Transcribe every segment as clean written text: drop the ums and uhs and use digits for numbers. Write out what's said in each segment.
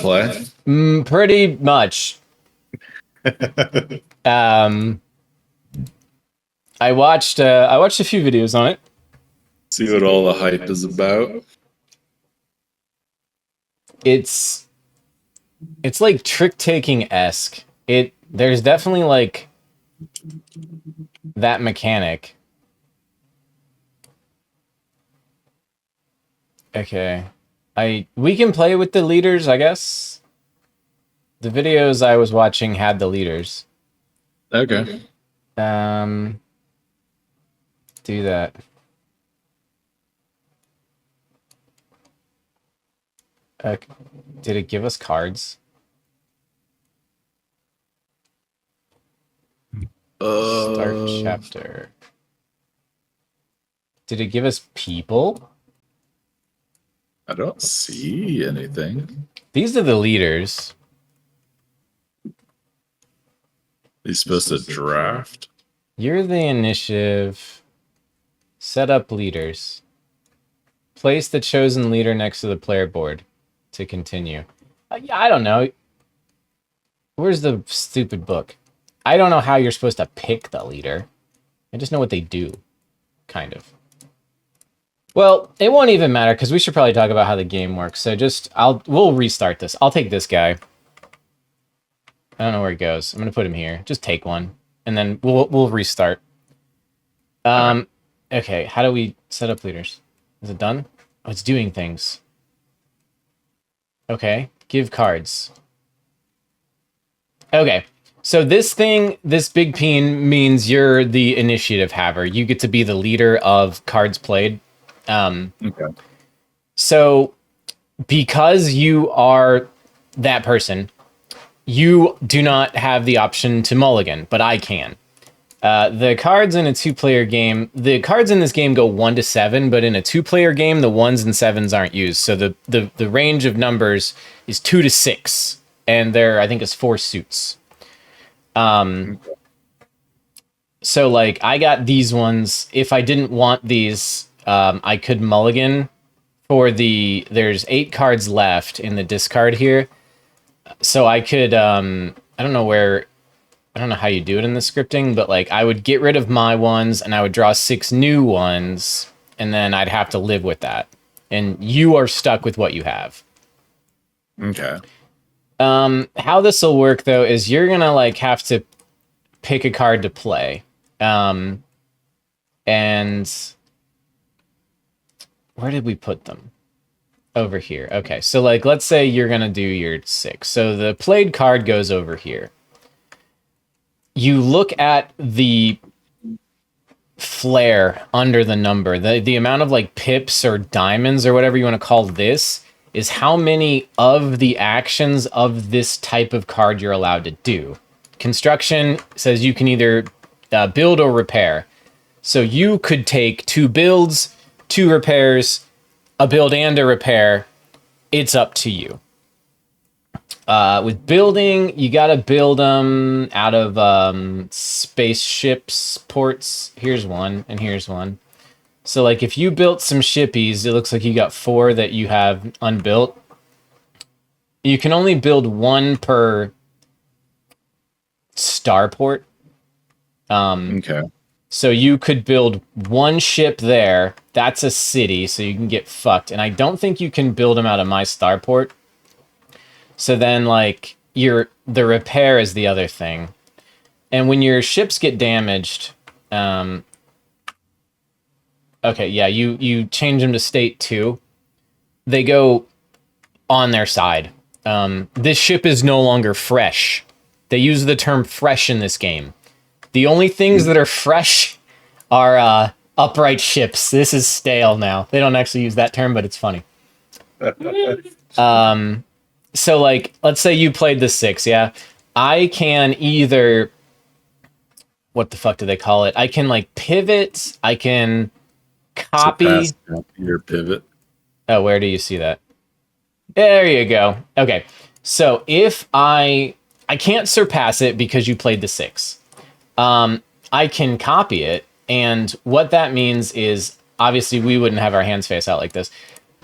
play? Pretty much. I watched a few videos on it. See what all the hype is about. It's like trick-taking-esque. There's definitely like that mechanic. Okay. We can play with the leaders, I guess. The videos I was watching had the leaders. Okay. Do that. Did it give us cards? Start chapter. Did it give us people? I don't see anything. These are the leaders. He's supposed to draft. You're the initiative. Set up leaders. Place the chosen leader next to the player board to continue. I don't know. Where's the stupid book? I don't know how you're supposed to pick the leader. I just know what they do. Kind of. Well, it won't even matter because we should probably talk about how the game works. So we'll restart this. I'll take this guy. I don't know where he goes. I'm gonna put him here. Just take one, and then we'll restart. Okay. How do we set up leaders? Is it done? Oh, it's doing things. Okay. Give cards. Okay. So this big peen means you're the initiative haver. You get to be the leader of cards played. Okay. So because you are that person, you do not have the option to mulligan, but I can. The cards in a two-player game, the cards in this game go 1 to 7, but in a two-player game, the 1s and 7s aren't used. So the range of numbers is 2 to 6, and there I think is 4 suits. So like I got these ones. If I didn't want these, I could mulligan for there's 8 cards left in the discard here. So I could, I don't know how you do it in the scripting, but like I would get rid of my ones and I would draw 6 new ones and then I'd have to live with that. And you are stuck with what you have. Okay. How this will work though is you're gonna like have to pick a card to play. And where did we put them? Over here. Okay, so like let's say you're gonna do your 6. So the played card goes over here. You look at the flare under the number. The amount of like pips or diamonds or whatever you want to call this is how many of the actions of this type of card you're allowed to do. Construction says you can either build or repair. So you could take 2 builds, 2 repairs, a build and a repair. It's up to you. With building, you gotta build them out of spaceships ports. Here's one, and here's one. So like if you built some shippies, it looks like you got 4 that you have unbuilt. You can only build 1 per starport. Okay. So you could build 1 ship there. That's a city, so you can get fucked. And I don't think you can build them out of my starport. So then, like, the repair is the other thing. And when your ships get damaged, okay, yeah, you change them to state 2. They go on their side. This ship is no longer fresh. They use the term fresh in this game. The only things that are fresh are upright ships. This is stale now. They don't actually use that term, but it's funny. So, like, let's say you played the 6, yeah? I can either... What the fuck do they call it? I can, like, pivot. I can copy... Your pivot. Oh, where do you see that? There you go. Okay. So, if I can't surpass it because you played the 6. I can copy it. And what that means is, obviously, we wouldn't have our hands face out like this.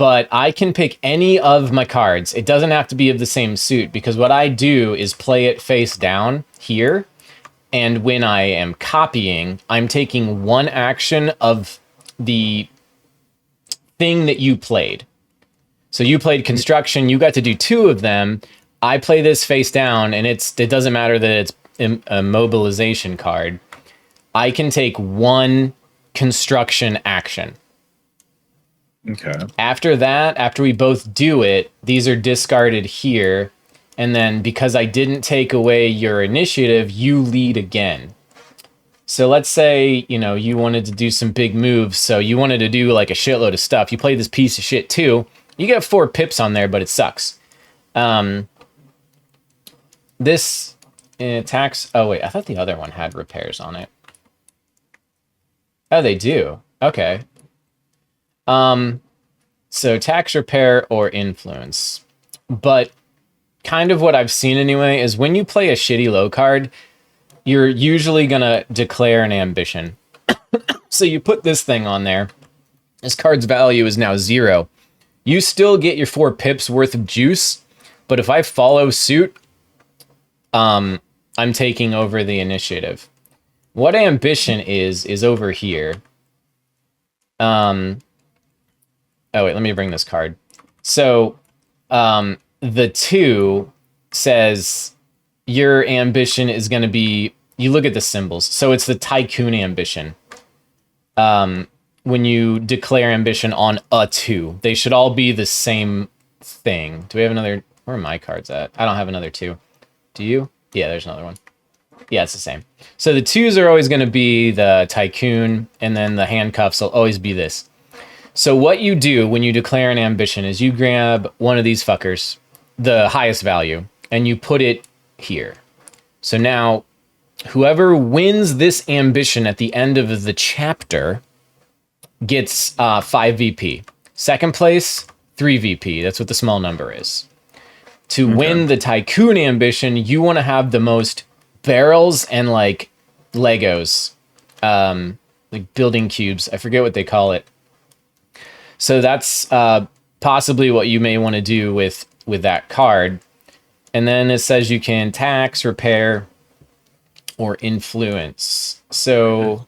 but I can pick any of my cards. It doesn't have to be of the same suit, because what I do is play it face down here. And when I am copying, I'm taking one action of the thing that you played. So you played construction, you got to do 2 of them. I play this face down, and it doesn't matter that it's a mobilization card. I can take one construction action. Okay. After that, after we both do it, these are discarded here. And then because I didn't take away your initiative, you lead again. So let's say, you wanted to do some big moves. So you wanted to do like a shitload of stuff. You play this piece of shit too. You get 4 pips on there, but it sucks. This attacks... Oh, wait. I thought the other one had repairs on it. Oh, they do. Okay. So tax, repair, or influence. But kind of what I've seen anyway is when you play a shitty low card, you're usually gonna declare an ambition. So you put this thing on there. This card's value is now 0. You still get your 4 pips worth of juice, but if I follow suit, I'm taking over the initiative. What ambition is over here. Oh wait, let me bring this card. So, the 2 says your ambition is going to be, you look at the symbols. So it's the tycoon ambition. When you declare ambition on a 2, they should all be the same thing. Do we have another? Where are my cards at? I don't have another 2. Do you? Yeah, there's another one. Yeah, it's the same. So the 2s are always going to be the tycoon, and then the handcuffs will always be this. So what you do when you declare an ambition is you grab one of these fuckers, the highest value, and you put it here. So now, whoever wins this ambition at the end of the chapter gets 5 VP. Second place, 3 VP. That's what the small number is. To win the tycoon ambition, you want to have the most barrels and like Legos, like building cubes. I forget what they call it. So that's possibly what you may want to do with that card. And then it says you can tax, repair, or influence. So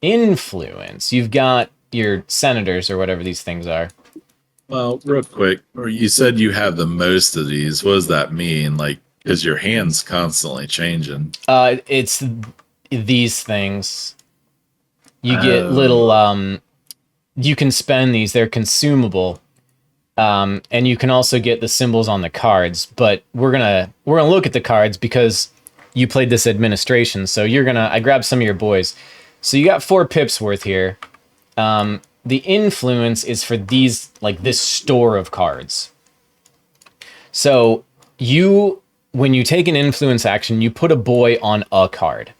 influence, you've got your senators or whatever these things are. Well, real quick, you said you have the most of these. What does that mean? Like, because your hand's constantly changing. It's these things. You get little, you can spend these, they're consumable. And you can also get the symbols on the cards, but we're gonna look at the cards because you played this administration, so I grabbed some of your boys. So you got 4 pips worth here. The influence is for these, like this store of cards. So when you take an influence action, you put a boy on a card.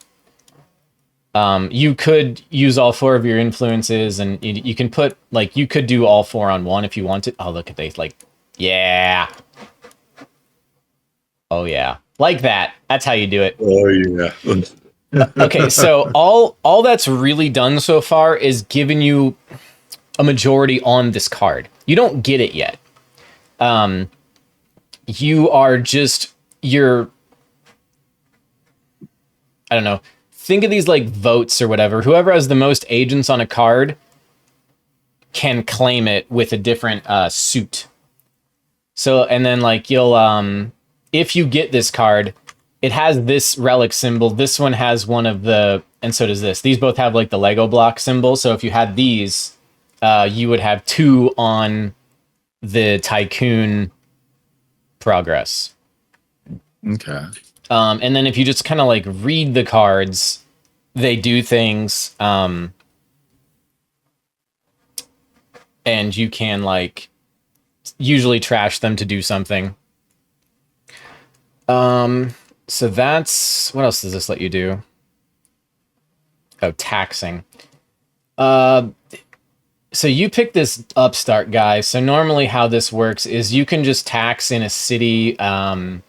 You could use all 4 of your influences, and you can put, like, you could do all 4 on one if you wanted. Oh, look at these, like, yeah. Oh, yeah. Like that. That's how you do it. Oh, yeah. Okay, so all that's really done so far is giving you a majority on this card. You don't get it yet. You are just, I don't know. Think of these like votes or whatever. Whoever has the most agents on a card can claim it with a different suit. So, and then like you'll, if you get this card, it has this relic symbol. This one has one of the, and so does this. These both have like the Lego block symbol. So if you had these, you would have 2 on the tycoon progress. Okay. And then if you just kind of like read the cards, they do things. And you can like usually trash them to do something. So that's, what else does this let you do? Oh, taxing. So you pick this upstart guy. So normally how this works is you can just tax in a city. I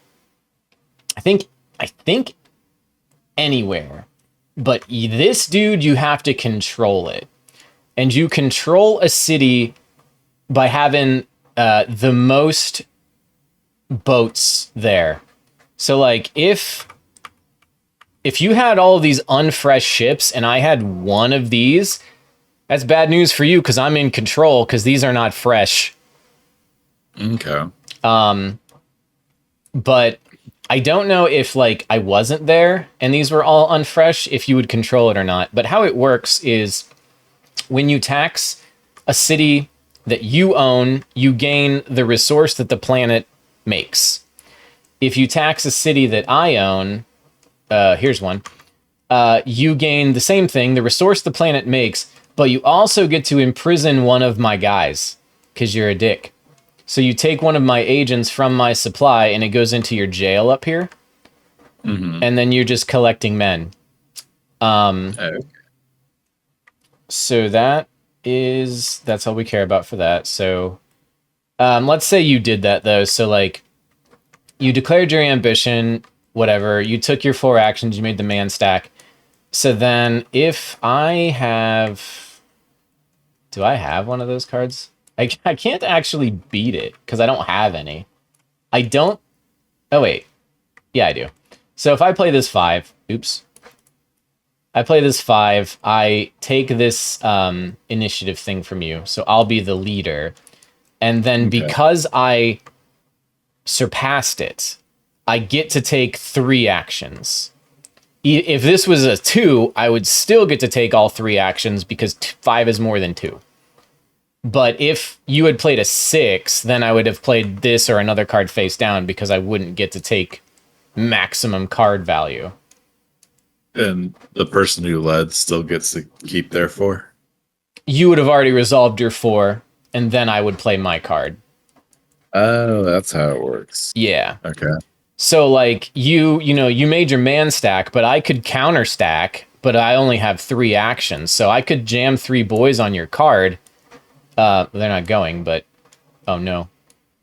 think anywhere, but this dude, you have to control it, and you control a city by having the most boats there. So like if you had all of these unfresh ships and I had one of these, that's bad news for you because I'm in control because these are not fresh. Okay. But I don't know if like I wasn't there and these were all unfresh, if you would control it or not. But how it works is when you tax a city that you own, you gain the resource that the planet makes. If you tax a city that I own, here's one, you gain the same thing, the resource the planet makes, but you also get to imprison one of my guys because you're a dick. So you take one of my agents from my supply and it goes into your jail up here. Mm-hmm. And then you're just collecting men. Okay. So that's all we care about for that. So let's say you did that though. So like you declared your ambition, whatever, you took your 4 actions, you made the man stack. So then if I have, do I have one of those cards? I can't actually beat it because I don't have any. I don't, oh wait, yeah I do. So if I play this 5, oops. I play this 5, I take this initiative thing from you, so I'll be the leader. And then because I surpassed it, I get to take 3 actions. If this was a 2, I would still get to take all 3 actions because 5 is more than 2. But if you had played a 6, then I would have played this or another card face down because I wouldn't get to take maximum card value. And the person who led still gets to keep their 4? You would have already resolved your 4, and then I would play my card. Oh, that's how it works. Yeah. Okay. So like you made your man stack, but I could counter stack, but I only have 3 actions. So I could jam 3 boys on your card. They're not going, but oh no.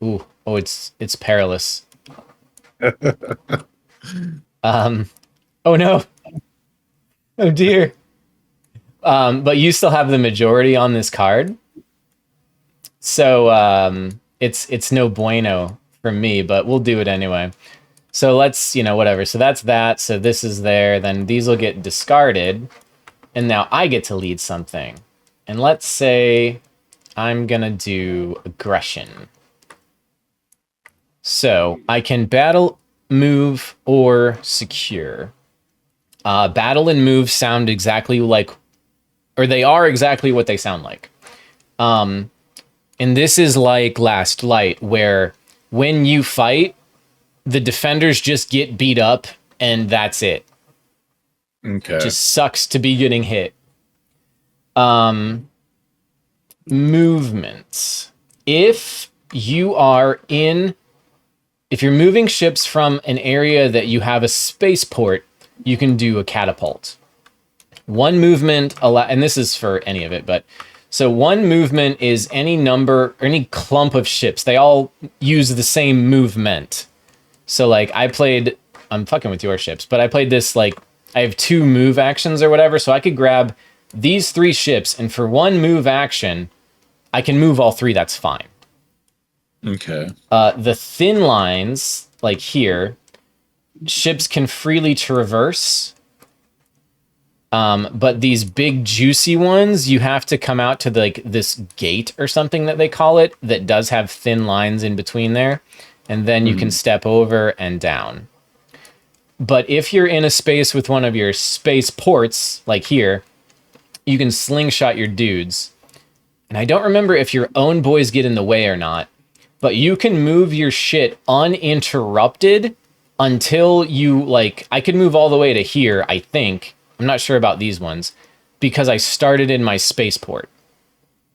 Ooh, oh it's perilous. Oh no. Oh dear. But you still have the majority on this card. So it's no bueno for me, but we'll do it anyway. So let's, whatever. So that's that. So this is there. Then these will get discarded. And now I get to lead something. And let's say I'm going to do aggression. So I can battle, move, or secure. Battle and move sound exactly like, or they are exactly what they sound like. And this is like Last Light, where when you fight, the defenders just get beat up, and that's it. Okay. Just sucks to be getting hit. Movements. If you're moving ships from an area that you have a spaceport, you can do a catapult. One movement, and this is for any of it, but so one movement is any number or any clump of ships. They all use the same movement. So like I'm fucking with your ships, but I played this like I have 2 move actions or whatever, so I could grab these 3 ships, and for one move action, I can move all 3. That's fine. Okay. The thin lines, like here, ships can freely traverse. But these big juicy ones, you have to come out to like this gate or something that they call it that does have thin lines in between there. And then you can step over and down. But if you're in a space with one of your space ports, like here, you can slingshot your dudes. And I don't remember if your own boys get in the way or not, but you can move your shit uninterrupted until you, like, I could move all the way to here, I think. I'm not sure about these ones, because I started in my spaceport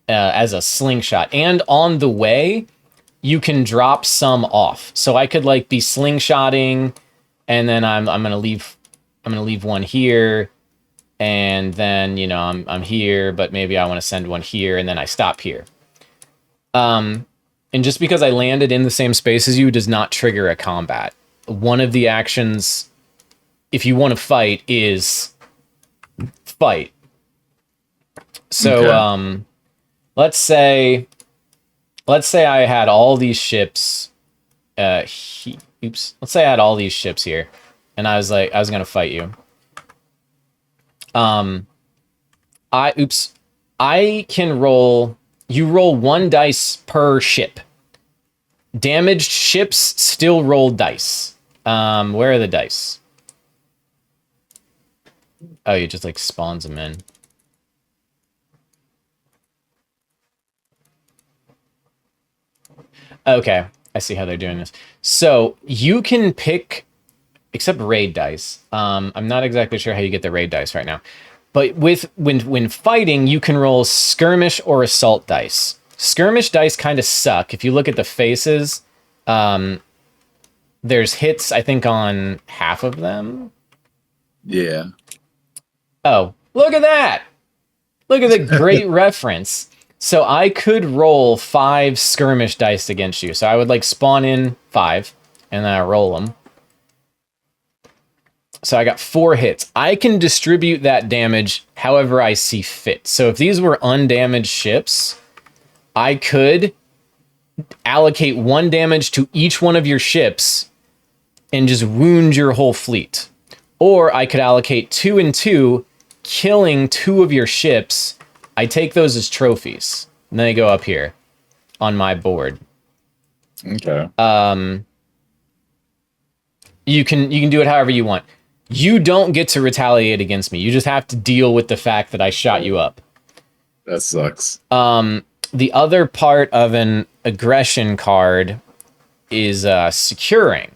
as a slingshot. And on the way, you can drop some off. So I could, like, be slingshotting, and then I'm gonna leave one here, and then I'm here, but maybe I want to send one here, and then I stop here. And just because I landed in the same space as you does not trigger a combat. One of the actions, if you want to fight, is fight. So let's say let's say I had all these ships. Let's say I had all these ships here, and I was gonna fight you. I can roll. You roll 1 dice per ship. Damaged ships still roll dice. Where are the dice? Oh, you just like spawns them in. Okay, I see how they're doing this. So you can pick, except raid dice. I'm not exactly sure how you get the raid dice right now. But when fighting, you can roll skirmish or assault dice. Skirmish dice kind of suck. If you look at the faces, there's hits, I think, on half of them. Yeah. Oh, look at that! Look at the great reference. So I could roll 5 skirmish dice against you. So I would like spawn in 5, and then I roll them. So I got 4 hits. I can distribute that damage however I see fit. So if these were undamaged ships, I could allocate 1 damage to each one of your ships and just wound your whole fleet. Or I could allocate 2 and 2, killing 2 of your ships. I take those as trophies. And then they go up here on my board. Okay. You can do it however you want. You don't get to retaliate against me. You just have to deal with the fact that I shot you up. That sucks. The other part of an aggression card is securing.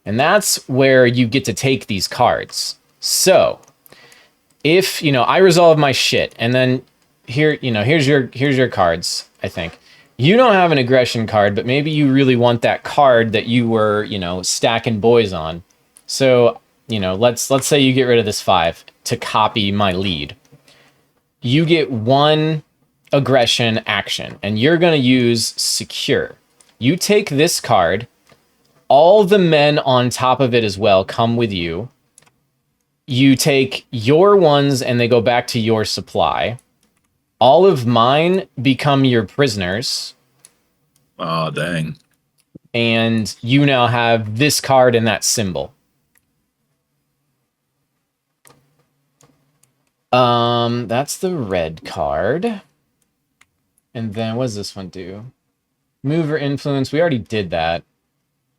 And that's where you get to take these cards. So, if, I resolve my shit, and then here's your cards, I think. You don't have an aggression card, but maybe you really want that card that you were, stacking boys on. So, let's say you get rid of this 5 to copy my lead. You get 1 aggression action, and you're going to use secure. You take this card, all the men on top of it as well come with you. You take your ones and they go back to your supply. All of mine become your prisoners. Oh, dang. And you now have this card and that symbol. That's the red card. And then what does this one do? Move or influence. We already did that.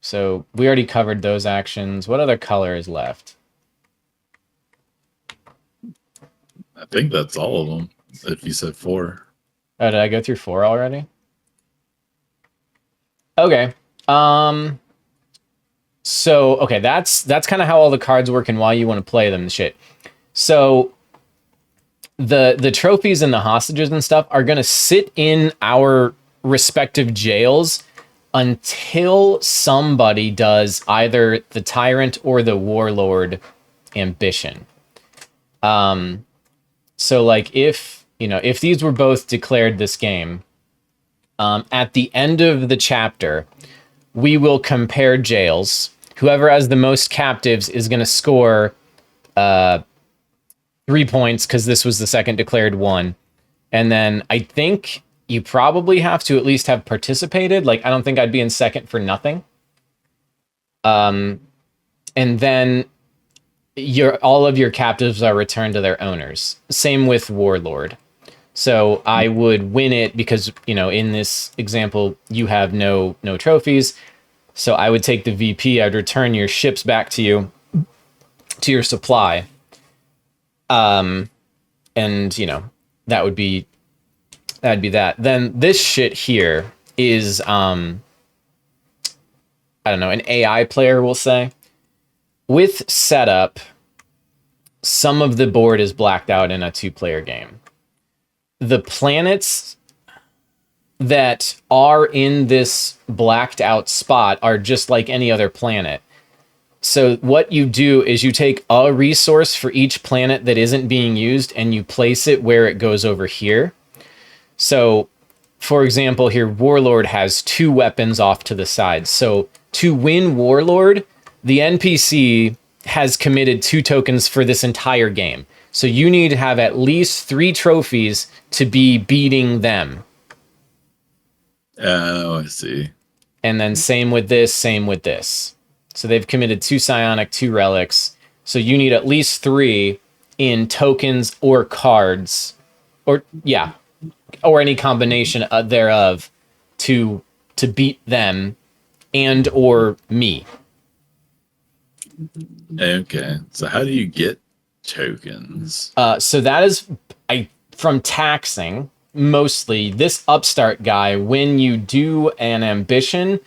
So we already covered those actions. What other color is left? I think that's all of them. If you said 4. Oh, did I go through 4 already? Okay. So okay, that's kind of how all the cards work and why you want to play them and shit. So the trophies and the hostages and stuff are gonna sit in our respective jails until somebody does either the tyrant or the warlord ambition. So like if these were both declared this game, at the end of the chapter, we will compare jails. Whoever has the most captives is going to score 3 points because this was the second declared one. And then I think you probably have to at least have participated. Like, I don't think I'd be in second for nothing. And then all of your captives are returned to their owners. Same with Warlord. So I would win it because, in this example, you have no trophies. So I would take the VP. I'd return your ships back to you, to your supply. And, that would be that. Then this shit here is, I don't know, an AI player will say. With setup, some of the board is blacked out in a 2-player game. The planets that are in this blacked out spot are just like any other planet. So what you do is you take a resource for each planet that isn't being used and you place it where it goes over here. So, for example, here, Warlord has 2 weapons off to the side. So to win Warlord, the NPC has committed 2 tokens for this entire game. So you need to have at least 3 trophies to be beating them. Oh, I see. And then same with this, same with this. So they've committed 2 psionic, 2 relics. So you need at least 3 in tokens or cards, or or any combination thereof to beat them and or me. Okay. So how do you get tokens? So that is from taxing mostly. This upstart guy, when you do an ambition,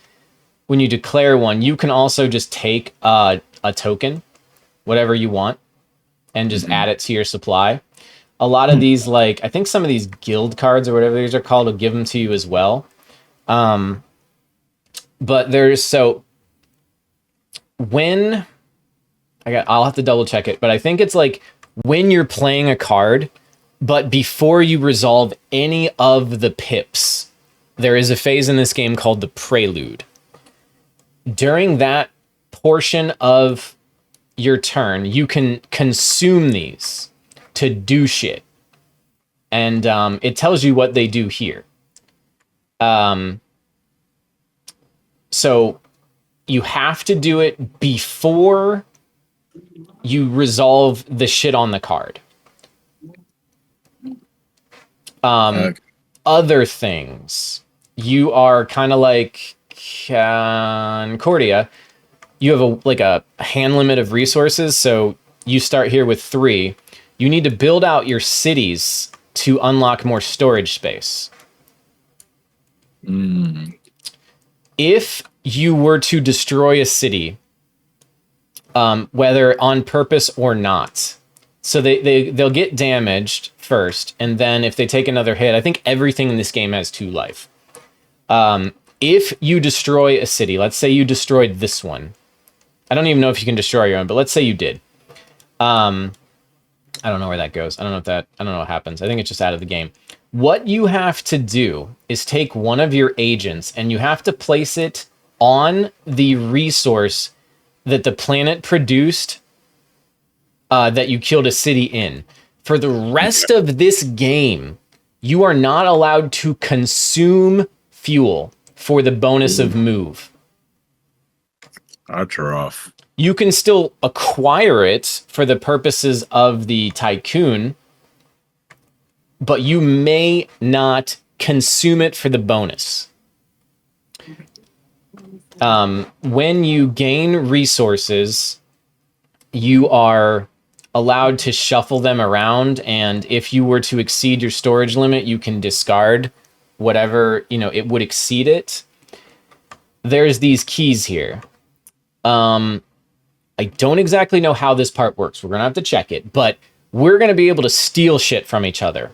when you declare one, you can also just take a token, whatever you want, and just add it to your supply. A lot of these, like, I think some of these guild cards or whatever these are called will give them to you as well. But when I'll have to double check it, but I think it's like when you're playing a card, but before you resolve any of the pips, there is a phase in this game called the Prelude. During that portion of your turn, you can consume these to do shit. And it tells you what they do here. So you have to do it before you resolve the shit on the card. Okay. Other things, you are kind of like Concordia. You have a hand limit of resources, so you start here with 3. You need to build out your cities to unlock more storage space. If you were to destroy a city, whether on purpose or not, so they'll get damaged first, and then if they take another hit, I think everything in this game has 2 life. If you destroy a city, let's say you destroyed this one. I don't even know if you can destroy your own, but let's say you did. I don't know where that goes. I don't know what happens. I think it's just out of the game. What you have to do is take one of your agents and you have to place it on the resource that the planet produced that you killed a city in. For the rest of this game, you are not allowed to consume fuel for the bonus of move. That's rough. You can still acquire it for the purposes of the tycoon, but you may not consume it for the bonus. When you gain resources, you are allowed to shuffle them around, and if you were to exceed your storage limit, you can discard whatever, it would exceed it. There's these keys here. I don't exactly know how this part works. We're going to have to check it, but we're going to be able to steal shit from each other.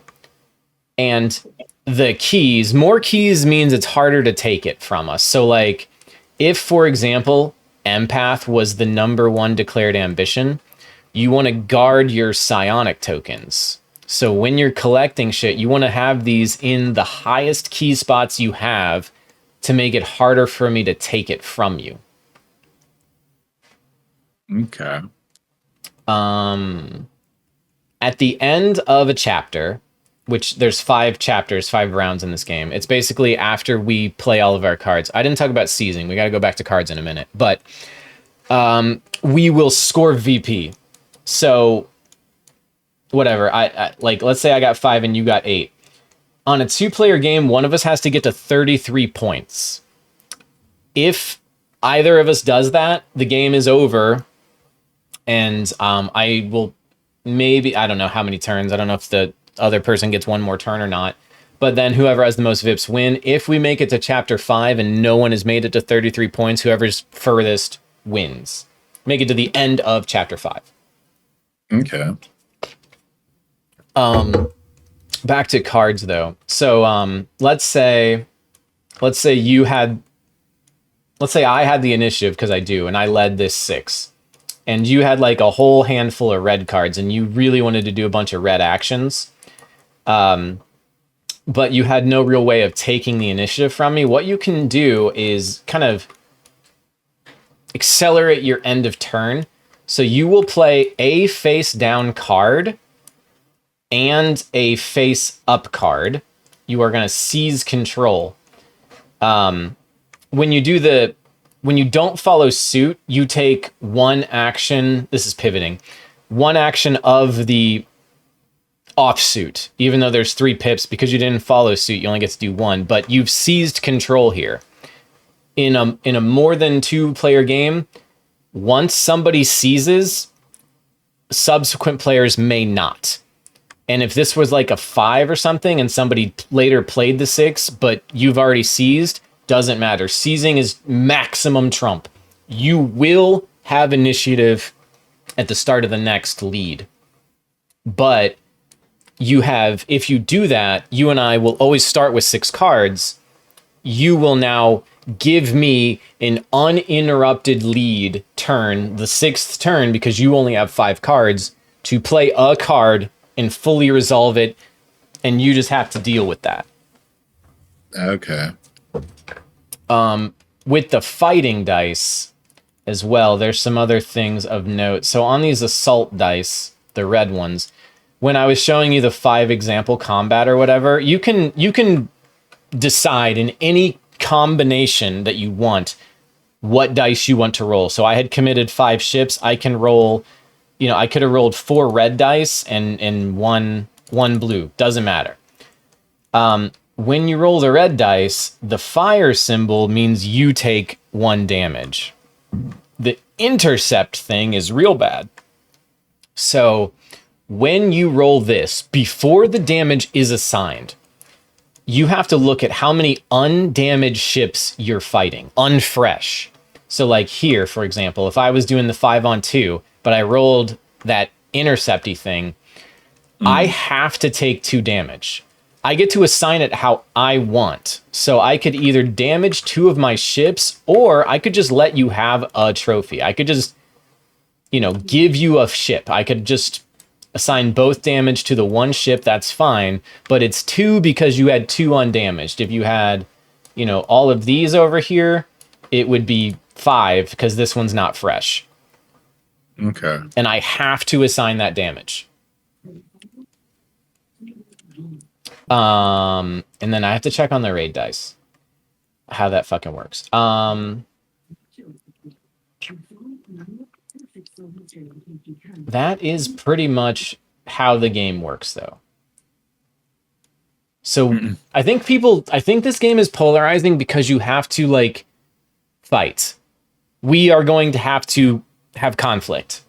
And the keys, more keys means it's harder to take it from us. So like, if, for example, empath was the #1 declared ambition, you want to guard your psionic tokens. So when you're collecting shit, you want to have these in the highest key spots you have to make it harder for me to take it from you. Okay. At the end of a chapter, which there's 5 chapters, 5 rounds in this game. It's basically after we play all of our cards. I didn't talk about seizing. We got to go back to cards in a minute. But we will score VP. So whatever. I like, let's say I got 5 and you got 8. On a 2-player game, one of us has to get to 33 points. If either of us does that, the game is over. And I will maybe, I don't know how many turns. I don't know if the other person gets one more turn or not. But then whoever has the most VIPs win. If we make it to chapter 5 and no one has made it to 33 points, whoever's furthest wins. Make it to the end of chapter 5. Okay. Back to cards though. So let's say I had the initiative, because I do, and I led this 6. And you had like a whole handful of red cards and you really wanted to do a bunch of red actions. But you had no real way of taking the initiative from me. What you can do is kind of accelerate your end of turn. So you will play a face down card and a face up card. You are going to seize control. When you don't follow suit, you take one action. This is pivoting. One action of the offsuit, even though there's 3 pips, because you didn't follow suit, you only get to do 1, but you've seized control here. In a more than 2 player game, once somebody seizes, subsequent players may not. And if this was like a 5 or something and somebody later played the 6, but you've already seized, doesn't matter. Seizing is maximum trump. You will have initiative at the start of the next lead. But if you do that, you and I will always start with 6 cards. You will now give me an uninterrupted lead turn, the 6th turn, because you only have 5 cards, to play a card and fully resolve it, and you just have to deal with that. Okay. With the fighting dice as well, there's some other things of note. So on these assault dice, the red ones, when I was showing you the 5 example combat or whatever, you can decide in any combination that you want what dice you want to roll. So I had committed 5 ships. I can roll, I could have rolled 4 red dice and one blue. Doesn't matter. When you roll the red dice, the fire symbol means you take 1 damage. The intercept thing is real bad. So when you roll this, before the damage is assigned, you have to look at how many undamaged ships you're fighting, unfresh. So like here, for example, if I was doing the 5-on-2, but I rolled that intercepty thing, I have to take 2 damage. I get to assign it how I want. So I could either damage 2 of my ships, or I could just let you have a trophy. I could just, give you a ship. I could just assign both damage to the 1 ship, that's fine, but it's 2 because you had 2 undamaged. If you had, all of these over here, it would be 5 because this one's not fresh. Okay. And I have to assign that damage. And then I have to check on the raid dice, how that fucking works. That is pretty much how the game works, though. So I think this game is polarizing because you have to fight. We are going to have conflict.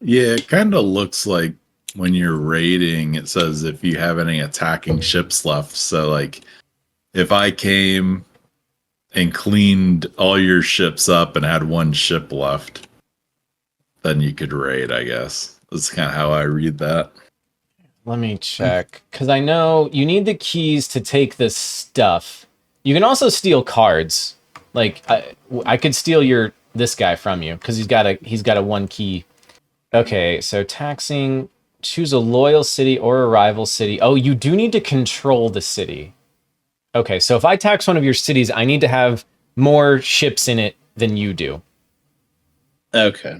Yeah, it kind of looks like when you're raiding, it says if you have any attacking ships left. So if I came and cleaned all your ships up and had 1 ship left, then you could raid, I guess. That's kind of how I read that. Let me check, because I know you need the keys to take this stuff. You can also steal cards. I could steal this guy from you because he's got a 1 key. Okay, so taxing, choose a loyal city or a rival city. Oh, you do need to control the city. Okay, so if I tax one of your cities, I need to have more ships in it than you do. Okay.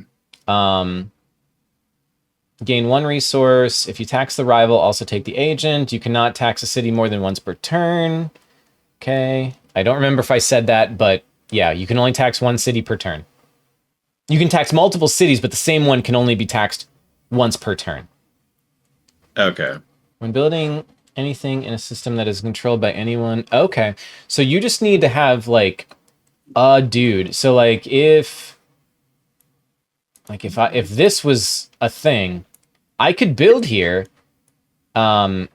Gain 1 resource. If you tax the rival, also take the agent. You cannot tax a city more than once per turn. Okay. I don't remember if I said that, but yeah, you can only tax 1 city per turn. You can tax multiple cities, but the same one can only be taxed once per turn. Okay. When building anything in a system that is controlled by anyone. Okay. So you just need to have a dude. So if this was a thing, I could build here, but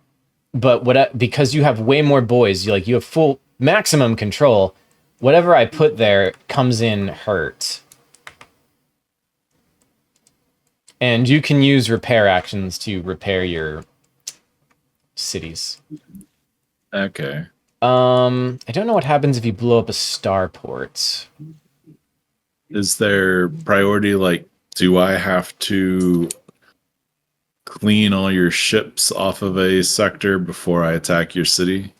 because you have way more boys, you have full maximum control. Whatever I put there comes in hurt, and you can use repair actions to repair your cities. Okay. I don't know what happens if you blow up a starport. Is there priority? Do I have to clean all your ships off of a sector before I attack your city?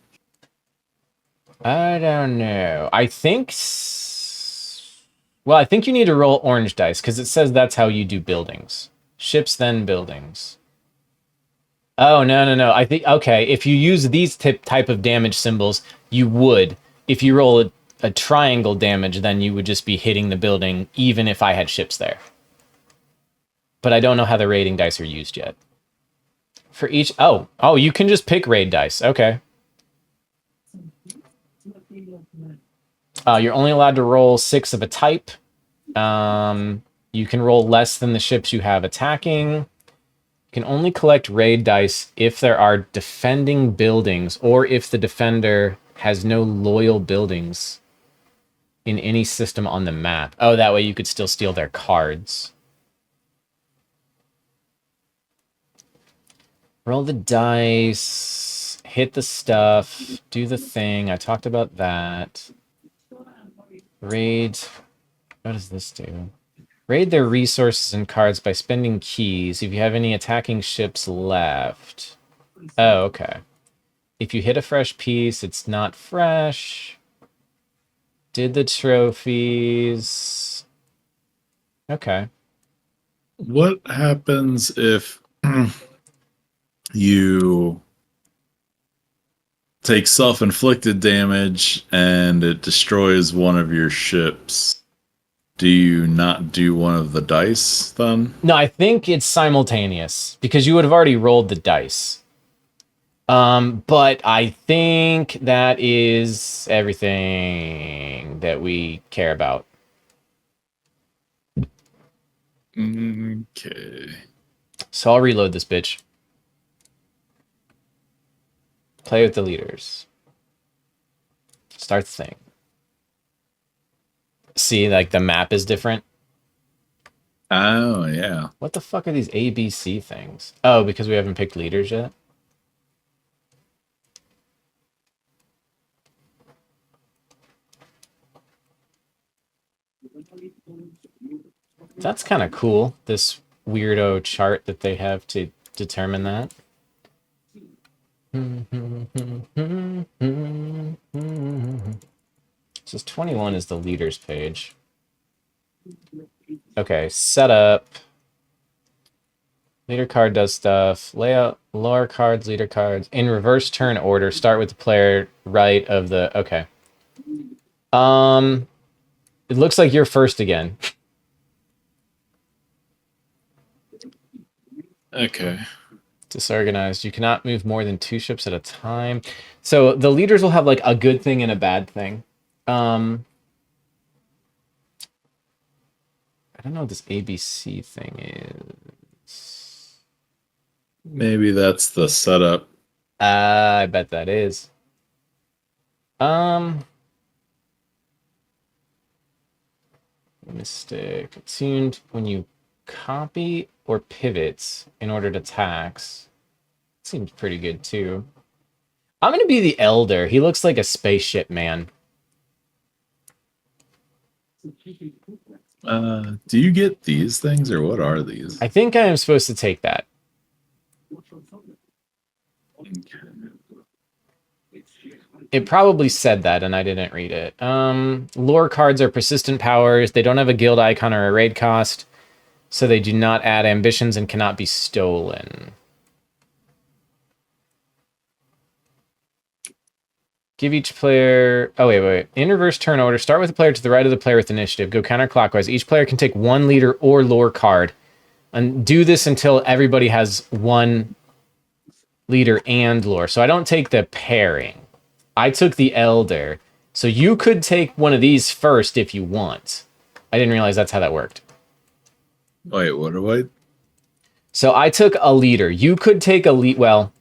I don't know. I think you need to roll orange dice because it says that's how you do buildings. Ships, then buildings. Oh, no. I think, okay, if you use these type of damage symbols, you would. if you roll a triangle damage, then you would just be hitting the building even if I had ships there. But I don't know how the raiding dice are used yet. For each... Oh, you can just pick raid dice. Okay. You're only allowed to roll 6 of a type. You can roll less than the ships you have attacking. You can only collect raid dice if there are defending buildings or if the defender has no loyal buildings in any system on the map. Oh, that way you could still steal their cards. Roll the dice, hit the stuff, do the thing. I talked about that. Raid. What does this do? Raid their resources and cards by spending keys if you have any attacking ships left. Oh, okay. If you hit a fresh piece, it's not fresh. Did the trophies. Okay. What happens if you take self-inflicted damage and it destroys one of your ships? Do you not do one of the dice then? No, I think it's simultaneous because you would have already rolled the dice. But I think that is everything that we care about. Okay. So I'll reload this bitch. Play with the leaders. Start the thing. See, like the map is different. Oh, yeah. What the fuck are these ABC things? Oh, because we haven't picked leaders yet? That's kind of cool, this weirdo chart that they have to determine that. So 21 is the leaders page. Okay, setup. Leader card does stuff. Layout, lower cards, leader cards. In reverse turn order, start with the player right of the... Okay. It looks like you're first again. Okay. Disorganized. You cannot move more than 2 ships at a time. So the leaders will have like a good thing and a bad thing. I don't know what this ABC thing is. Maybe that's the setup. I bet that is. Mystic. Tuned when you copy or pivots in order to tax. Seems pretty good too. I'm gonna be the elder. He looks like a spaceship man. Do you get these things or what are these? I think I am supposed to take that. It probably said that and I didn't read it. Lore cards are persistent powers. They don't have a guild icon or a raid cost, so they do not add ambitions and cannot be stolen. Give each player... Oh, wait. In reverse turn order, start with the player to the right of the player with initiative. Go counterclockwise. Each player can take 1 leader or lore card. And do this until everybody has 1 leader and lore. So I don't take the pairing. I took the elder. So you could take one of these first if you want. I didn't realize that's how that worked. Wait, what do I... So I took a leader. You could take a lead... Well...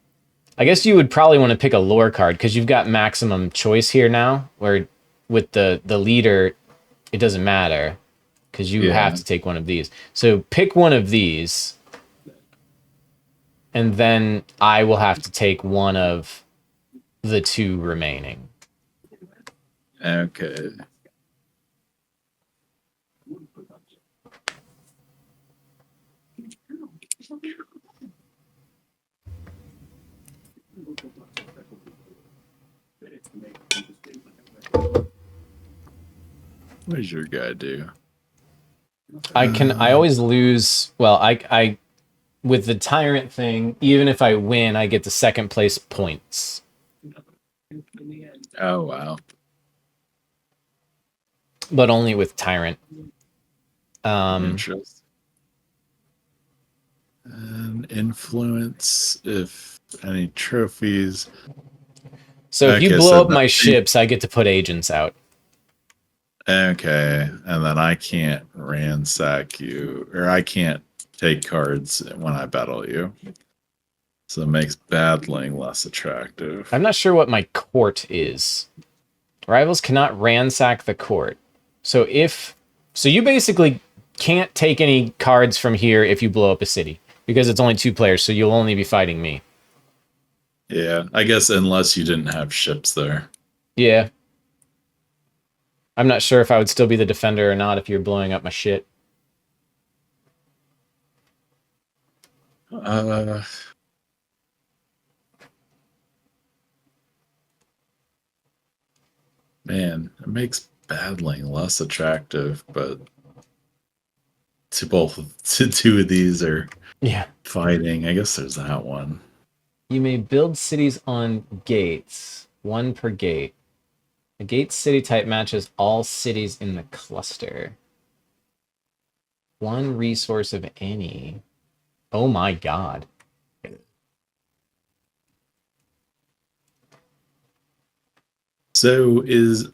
I guess you would probably want to pick a lore card because you've got maximum choice here now, where with the leader, it doesn't matter because you have to take one of these. So pick one of these, and then I will have to take one of the 2 remaining. Okay. What does your guy do? I always lose. Well, I with the tyrant thing, even if I win, I get the 2nd place points. Oh, wow. but only with Tyrant. Interest. And influence, if any trophies. So if you Okay, blow so up my ships, I get to put agents out. okay, and then I can't ransack you, or I can't take cards when I battle you. So it makes battling less attractive. I'm not sure what my court is. Rivals cannot ransack the court. So you basically can't take any cards from here if you blow up a city, because it's only 2 players, so you'll only be fighting me. Yeah, I guess unless you didn't have ships there. Yeah. I'm not sure if I would still be the defender or not if you're blowing up my shit. Man, it makes battling less attractive, but to 2 of these are Yeah. fighting. I guess there's that one. You may build cities on gates, 1 per gate. The gate city type matches all cities in the cluster. 1 resource of any. Oh my god. So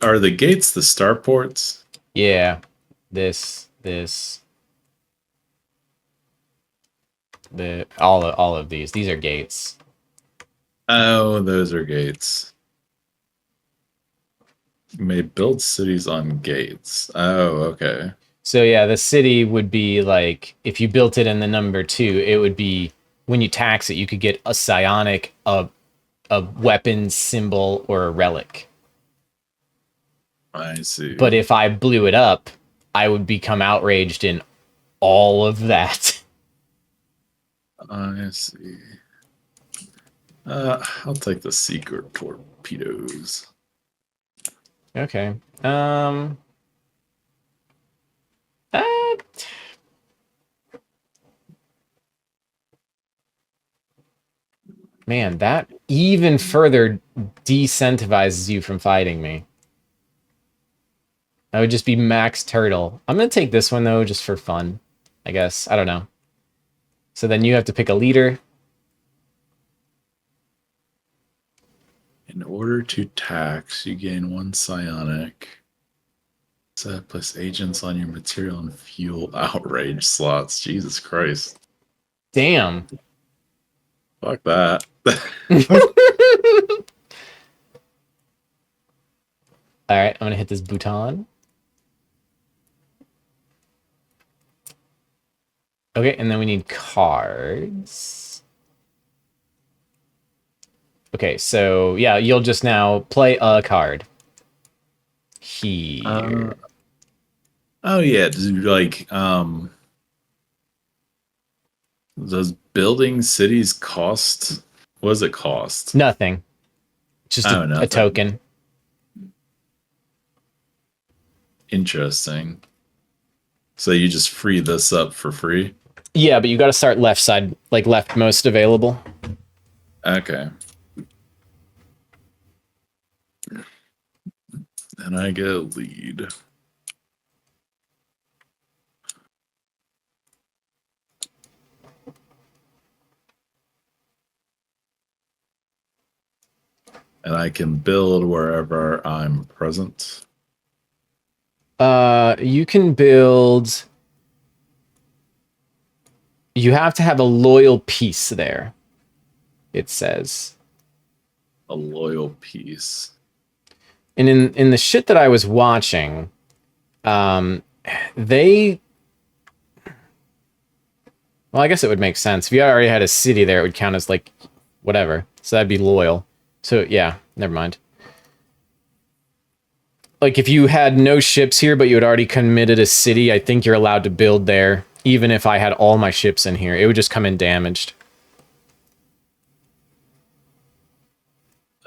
are the gates the starports? Yeah. All of these. These are gates. Oh, those are gates. You may build cities on gates. Oh, okay. So yeah, the city would be like, if you built it in the number 2, it would be, when you tax it, you could get a psionic, a weapon symbol, or a relic. I see. But if I blew it up, I would become outraged in all of that. I see. I'll take the secret torpedoes. Okay. Man, that even further decentivizes you from fighting me. That would just be max turtle. I'm going to take this one, though, just for fun, I guess. I don't know. So then you have to pick a leader. In order to tax, you gain 1 psionic. Set plus agents on your material and fuel outrage slots. Jesus Christ. Damn. Fuck that. All right, I'm going to hit this Bhutan. Okay, and then we need cards. Okay, so yeah, you'll just now play a card. Here. Oh yeah, does building cities cost? What does it cost? Nothing. Just a token. Interesting. So you just free this up for free? Yeah, but you got to start left side, like leftmost available. Okay. And I get a lead. And I can build wherever I'm present. You can build. You have to have a loyal piece there. It says. A loyal piece. And in the shit that I was watching, they. Well, I guess it would make sense. If you already had a city there, it would count as like whatever. So that'd be loyal. So yeah, never mind. Like if you had no ships here, but you had already committed a city, I think you're allowed to build there. Even if I had all my ships in here, it would just come in damaged.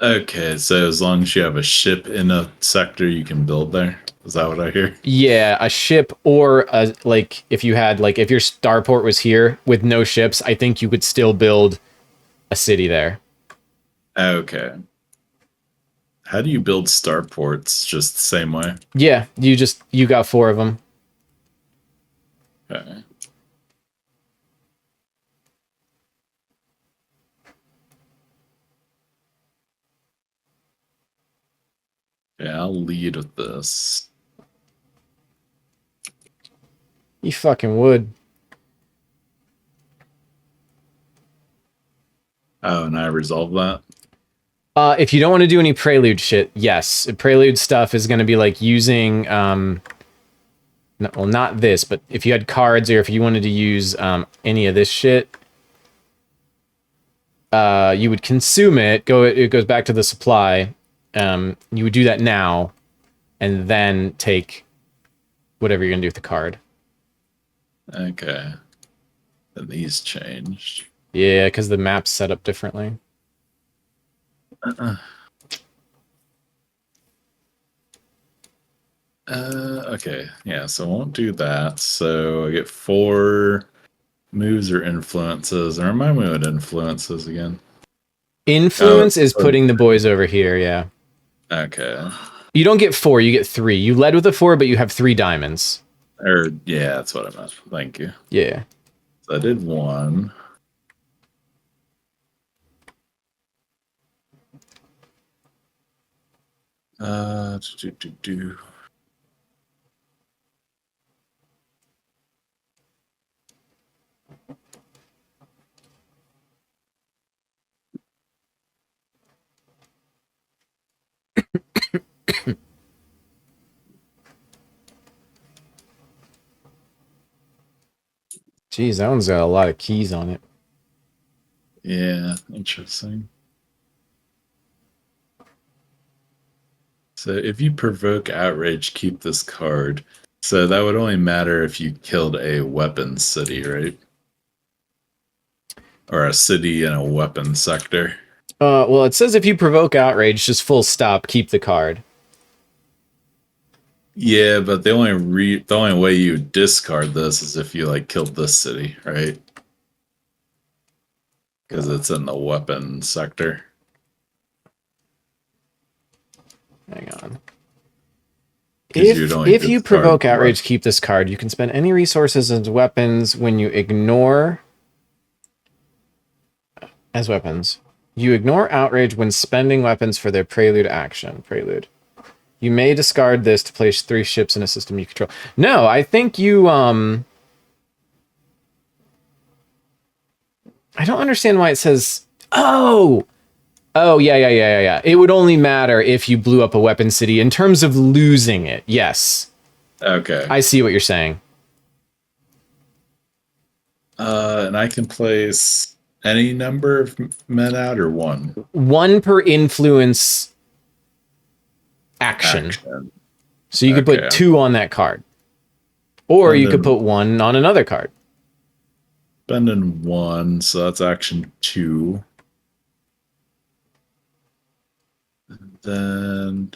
Okay, so as long as you have a ship in a sector, you can build there. Is that what I hear? Yeah, a ship or like if you had like if your starport was here with no ships, I think you could still build a city there. Okay. How do you build starports? Just the same way? Yeah, you got 4 of them. Okay. Yeah, I'll lead with this. You fucking would. Oh, and I resolve that? If you don't want to do any prelude shit, yes. Prelude stuff is going to be like using, well, not this, but if you had cards or if you wanted to use any of this shit, you would consume it. It goes back to the supply. You would do that now, and then take whatever you're going to do with the card. Okay. Then these changed. Yeah, because the map's set up differently. Okay. Yeah, so I won't do that. So I get 4 moves or influences. And remind me what influences again. Influence is putting the boys over here, yeah. Okay. You don't get 4, you get 3. You led with a 4, but you have 3 diamonds. Yeah, that's what I meant. Thank you. Yeah. So I did 1. Do. Jeez, that one's got a lot of keys on it. Yeah, interesting. So if you provoke outrage, keep this card. So that would only matter if you killed a weapon city, right? Or a city in a weapon sector. Well, it says if you provoke outrage, just full stop, keep the card. Yeah, but the only way you discard this is if you like killed this city, right? Because it's in the weapon sector. Hang on. 'Cause you'd only If you discard provoke outrage, weapon. keep this card. You can spend any resources as weapons when you ignore... As weapons. You ignore outrage when spending weapons for their prelude action. Prelude. You may discard this to place 3 ships in a system you control. No, I think you, I don't understand why it says... Oh! Oh, yeah. It would only matter if you blew up a weapon city in terms of losing it. Yes. Okay. I see what you're saying. And I can place any number of men out or 1? 1 per influence action. So you could put 2 on that card. Or you could put 1 on another card. Spending 1, so that's action 2. And then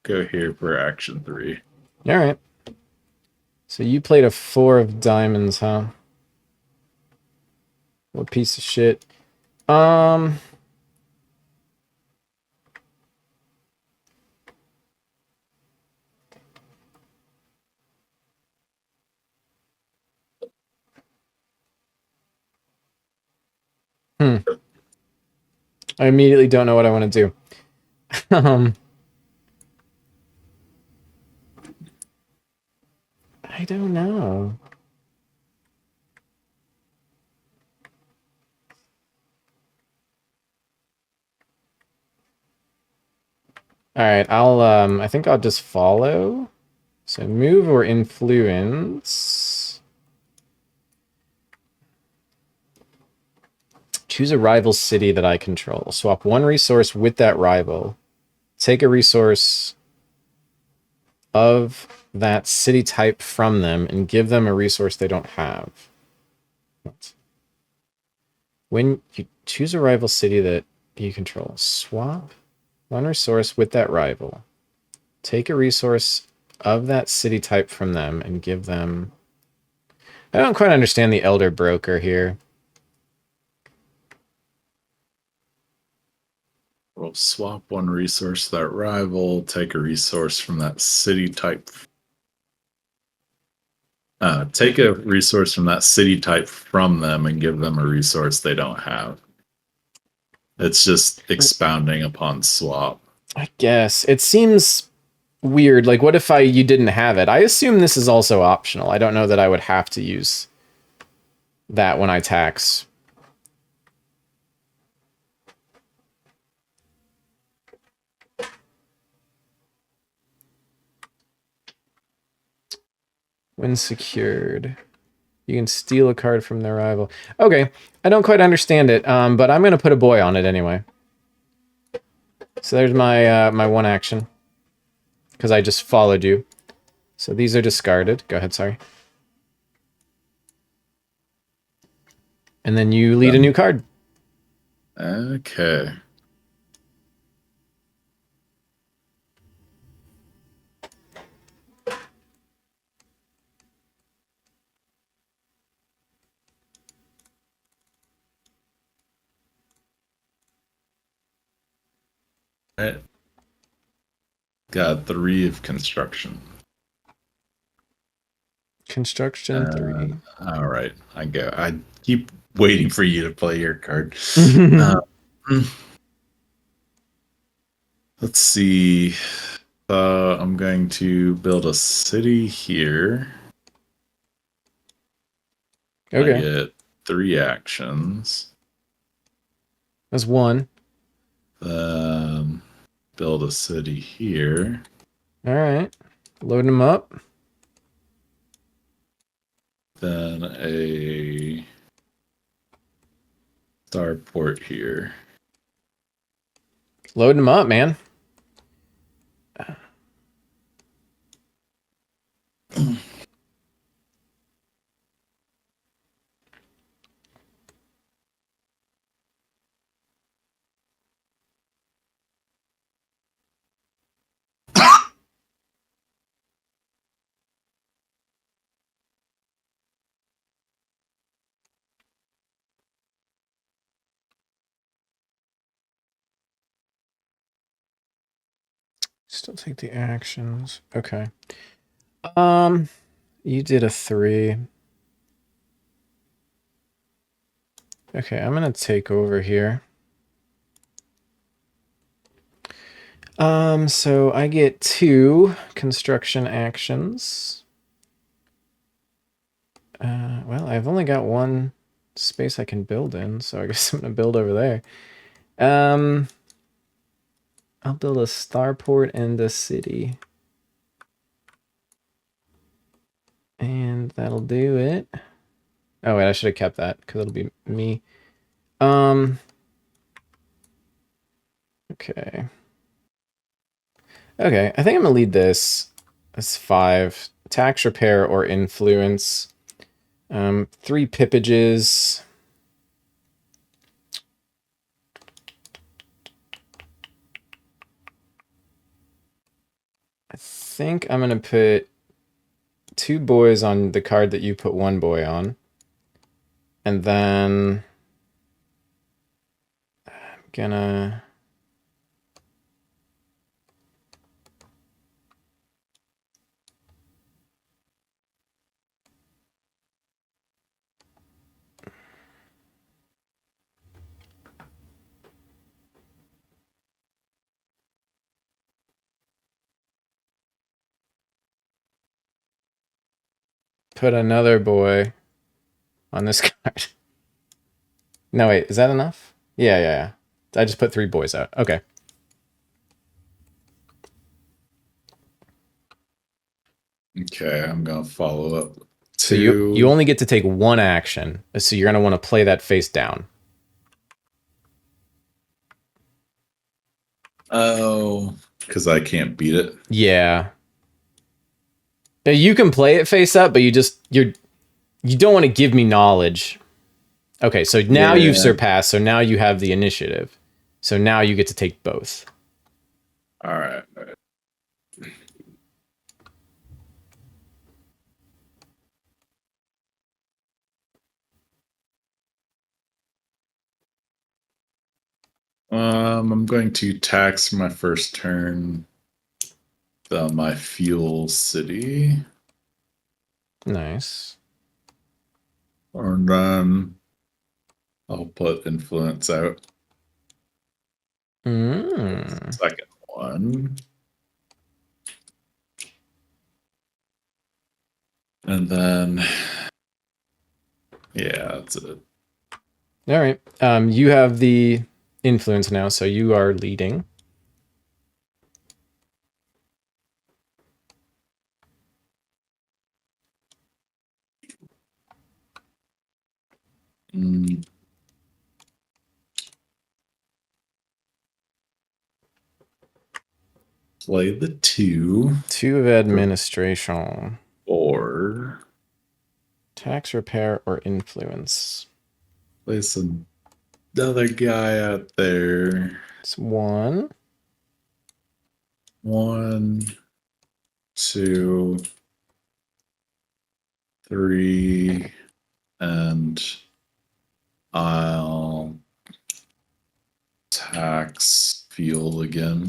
go here for action 3. All right. So you played a 4 of diamonds, huh? What piece of shit. I immediately don't know what I want to do. I don't know. All right, I think I'll just follow. So move or influence. Choose a rival city that I control. Swap 1 resource with that rival. Take a resource of that city type from them and give them a resource they don't have. When you choose a rival city that you control, swap 1 resource with that rival. Take a resource of that city type from them and give them... I don't quite understand the Elder Broker here. We'll swap one resource to that rival, take a resource from that city type. Take a resource from that city type from them and give them a resource they don't have. It's just expounding upon swap. I guess. It seems weird. Like, what if you didn't have it? I assume this is also optional. I don't know that I would have to use that when I tax. When secured, you can steal a card from their rival. Okay, I don't quite understand it, but I'm going to put a boy on it anyway. So there's my my one action. Because I just followed you. So these are discarded. Go ahead, sorry. And then you lead a new card. Okay. Right. Got 3 of construction. Construction 3. All right, I go. I keep waiting for you to play your card. Let's see. I'm going to build a city here. Okay. I get 3 actions. That's 1. Build a city here. All right. Loading them up. Then a starport here. Loading them up, man. Still take the actions. Okay. You did a 3. Okay, I'm gonna take over here. So I get 2 construction actions. Well, I've only got 1 space I can build in, so I guess I'm gonna build over there. I'll build a starport and a city. And that'll do it. Oh wait, I should have kept that because it'll be me. Okay. Okay, I think I'm gonna lead this. That's 5. Tax, repair, or influence. 3 pippages. I think I'm gonna put 2 boys on the card that you put 1 boy on. And then I'm gonna put another boy on this card. No, wait, is that enough? Yeah. I just put 3 boys out. Okay. Okay, I'm gonna follow up. So you only get to take 1 action. So you're gonna want to play that face down. Oh, because I can't beat it. Yeah. Now, you can play it face up, but you don't want to give me knowledge. Okay, so now you've surpassed, so now you have the initiative. So now you get to take both. All right. I'm going to tax my first turn my fuel city. Nice. And then I'll put influence out. Second one. And then, yeah, that's it. All right. You have the influence now, so you are leading. Play the 2. 2 of administration. Or Tax, repair, or influence. place another guy out there. It's 1. 1, 2, 3, and I'll tax fuel again.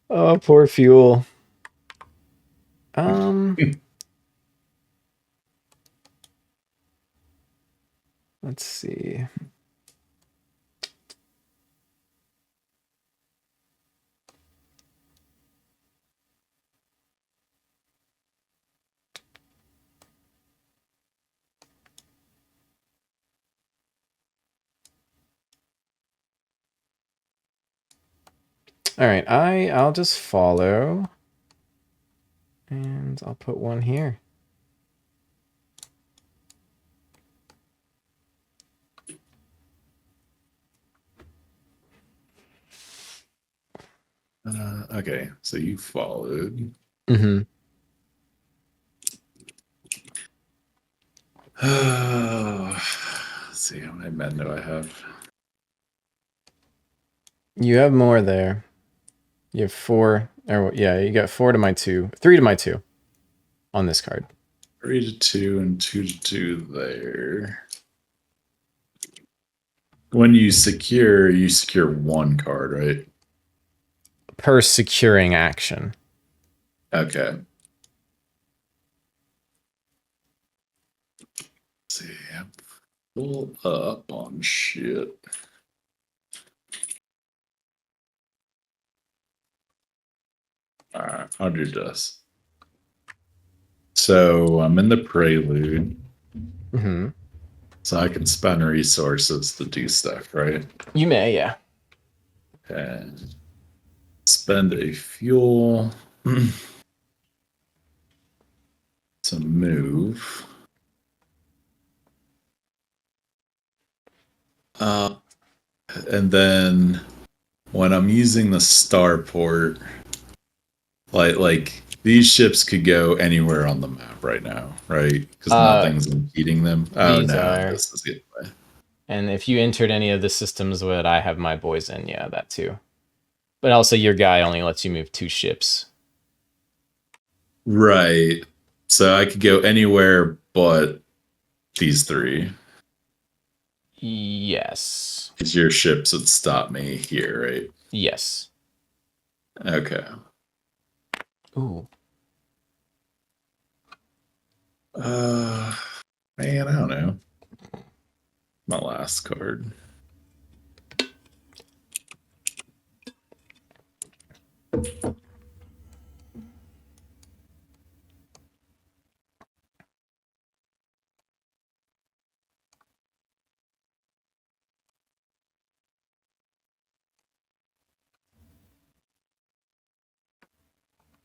Oh, poor fuel. Let's see. All right, I'll just follow. And I'll put 1 here. Okay, so you followed. Mm-hmm. Let's see, how many men do I have? You have more there. You have 4. Or yeah, you got 4 to my 2. 3 to my 2 on this card. 3 to 2 and 2 to 2 there. When you secure 1 card, right? Per securing action. Okay. Let's see, I'm full up on shit. Alright, I'll do this. So I'm in the prelude. Mm-hmm. So I can spend resources to do stuff, right? You may, yeah. And spend a fuel to move. And then when I'm using the starport, like these ships could go anywhere on the map right now, right? Because nothing's impeding them. Oh no, this is the way. And if you entered any of the systems that I have my boys in, yeah, that too. But also your guy only lets you move 2 ships. Right. So I could go anywhere but these 3. Yes. Because your ships would stop me here, right? Yes. Okay. Ooh. Man, I don't know. My last card.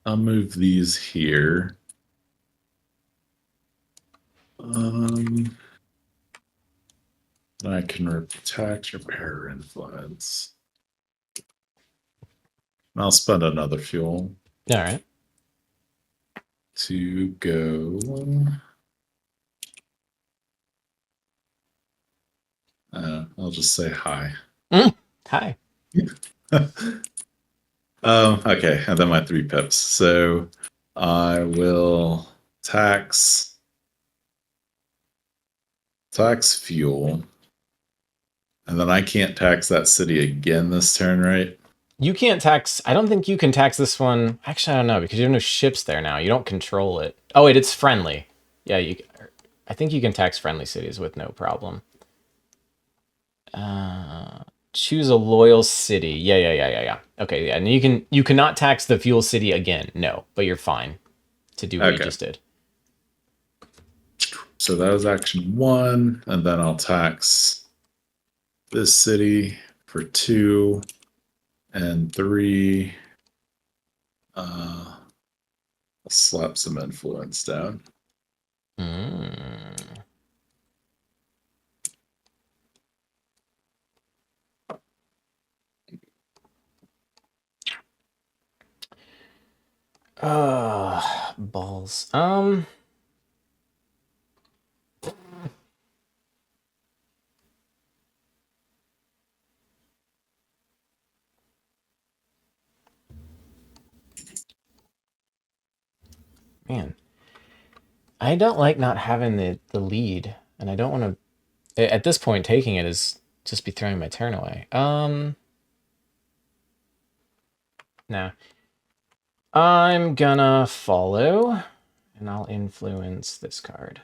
I'll move these here. I can tax, repair, influence. I'll spend another fuel. All right. To go. I'll just say hi. Hi. Okay, and then my 3 pips. So I will tax tax fuel. And then I can't tax that city again this turn, right? You can't tax. I don't think you can tax this one. Actually, I don't know because you have no ships there now. You don't control it. Oh wait, it's friendly. Yeah, I think you can tax friendly cities with no problem. Choose a loyal city. Yeah. Okay, yeah. And you cannot tax the fuel city again. No, but you're fine to do what you just did. So that was action 1, and then I'll tax this city for 2 and 3. I'll slap some influence down. Balls. Man, I don't like not having the lead, and I don't want to. At this point, taking it is just be throwing my turn away. Nah. I'm gonna follow, and I'll influence this card.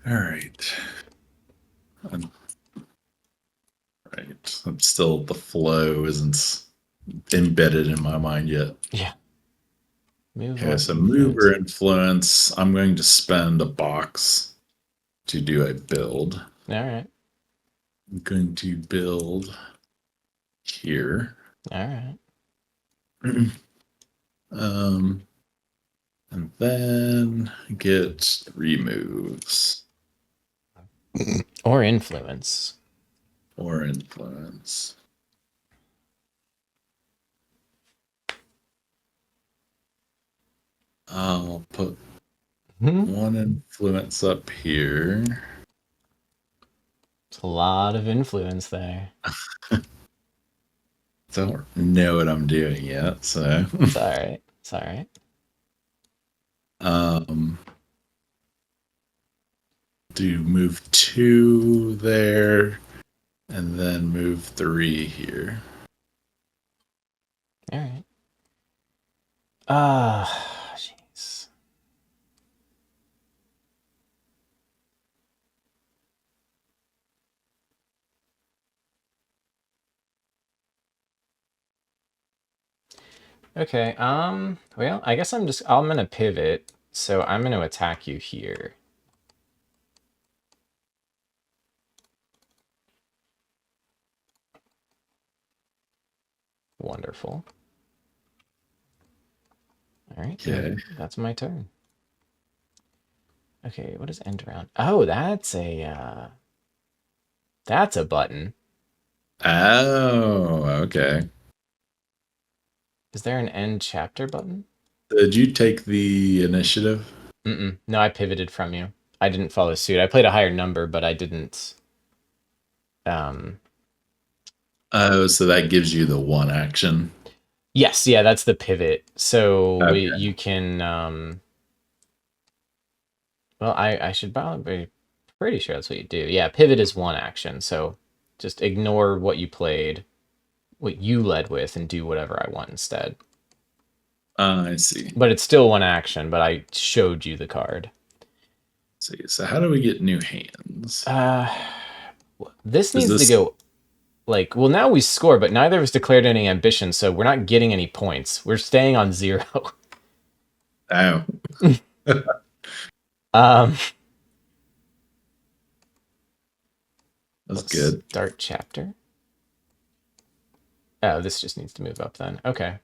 All right. Right. I'm still, the flow isn't embedded in my mind yet. Yeah. Okay, so move or influence. I'm going to spend a box to do a build. All right. I'm going to build here. All right. And then get 3 moves. Or influence. Or influence. I'll put 1 influence up here. There's a lot of influence there. Don't know what I'm doing yet, so it's all right. It's all right. Do move 2 there, and then move 3 here. All right. Jeez. Okay, well, I guess I'm gonna pivot, so I'm gonna attack you here. Wonderful. All right, Okay. that's my turn. Okay, what is end round? Oh, that's a button. Oh, okay. Is there an end chapter button? Did you take the initiative? No, I pivoted from you. I didn't follow suit. I played a higher number, but I didn't. Oh, so that gives you the 1 action. Yes, yeah, that's the pivot. So Okay. you can. Well, I should probably be pretty sure that's what you do. Yeah, pivot is 1 action. So just ignore what you played, what you led with, and do whatever I want instead. I see. But it's still 1 action, but I showed you the card. See, so how do we get new hands? This needs to go like, well, now we score, but neither of us declared any ambition, so we're not getting any points. We're staying on 0. Oh. That's good. Start chapter. Oh, this just needs to move up then. Okay.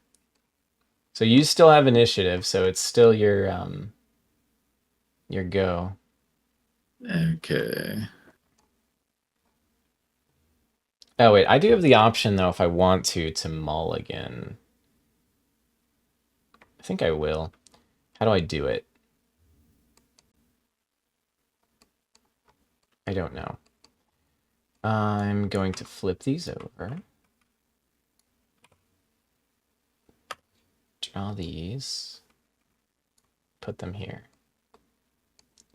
So you still have initiative, so it's still your go. Okay. Oh wait, I do have the option though if I want to mulligan. I think I will. How do I do it? I don't know. I'm going to flip these over. Draw these. put them here.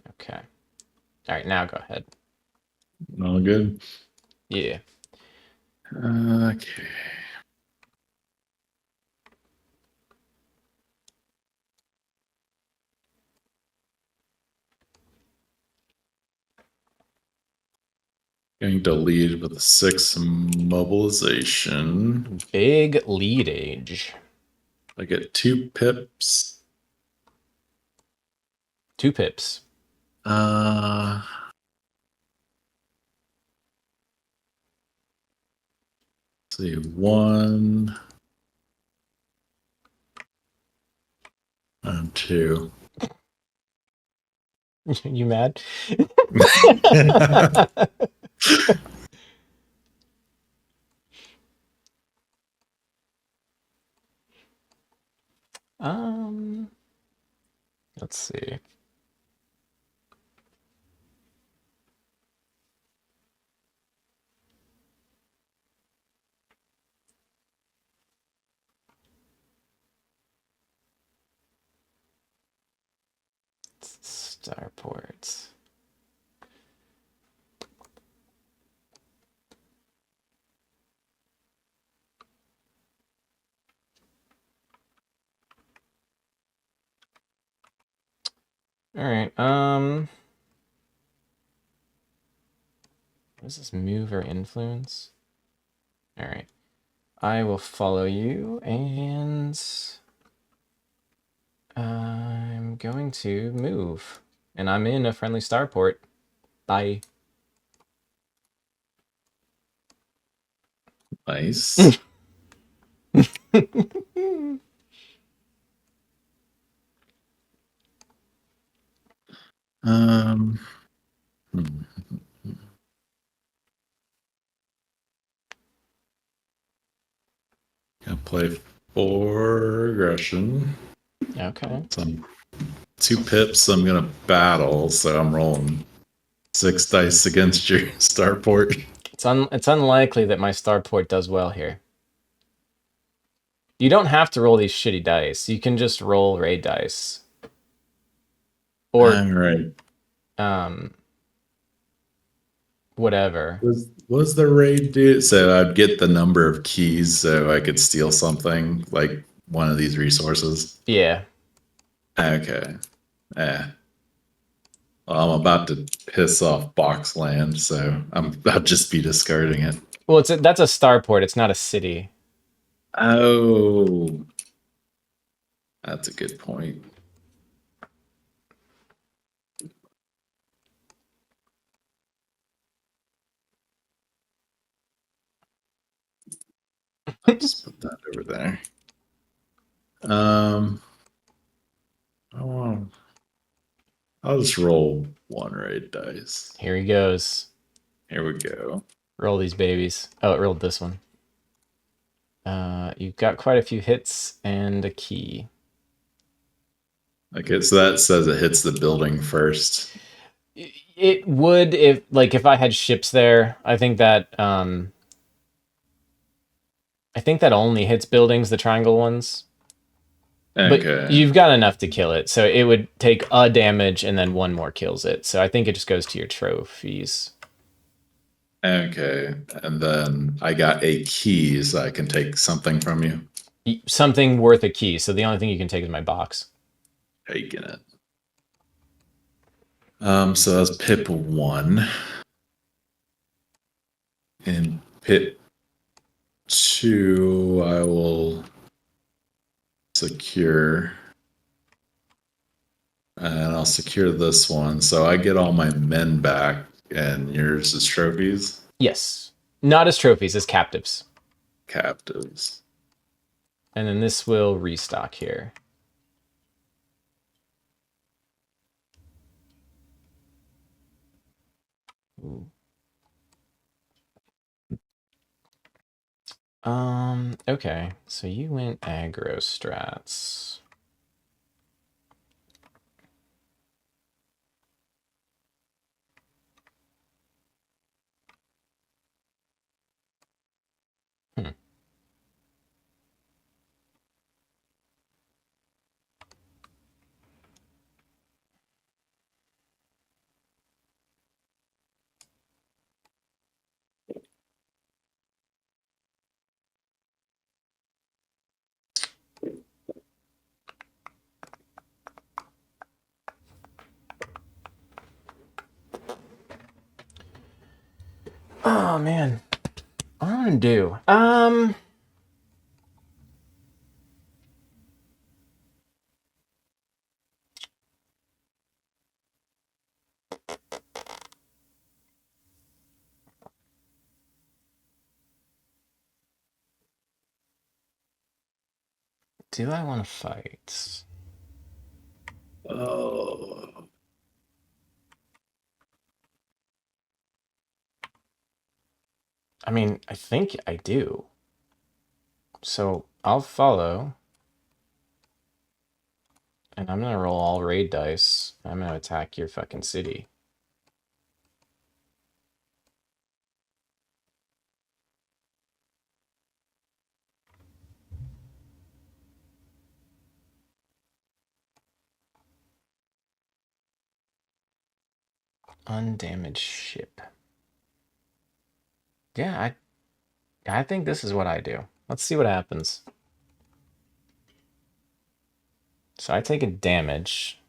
Okay. All right, now go ahead. All good. Yeah. Okay. Going to lead with a 6 mobilization. Big lead age. I get 2 pips. 2 pips. See, 1 and 2. You mad? Let's see. Starports. All right. What is this, move or influence? All right. I will follow you, and I'm going to move. And I'm in a friendly starport. Bye. Nice. um, hmm. Gonna play 4 aggression. Okay. So 2 pips. I'm gonna battle. So I'm rolling 6 dice against your starport. It's unlikely that my starport does well here. You don't have to roll these shitty dice. You can just roll raid dice. Or All right. Whatever. Was the raid do? So I'd get the number of keys so I could steal something like one of these resources. Yeah. Okay. Yeah. Well, I'm about to piss off Boxland, so I'll just be discarding it. Well, that's a starport. It's not a city. Oh, that's a good point. I'll just put that over there. Oh, I'll just roll 1 raid dice. Here he goes. Here we go. Roll these babies. Oh, it rolled this one. You've got quite a few hits and a key. Okay, so that says it hits the building first. It would if I had ships there. I think that only hits buildings, the triangle ones. But Okay. you've got enough to kill it, so it would take a damage and then 1 more kills it. So I think it just goes to your trophies. Okay. And then I got a key, so I can take something from you. Something worth a key. So the only thing you can take is my box. Taking it. So that's pip 1. In pip 2, I will secure. And I'll secure this one. So I get all my men back, and yours is trophies? Yes. Not as trophies, as captives. Captives. And then this will restock here. Ooh. Okay. So you went aggro strats. Hmm. Oh man, what am I gonna do? Do I want to fight? Oh. I mean, I think I do. So I'll follow. And I'm gonna roll all raid dice. I'm gonna attack your fucking city. Undamaged ship. Yeah, I think this is what I do. Let's see what happens. So I take a damage.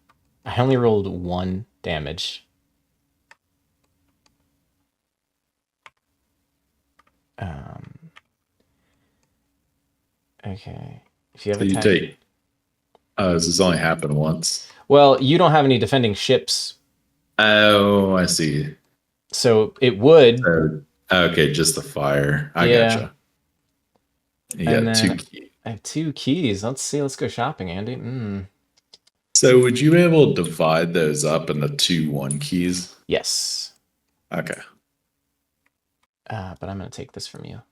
I only rolled 1 damage. Okay. If you have So you attack. take. Oh, this has only happened once. Well, you don't have any defending ships, Oh, I see. so it would. Okay, just the fire. I Yeah. gotcha. You And got then 2 keys. I have 2 keys. Let's see. Let's go shopping, Andy. So would you be able to divide those up into 2 1 keys? Yes. Okay. But I'm gonna take this from you.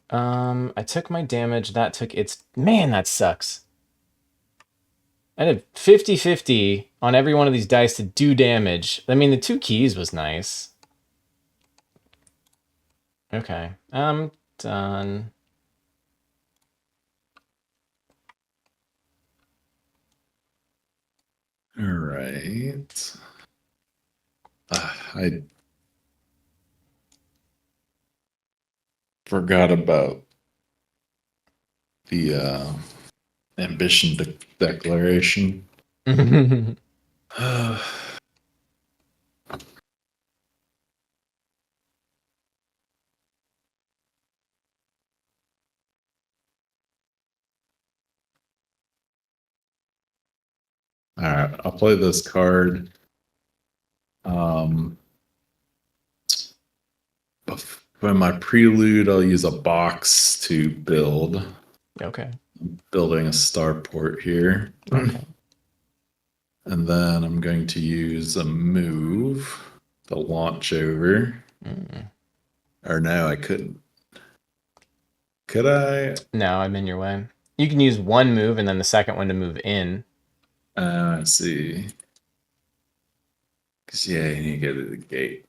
I took my damage. That took its. Man, that sucks. I did 50-50 on every one of these dice to do damage. I mean, the 2 keys was nice. Okay, I'm done. All right. I forgot about the ambition declaration. All right, I'll play this card. For my prelude, I'll use a box to build. Okay. I'm building a starport here. Okay. And then I'm going to use a move to launch over. Or no, I couldn't. Could I? No, I'm in your way. You can use 1 move and then the second one to move in. I see. Because, yeah, you need to go to the gate.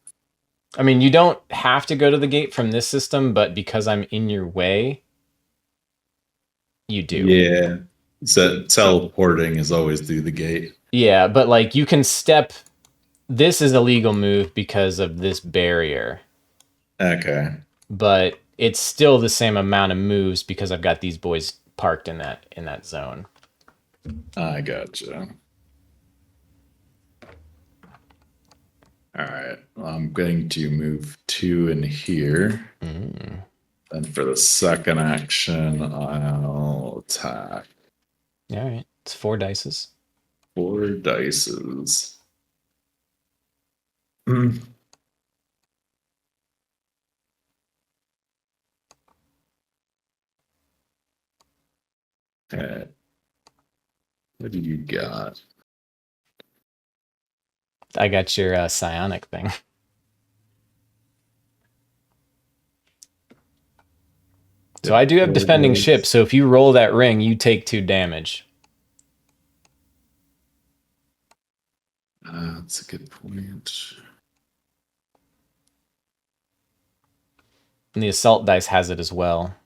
I mean, you don't have to go to the gate from this system, but because I'm in your way, you do. Yeah. So teleporting is always through the gate. Yeah, but like you can step. This is a legal move because of this barrier. Okay. But it's still the same amount of moves because I've got these boys parked in that zone. I gotcha. All right. I'm going to move 2 in here. And for the second action, I'll attack. All right. It's 4 dices. 4 dices. Okay. What do you got? I got your psionic thing. So I do have defending ships, so if you roll that ring, you take 2 damage. That's a good point. And the assault dice has it as well.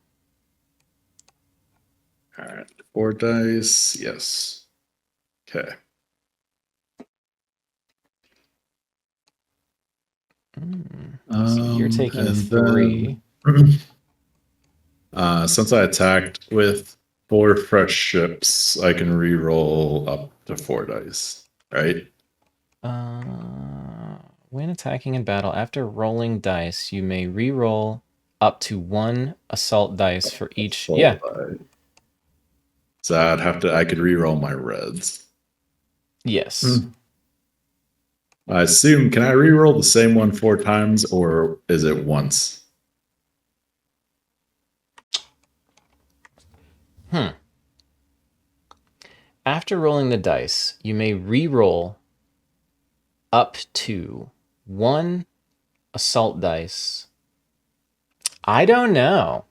All right. 4 dice. Yes. Okay. So you're taking 3. Since I attacked with 4 fresh ships, I can re-roll up to 4 dice, right? When attacking in battle, after rolling dice, you may re-roll up to 1 assault dice for each. Yeah. So I could re-roll my reds. Yes. I assume, can I re-roll the same one 4 times, or is it once? After rolling the dice, you may re-roll up to 1 assault dice. I don't know.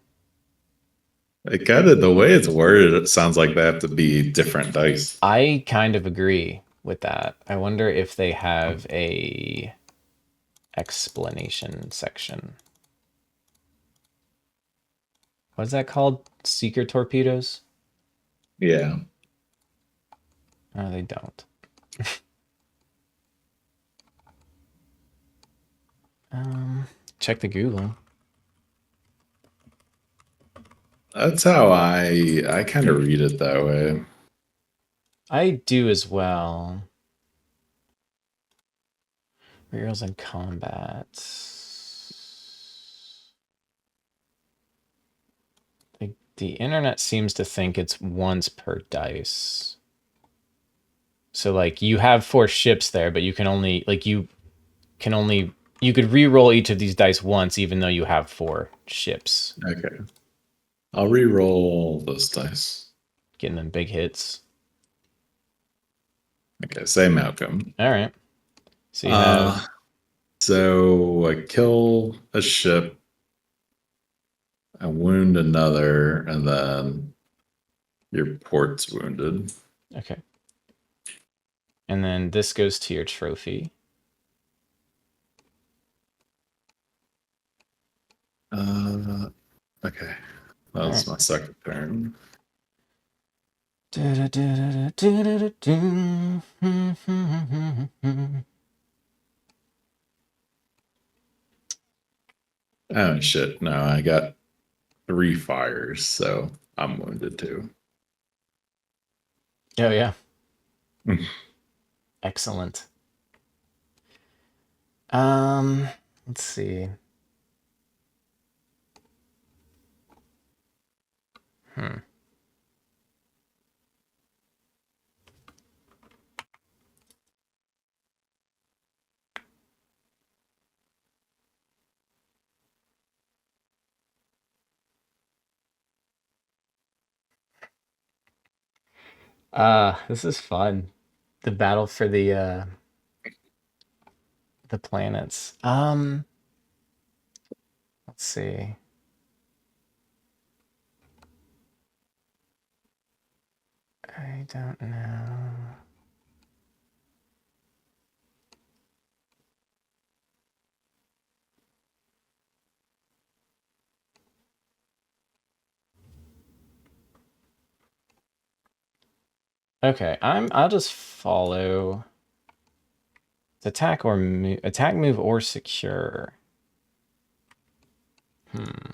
It kind of, the way it's worded, it sounds like they have to be different dice. I kind of agree with that. I wonder if they have a explanation section. What is that called? Seeker torpedoes? Yeah. No, they don't. Check the Google. That's how I kind of read it that way. I do as well. Rerolls in combat. The internet seems to think it's once per dice. So like you have 4 ships there, but you can only you could re-roll each of these dice once, even though you have 4 ships. Okay. I'll re-roll those dice. Getting them big hits. Okay, same outcome. All right. So you have. So I kill a ship, I wound another, and then your port's wounded. Okay. And then this goes to your trophy. Okay. That was my second turn. Oh shit! No, I got 3 fires, so I'm wounded too. Oh yeah. Excellent. Let's see. This is fun. The battle for the planets. Let's see. I don't know. Okay, I'll just follow. It's attack or attack, move, or secure. I'm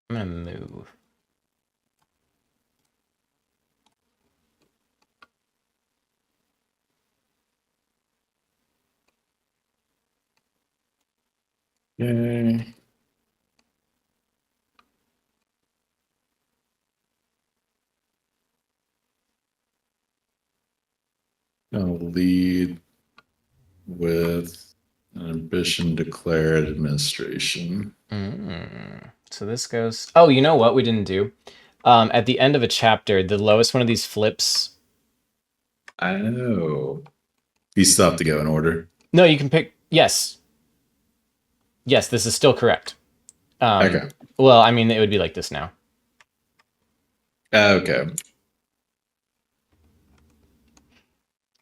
gonna move. Yay. I'll lead with an ambition declared administration. So this goes. Oh, you know what we didn't do? At the end of a chapter, the lowest one of these flips. Oh. You still have to go in order. No, you can pick. Yes. Yes, this is still correct. Okay. Well, I mean, it would be like this now. Okay.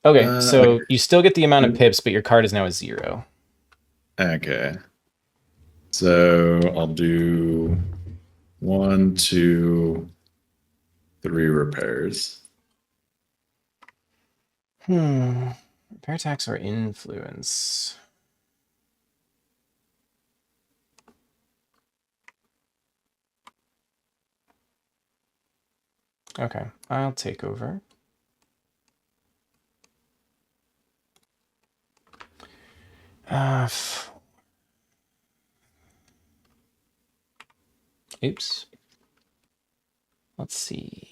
Okay, so you still get the amount of pips, but your card is now a 0. Okay. So I'll do 1, 2, 3 repairs. Repair tax or influence. Okay, I'll take over. Oops. Let's see.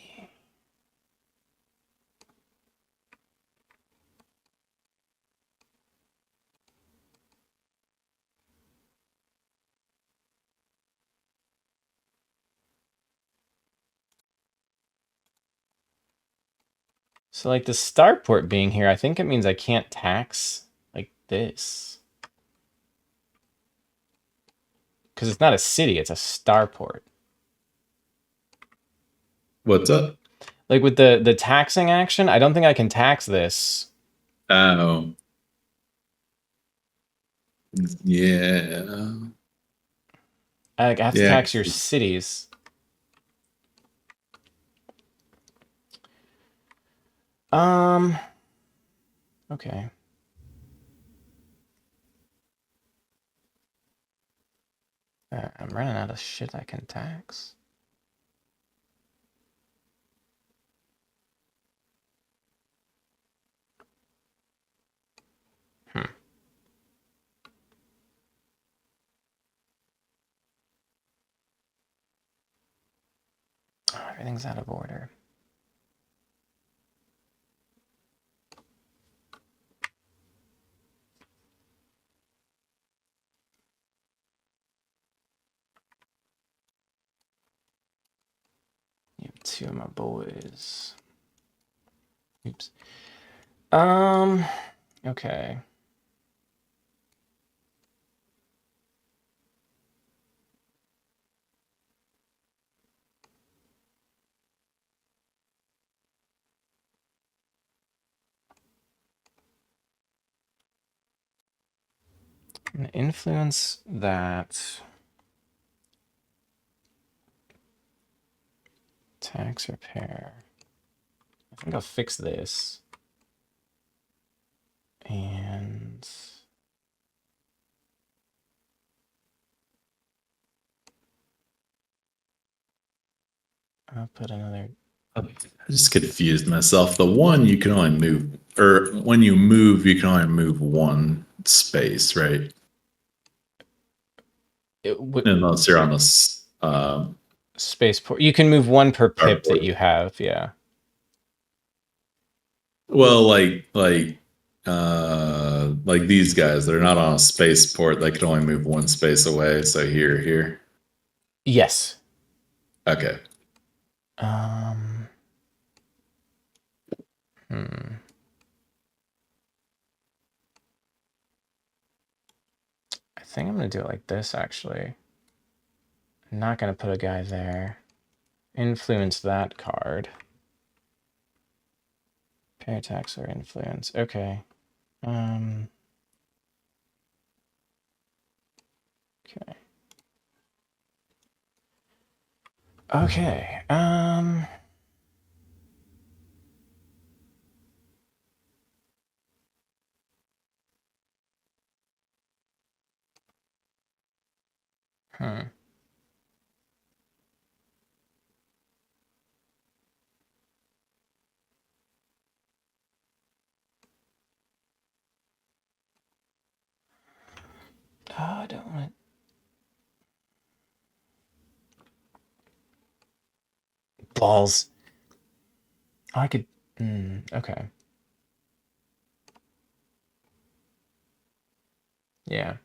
So like the starport being here, I think it means I can't tax like this. Because it's not a city, it's a starport. What's up? Like with the taxing action, I don't think I can tax this. Oh. Yeah. I have to Yeah. tax your cities. Okay. I'm running out of shit I can tax. Oh, everything's out of order. You have two of my boys. Oops. Okay. I'm gonna influence that. Tax repair. I think I'll fix this. And I'll put another. I just confused myself. The one you can only move, or when you move, you can only move one space, right? Unless you're on this Spaceport. You can move one per pip that starport. you have, yeah. Well, like these guys, they're not on a spaceport. They can only move one space away. So here. Yes. Okay. I think I'm gonna do it like this actually. I'm not gonna put a guy there. Influence that card. Pay tax or influence. Okay. Okay. Okay. Hmm. Oh, I don't want balls. Oh, I could. Okay. Yeah.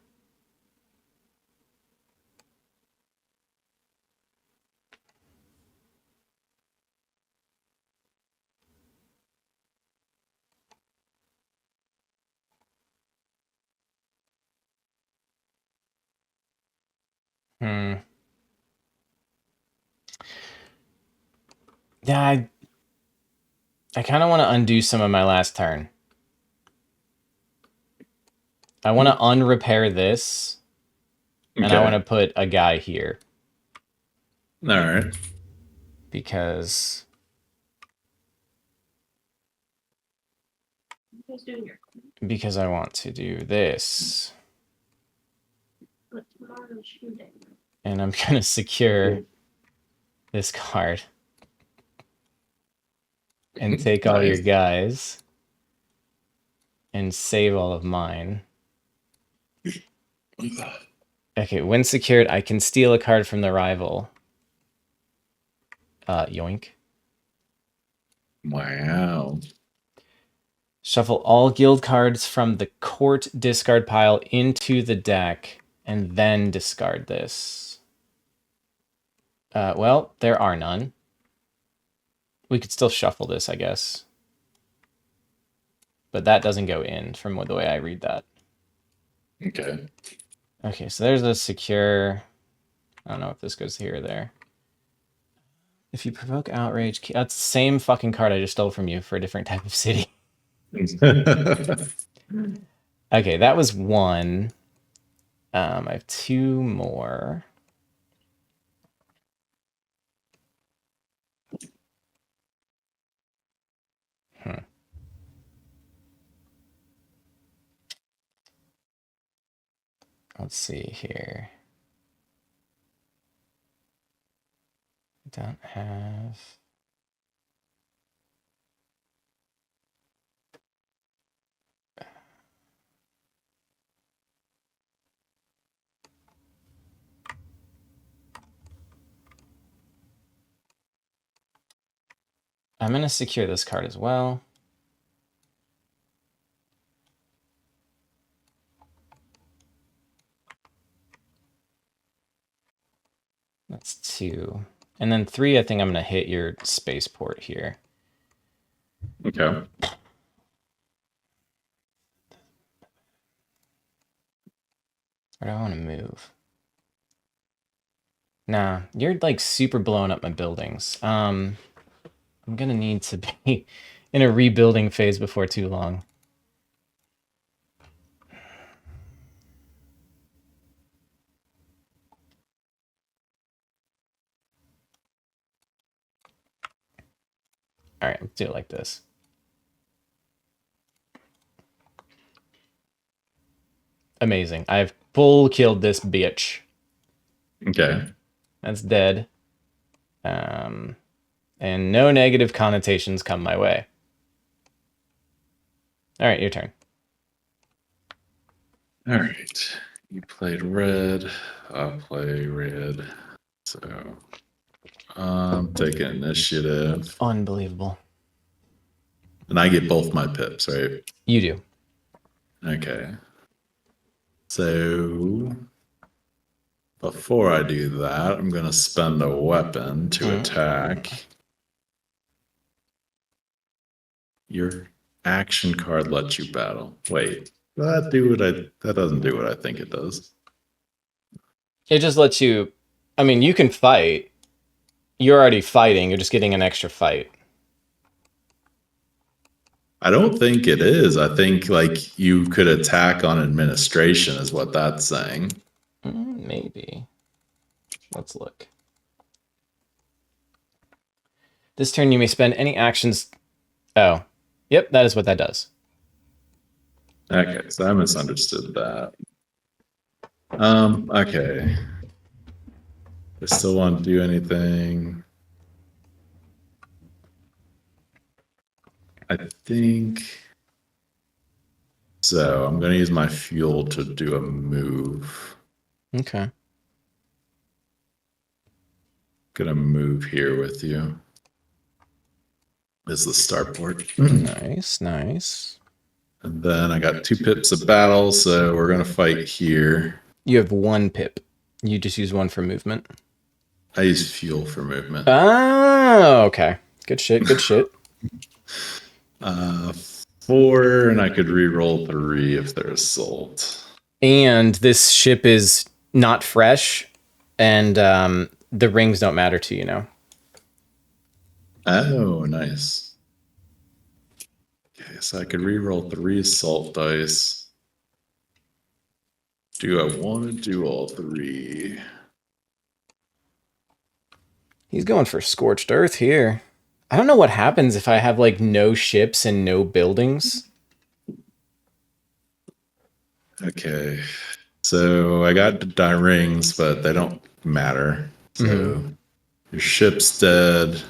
Yeah, I kind of want to undo some of my last turn. I want to unrepair this, and I want to put a guy here. All right. Because because I want to do this. And I'm going to secure this card and take all your guys and save all of mine. Okay, when secured, I can steal a card from the rival. Yoink. Wow. Shuffle all guild cards from the court discard pile into the deck, and then discard this. Well, there are none. We could still shuffle this, I guess. But that doesn't go in from the way I read that. Okay. Okay, so there's a secure... I don't know if this goes here or there. If you provoke outrage... That's the same fucking card I just stole from you for a different type of city. Okay, that was one. I have two more. Let's see here. I don't have... I'm going to secure this card as well. That's two. And then three, I think I'm going to hit your spaceport here. Okay. Where do I want to move? Nah, you're like super blowing up my buildings. I'm going to need to be in a rebuilding phase before too long. All right, let's do it like this. Amazing. I've full killed this bitch. Okay. That's dead. And no negative connotations come my way. All right, your turn. All right. You played red. I'll play red. So I'm taking initiative. Unbelievable. And I get both my pips, right? You do. Okay. So before I do that, I'm going to spend a weapon to attack. Your action card lets you battle. Wait, that doesn't do what I think it does. It just lets you... I mean, you can fight. You're already fighting. You're just getting an extra fight. I don't think it is. I think like you could attack on administration is what that's saying. Maybe. Let's look. This turn you may spend any actions... Oh. Yep, that is what that does. Okay, so I misunderstood that. Okay. I still want to do anything. I think so. I'm going to use my fuel to do a move. Okay. Gonna move here with you. This is the starport. Nice, nice. And then I got 2 pips of battle, so we're gonna fight here. You have 1 pip. You just use 1 for movement. I use fuel for movement. Oh, okay. Good shit, good shit. 4, and I could re-roll 3 if there's assault. And this ship is not fresh, and the rings don't matter to you now. Oh, nice. Okay, so I could re-roll 3 assault dice. Do I want to do all 3? He's going for scorched earth here. I don't know what happens if I have like no ships and no buildings. Okay. So I got die rings, but they don't matter. So your ship's dead.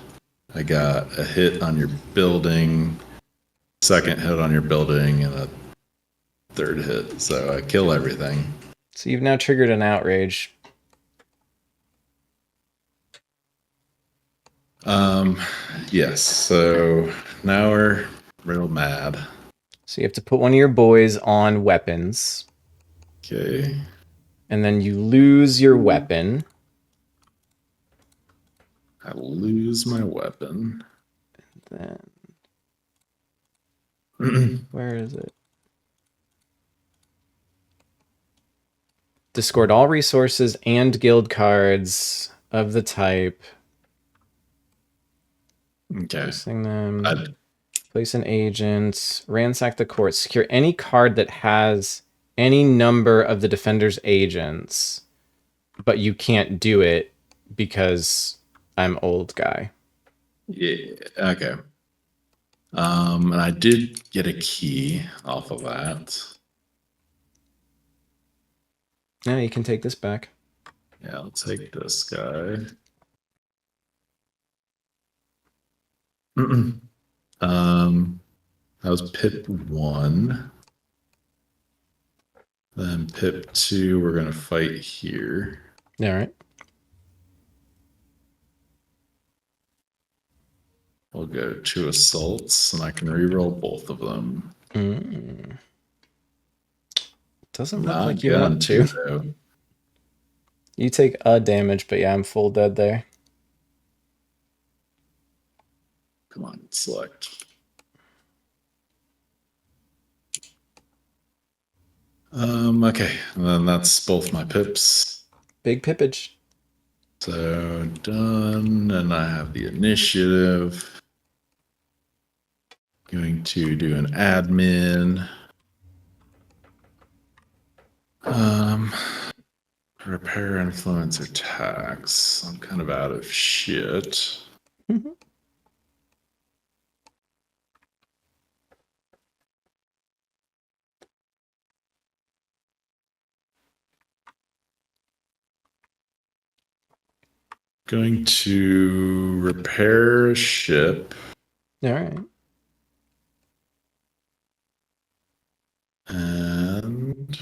I got a hit on your building, second hit on your building, and a third hit. So I kill everything. So you've now triggered an outrage. Yes. So now we're real mad. So you have to put one of your boys on weapons. Okay. And then you lose your weapon. I lose my weapon. Then where is it? Discard all resources and guild cards of the type. Okay. Placing them. Place an agent. Ransack the court. Secure any card that has any number of the defender's agents. But you can't do it because I'm old guy. Yeah. Okay. And I did get a key off of that. Yeah, you can take this back. Yeah, I'll take this guy. That was pip 1. Then pip 2, we're gonna fight here. All right. We'll go 2 assaults, and I can reroll both of them. Doesn't Not look like you want to. though. You take a damage, but yeah, I'm full dead there. Come on, select. Okay, and then that's both my pips. Big pippage. So done, and I have the initiative. Going to do an admin. Repair, influence, or tax. I'm kind of out of shit. Going to repair a ship. All right. And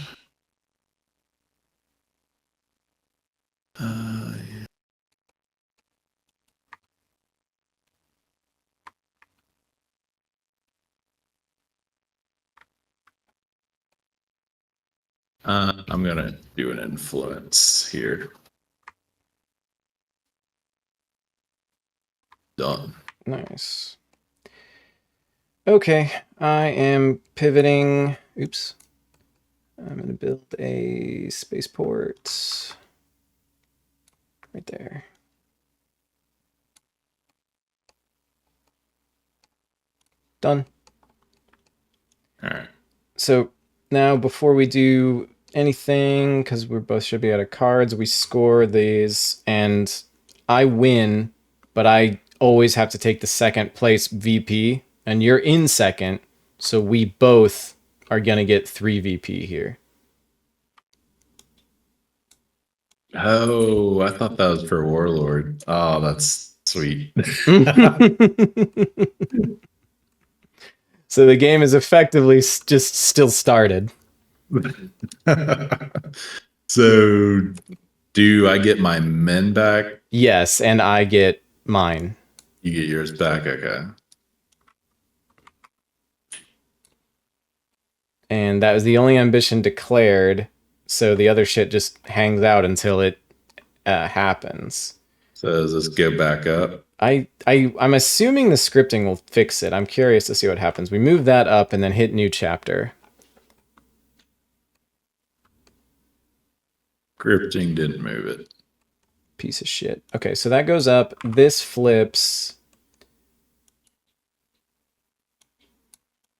I'm gonna do an influence here. Done. Nice. Okay, I am pivoting. Oops. I'm going to build a spaceport right there. Done. All right. So now before we do anything, because we both should be out of cards, we score these, and I win, but I always have to take the second place VP, and you're in second, so we both are going to get 3 VP here. Oh, I thought that was for Warlord. Oh, that's sweet. So the game is effectively just still started. So, do I get my men back? Yes, and I get mine. You get yours back, okay. And that was the only ambition declared, so the other shit just hangs out until it happens. So does this go back up? I'm assuming the scripting will fix it. I'm curious to see what happens. We move that up and then hit new chapter. Scripting didn't move it. Piece of shit. Okay, so that goes up. This flips.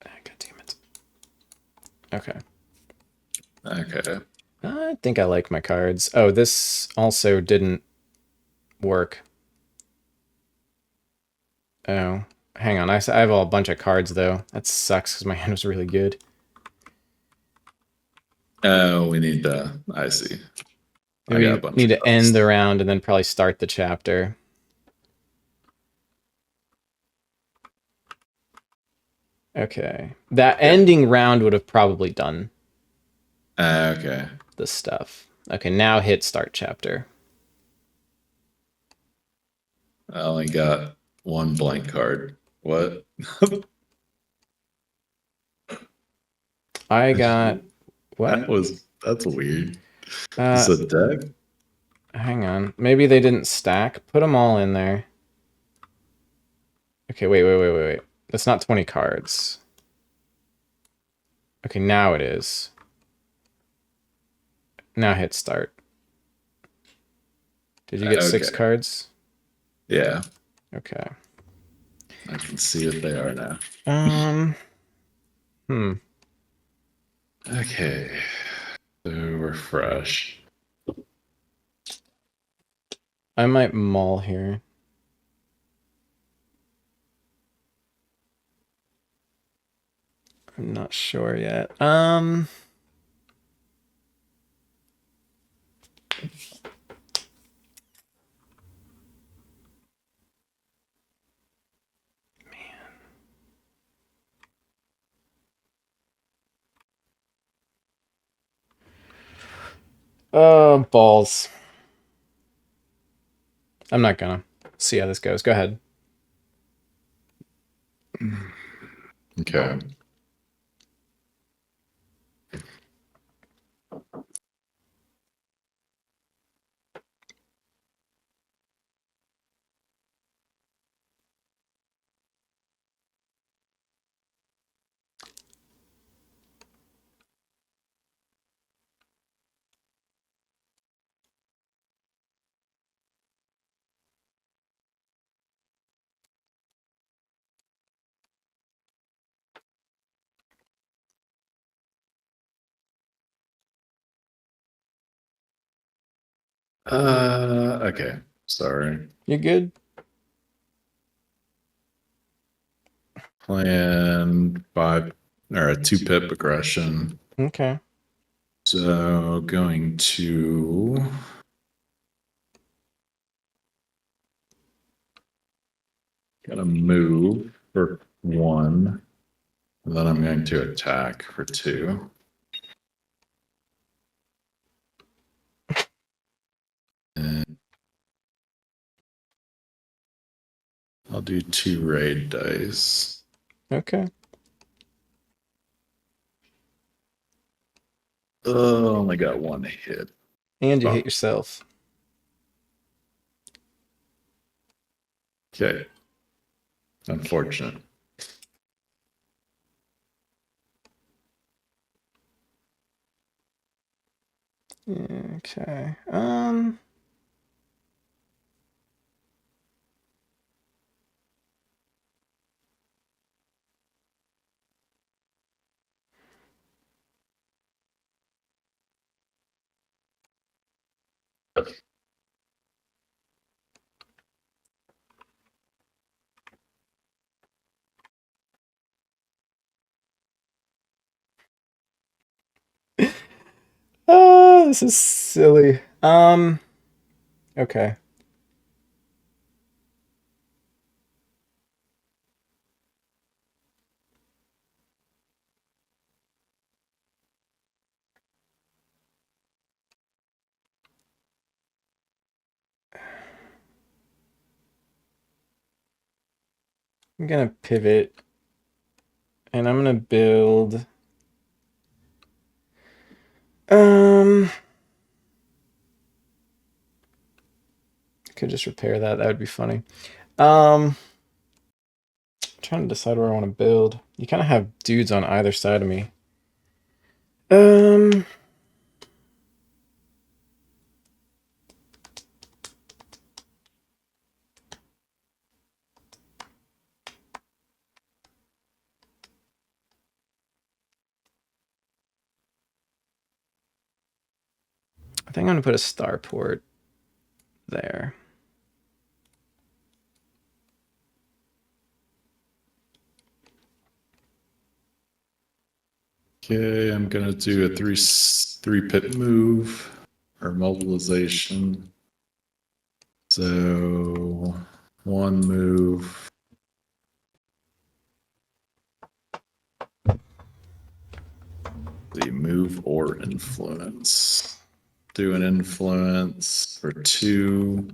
God damn it. Okay. Okay. I think I like my cards. Oh, this also didn't work. Oh, hang on. I have a bunch of cards, though. That sucks because my hand was really good. We need to. I see. I Maybe got a we bunch need of to end those. the round and then probably start the chapter. Okay. That ending round would have probably done Okay. the stuff. Okay, now hit start chapter. I only got one blank card. What? I got what? That's weird. Uh, It's a deck. hang on. Maybe they didn't stack. Put them all in there. Okay, wait. That's not 20 cards. Okay, now it is. Now hit start. Did you get 6 Okay. cards? Yeah, Okay. I can see what they are now. Hmm. Okay. So refresh. I might mull here. I'm not sure yet. Oh, balls. I'm not gonna. See how this goes. Go ahead. Okay. Okay. Sorry. You good? Plan 5 or a 2-pip aggression. Okay. So going to gonna move for 1. And then I'm going to attack for 2. And I'll do 2 raid dice. Okay. Oh, only got 1 hit. And you Oh. hit yourself. Okay. Unfortunate. Okay. Oh, this is silly. Okay. I'm gonna pivot and I'm gonna build could just repair that. That would be funny. Trying to decide where I want to build. You kind of have dudes on either side of me. I think I'm gonna put a starport there. Okay, I'm gonna do a three pip move or mobilization. So 1 move. The move or influence. Do an influence for 2.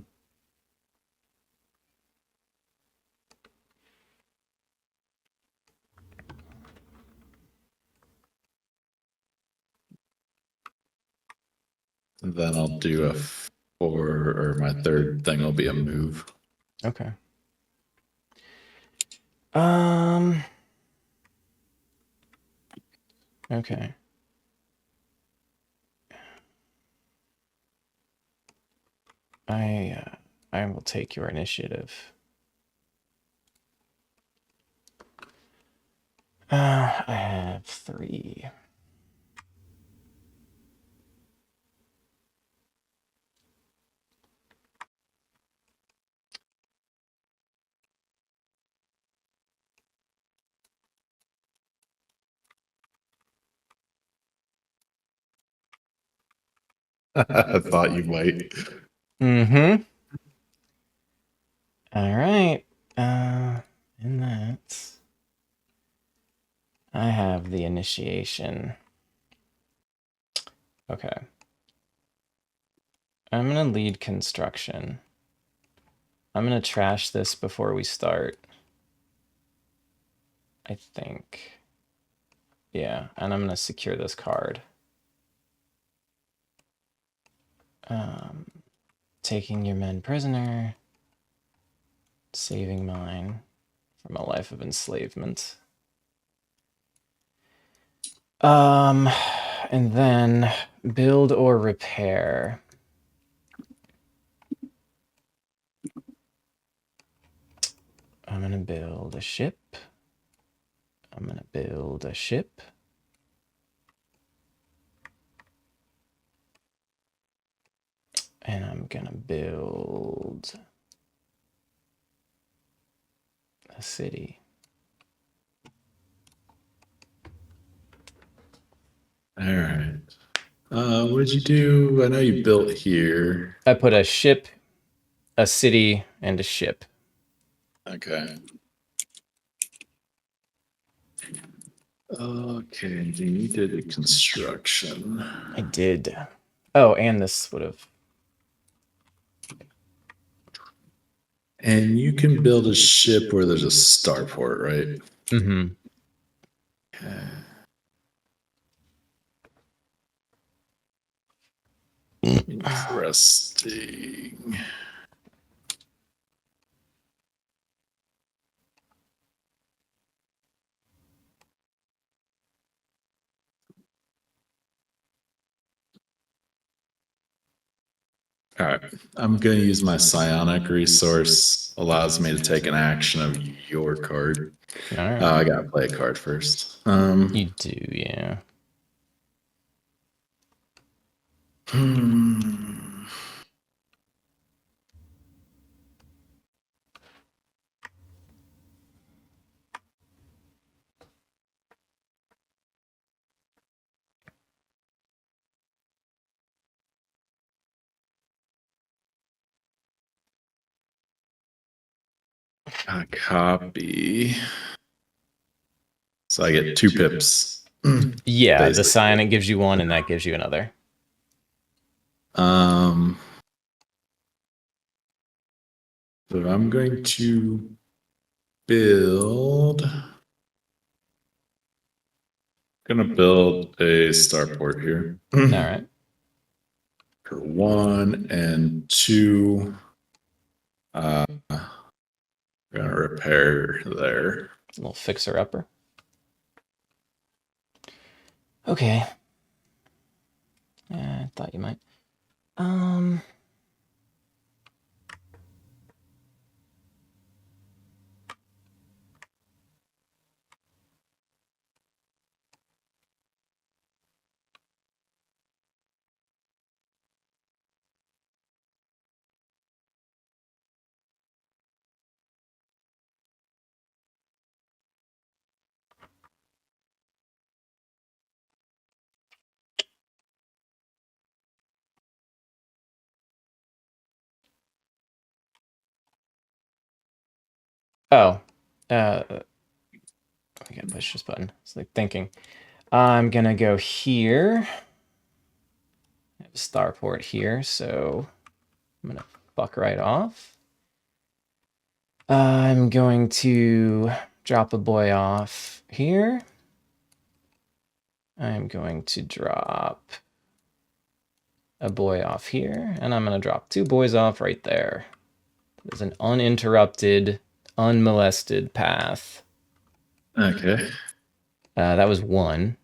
And then I'll do a 4, or my third thing will be a move. Okay. Okay. I will take your initiative. I have 3. I thought you might. Mm-hmm. All right. And that I have the initiation. Okay. I'm gonna lead construction. I'm gonna trash this before we start. I think. Yeah, and I'm gonna secure this card. Taking your men prisoner. Saving mine from a life of enslavement. And then build or repair. I'm gonna build a ship. I'm gonna build a ship. And I'm gonna build a city. All right. What did you do? I know you built here. I put a ship, a city, and a ship. Okay. Okay, you did the construction. I did. Oh, and this would have. And you can build a ship where there's a starport, right? Mm-hmm. Okay. Interesting. All right. I'm going to use my psionic resource. Allows me to take an action of your card. All right. I got to play a card first. You do, yeah. A copy. So I get 2 pips. Yeah, the Basically. psionic gives you 1, and that gives you another. So I'm going to build. Gonna build a starport here. All right. For 1 and 2. We're gonna repair there. A little fixer-upper. Okay. I thought you might. Oh, I gotta push this button. It's like thinking. I'm gonna go here. I have a starport here, so I'm gonna fuck right off. I'm going to drop a boy off here. I'm going to drop a boy off here, and I'm going to drop 2 boys off right there. There's an uninterrupted, unmolested path. Okay. That was 1.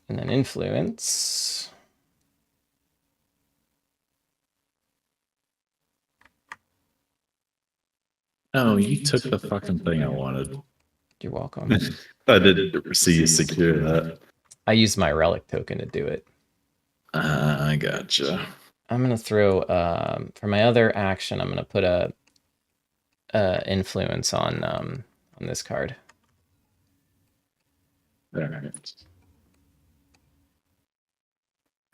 And then influence. Oh, you took the fucking thing I wanted. You're welcome. I didn't see you secure that. I used my relic token to do it. I gotcha. I'm going to throw, for my other action, I'm going to put a influence on this card. All right.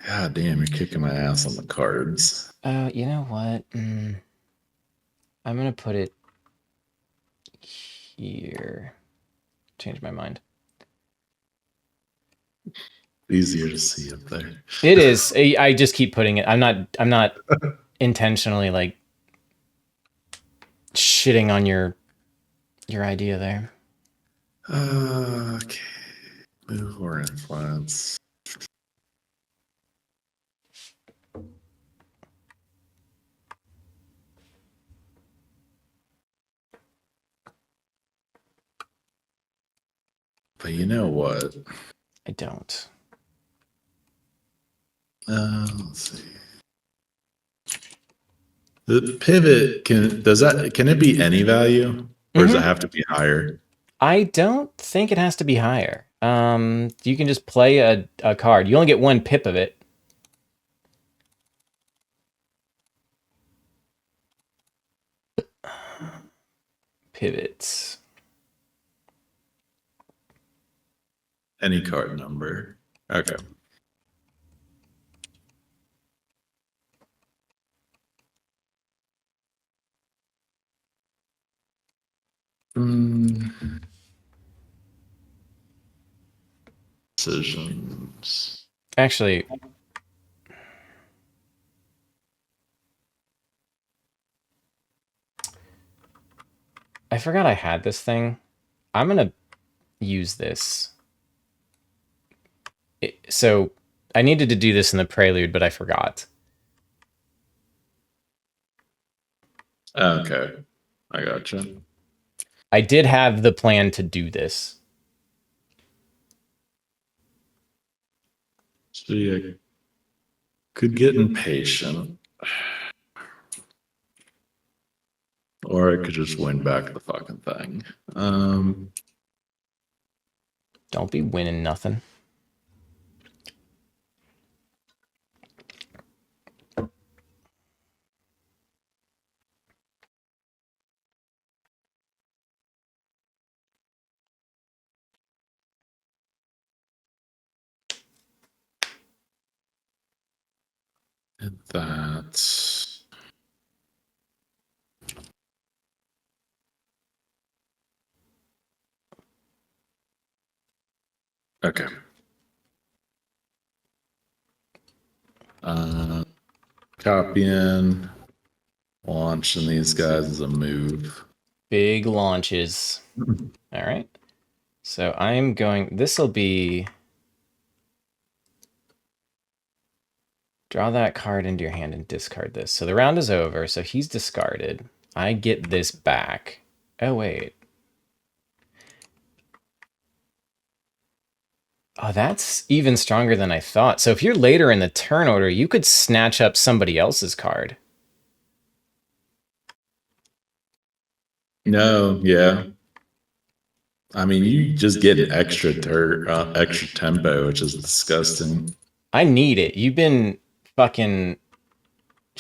God damn, you're kicking my ass on the cards. You know what? I'm going to put it here. Change my mind. Easier to see up there. It is. I just keep putting it. I'm not intentionally like shitting on your idea there. Okay. Move or influence. But you know what? I don't. Let's see. The pivot can it be any value, or does it have to be higher? I don't think it has to be higher. You can just play a card. You only get 1 pip of it. Pivots. Any card number. Okay. Decisions. Actually, I forgot I had this thing. I'm gonna use this. So I needed to do this in the prelude, but I forgot. Okay. I gotcha. I did have the plan to do this. So you could get impatient. Or I could just win back the fucking thing. Don't be winning nothing. And that's okay. Copying, launching these guys is a move. Big launches. All right. So I'm going, this will be, draw that card into your hand and discard this. So the round is over. So he's discarded. I get this back. Oh, wait. Oh, that's even stronger than I thought. So if you're later in the turn order, you could snatch up somebody else's card. No, yeah. I mean, you just get an extra extra tempo, which is disgusting. I need it. You've been fucking.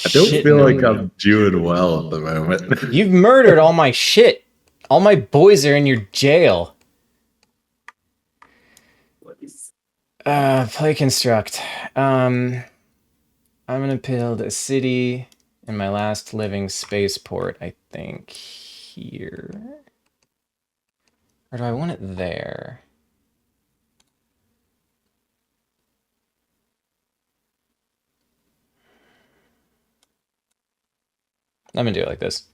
I don't feel like I'm doing well at the moment. You've murdered all my shit. All my boys are in your jail. Play construct. I'm gonna build a city And my last living spaceport, I think, here. Or do I want it there? I'm gonna do it like this.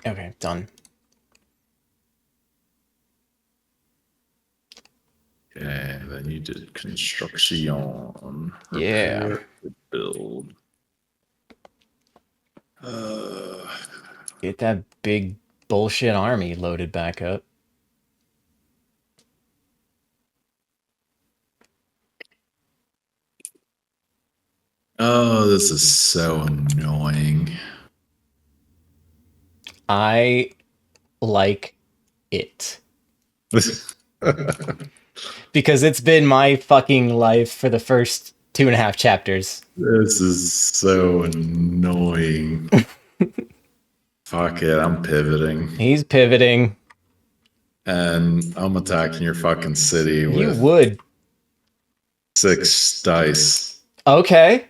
Okay, done. Okay, then you did construction. Yeah. Repair, build. Get that big bullshit army loaded back up. Oh, this is so annoying. I like it. Because it's been my fucking life for the first 2.5 chapters. This is so annoying. Fuck it, I'm pivoting. He's pivoting. And I'm attacking your fucking city You with would. 6 dice. Okay.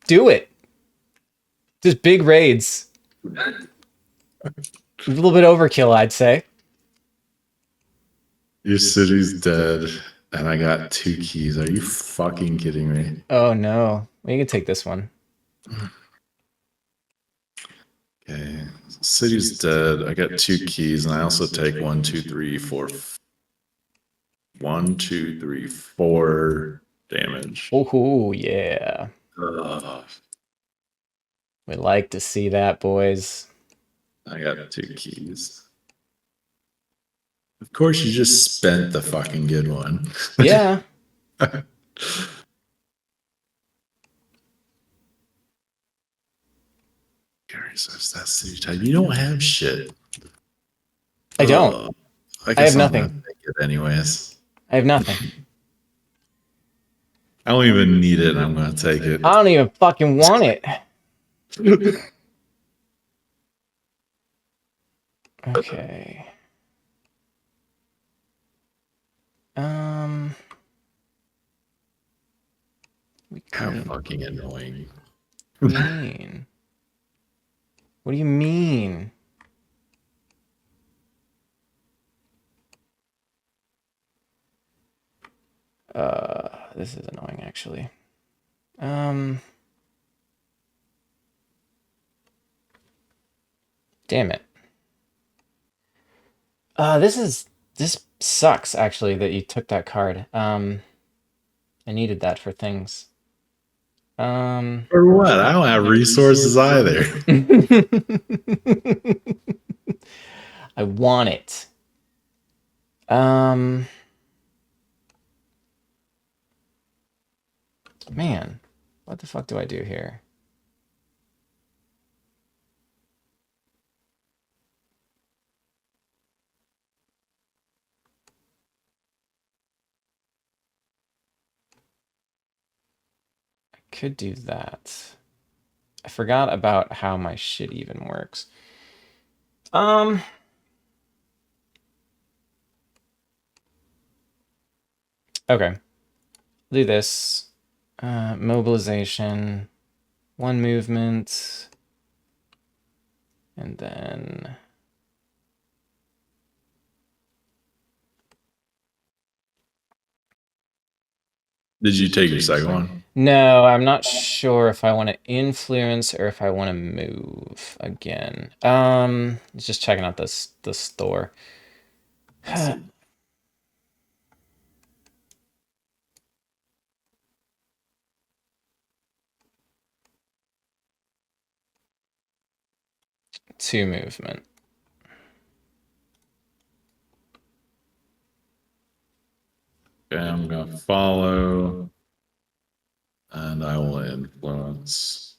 Do it. Just big raids. A little bit overkill, I'd say. Your city's dead, and I got 2 keys. Are you fucking kidding me? Oh no. Well, you can take this one. Okay, city's dead. I got 2 keys, and I also take 1, 2, 3, 4. 1, 2, 3, 4 damage. Oh yeah. Ugh. We like to see that, boys. I got 2 keys. Of course, you just spent the fucking good one. Yeah. Gary says that's city type. You don't have shit. I don't. I I have guess I'm nothing. gonna take it anyways. I have nothing. I don't even need it, and I'm gonna take it. I don't even fucking want it. Okay. How fucking annoying. What do you mean? What do you mean? This is annoying, actually. Damn it. This sucks, actually, that you took that card. I needed that for things. For what? I don't have resources either. I want it. Man, what the fuck do I do here? I could do that. I forgot about how my shit even works. Okay. Do this. Mobilization. 1 movement. And then... Did you take your second one? No, I'm not sure if I want to influence or if I want to move again. Just checking out the store. 2 movement. Okay, I'm gonna follow, and I will influence.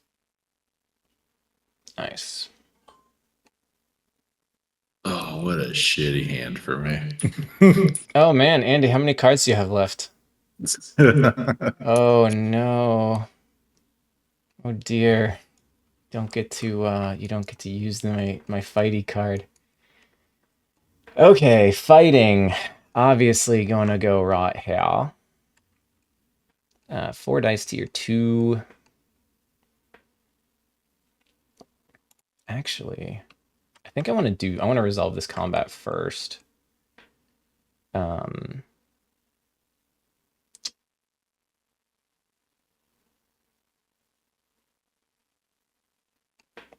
Nice. Oh, what a shitty hand for me. Oh man, Andy, how many cards do you have left? Oh no. Oh dear. You don't get to use my fighty card. Okay, fighting. Obviously going to go right here. 4 dice to your 2. Actually, I think I want to resolve this combat first.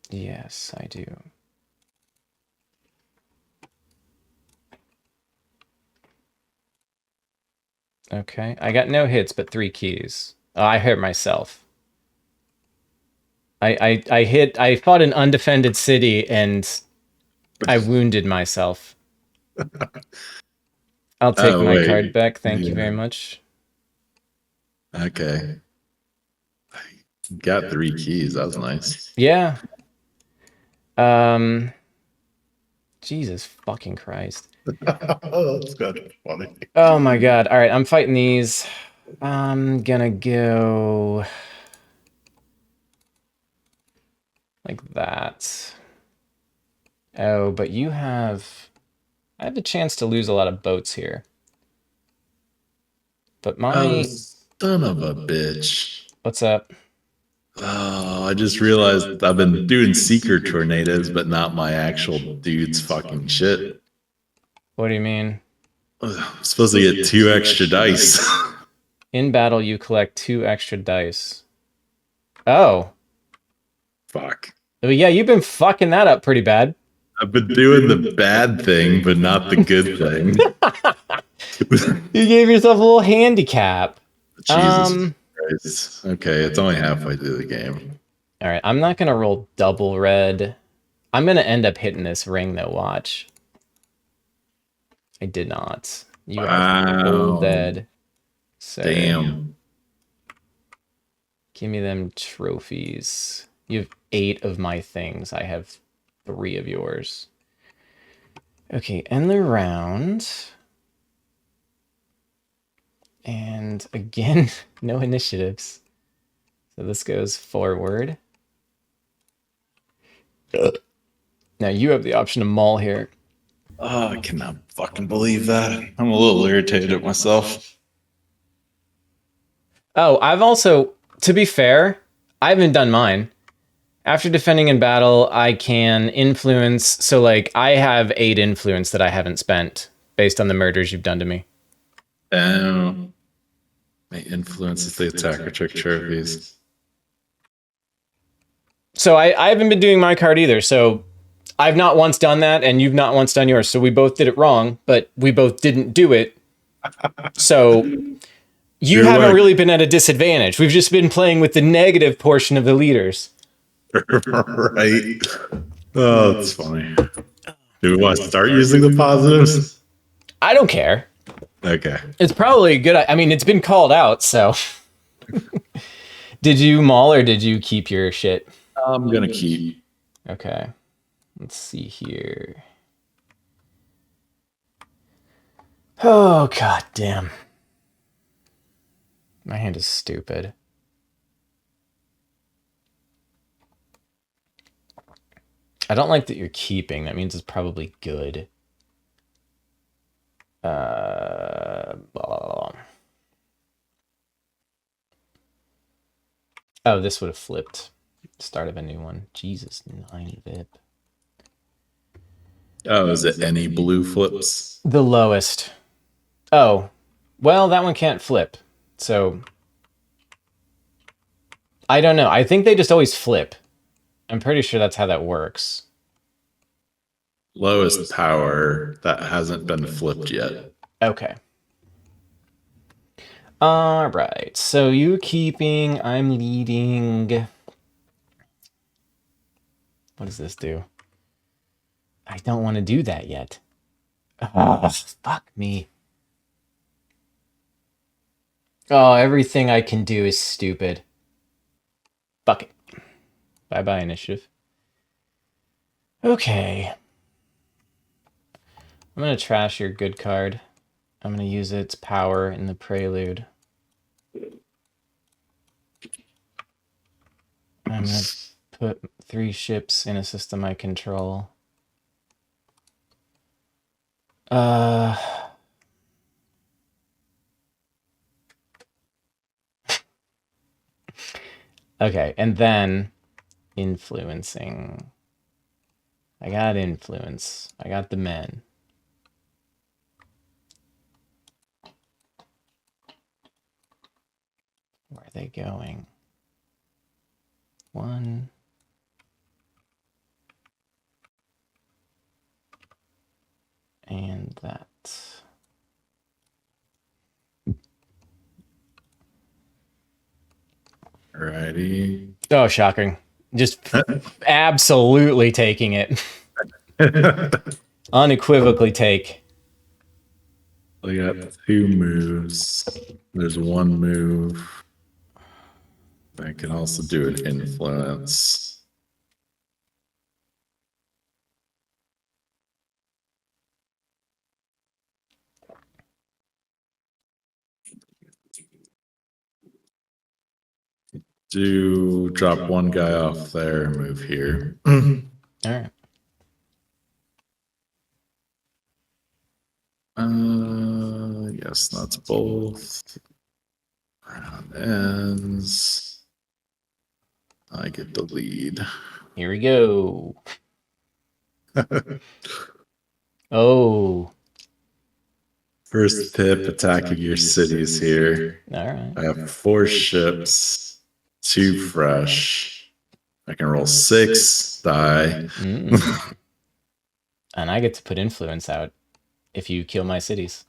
Yes, I do. Okay, I got no hits, but 3 keys. Oh, I hurt myself. I fought an undefended city and I wounded myself. I'll take Oh my card wait. back. Thank you Yeah. very much. Okay. Got 3 keys. That was nice. Yeah. Jesus fucking Christ. Oh, that's kind of funny. Oh my god. All right, I'm fighting these. I'm gonna go like that. Oh, but you have... I have a chance to lose a lot of boats here. But Oh, my... son of a bitch. What's up? Oh, I just realized I've been doing seeker tornadoes, but not my actual dude's fucking shit. What do you mean? I'm supposed to get 2 extra dice. In battle, you collect 2 extra dice. Oh. Fuck. Well, yeah, you've been fucking that up pretty bad. I've been doing the bad thing, but not the good thing. You gave yourself a little handicap. Jesus Christ. Okay, it's only halfway through the game. All right, I'm not going to roll double red. I'm going to end up hitting this ring, though. Watch. I did not. You are full dead. So Damn. give me them trophies. You have 8 of my things. I have 3 of yours. Okay, end the round. And again, no initiatives. So this goes forward. Now you have the option to maul here. Oh, I cannot fucking believe that. I'm a little irritated at myself. Oh, I've also, to be fair, I haven't done mine. After defending in battle, I can influence. So, like, I have 8 influence that I haven't spent based on the murders you've done to me. May influences the attacker trick trophies. So I haven't been doing my card either. So I've not once done that, and you've not once done yours. So we both did it wrong, but we both didn't do it. So you haven't really been at a disadvantage. We've just been playing with the negative portion of the leaders. Right. Oh, that's funny. Do we want to start using the positives? I don't care. Okay. It's probably good. I mean, it's been called out, so. Did you maul or did you keep your shit? I'm going to keep. Okay. Let's see here. Oh, god damn. My hand is stupid. I don't like that you're keeping. That means it's probably good. Blah, blah, blah. Oh, this would have flipped. Start of a new one. Jesus, 9 VIP. Oh, is it any blue flips? The lowest. Oh, well, that one can't flip. So, I don't know. I think they just always flip. I'm pretty sure that's how that works. Lowest power that hasn't been flipped yet. Okay. All right. So you keeping, I'm leading. What does this do? I don't want to do that yet. Oh, fuck me. Oh, everything I can do is stupid. Fuck it. Bye-bye, initiative. Okay. I'm going to trash your good card. I'm going to use its power in the prelude. I'm going to put 3 ships in a system I control. Uh, okay, and then influencing. I got influence. I got the men. Where are they going? One. And that. Alrighty. Oh, shocking. Just absolutely taking it. Unequivocally take. I got 2 moves. There's 1 move. I can also do an influence. Do drop 1 guy off there and move here. All right. Yes, that's both. Round ends. I get the lead. Here we go. Oh. First pip attacking your cities here. All right. I have 4 ships, 2 fresh. I can roll 6 die. And I get to put influence out if you kill my cities.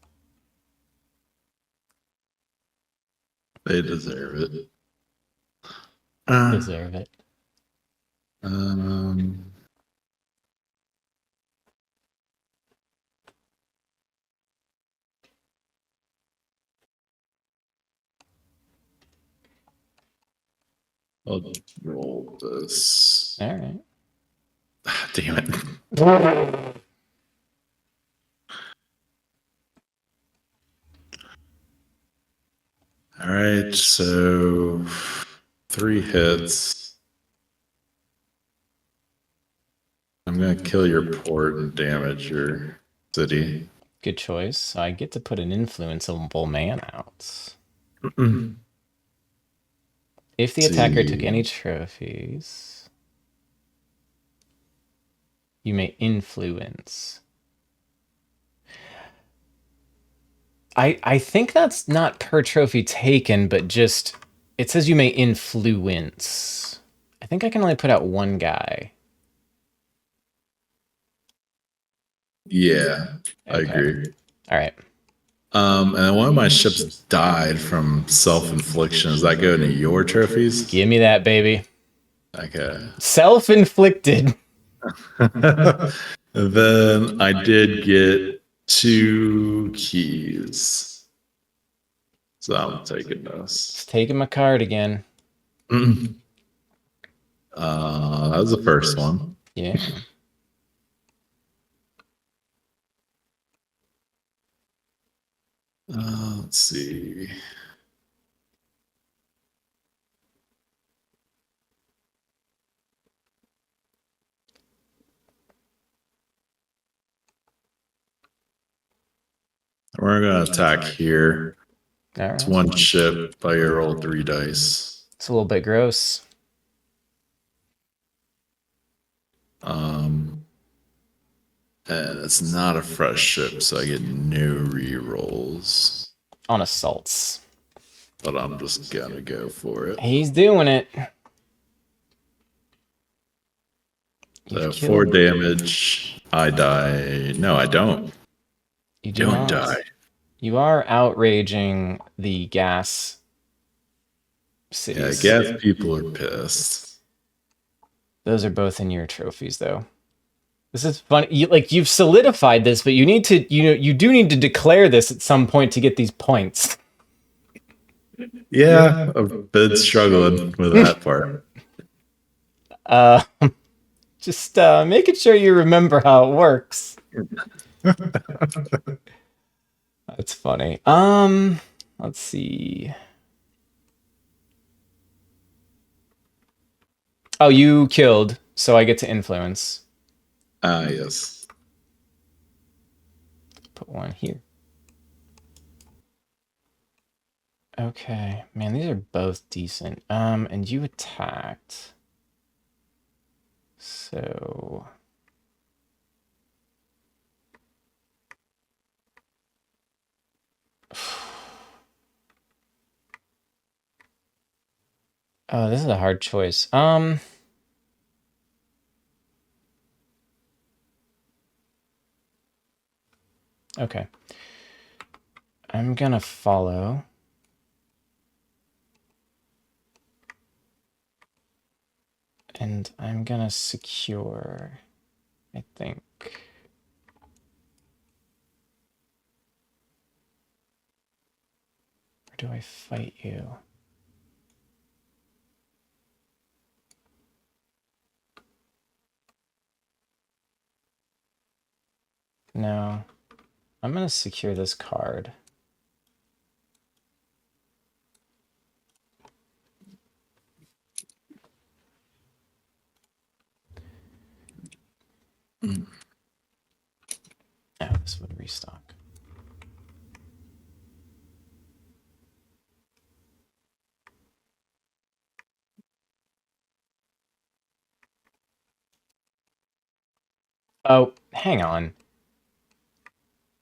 They deserve it. Deserve it. I'll roll this. All right. Damn it. All right, so 3 hits. I'm going to kill your port and damage your city. Good choice. So I get to put an influenceable man out. If the attacker took any trophies, you may influence. I think that's not per trophy taken, but just it says you may influence. I think I can only put out 1 guy. Yeah, I agree. All right. And one of my ships died from self-infliction. Does that go into your trophies? Give me that, baby. Okay. Self-inflicted. Then I did get 2 keys. So I'm taking those. Just taking my card again. That was the first one. Yeah. Let's see. We're going to attack here. All right. It's 1 ship. I roll 3 dice. It's a little bit gross. And it's not a fresh ship, so I get no re-rolls. On assaults. But I'm just gonna go for it. He's doing it. So 4 damage. I die. No, I don't. You don't die. You are outraging the gas cities. Yeah, gas people are pissed. Those are both in your trophies, though. This is funny. You've solidified this, but you need to, you do need to declare this at some point to get these points. Yeah, I've been struggling with that part. Just making sure you remember how it works. That's funny. Let's see. Oh, you killed, so I get to influence. Yes. Put one here. Okay, man, these are both decent. And you attacked. So oh, this is a hard choice. Okay. I'm gonna follow. And I'm gonna secure, I think. Or do I fight you? No. I'm gonna secure this card. Oh, this would restock. Oh, hang on.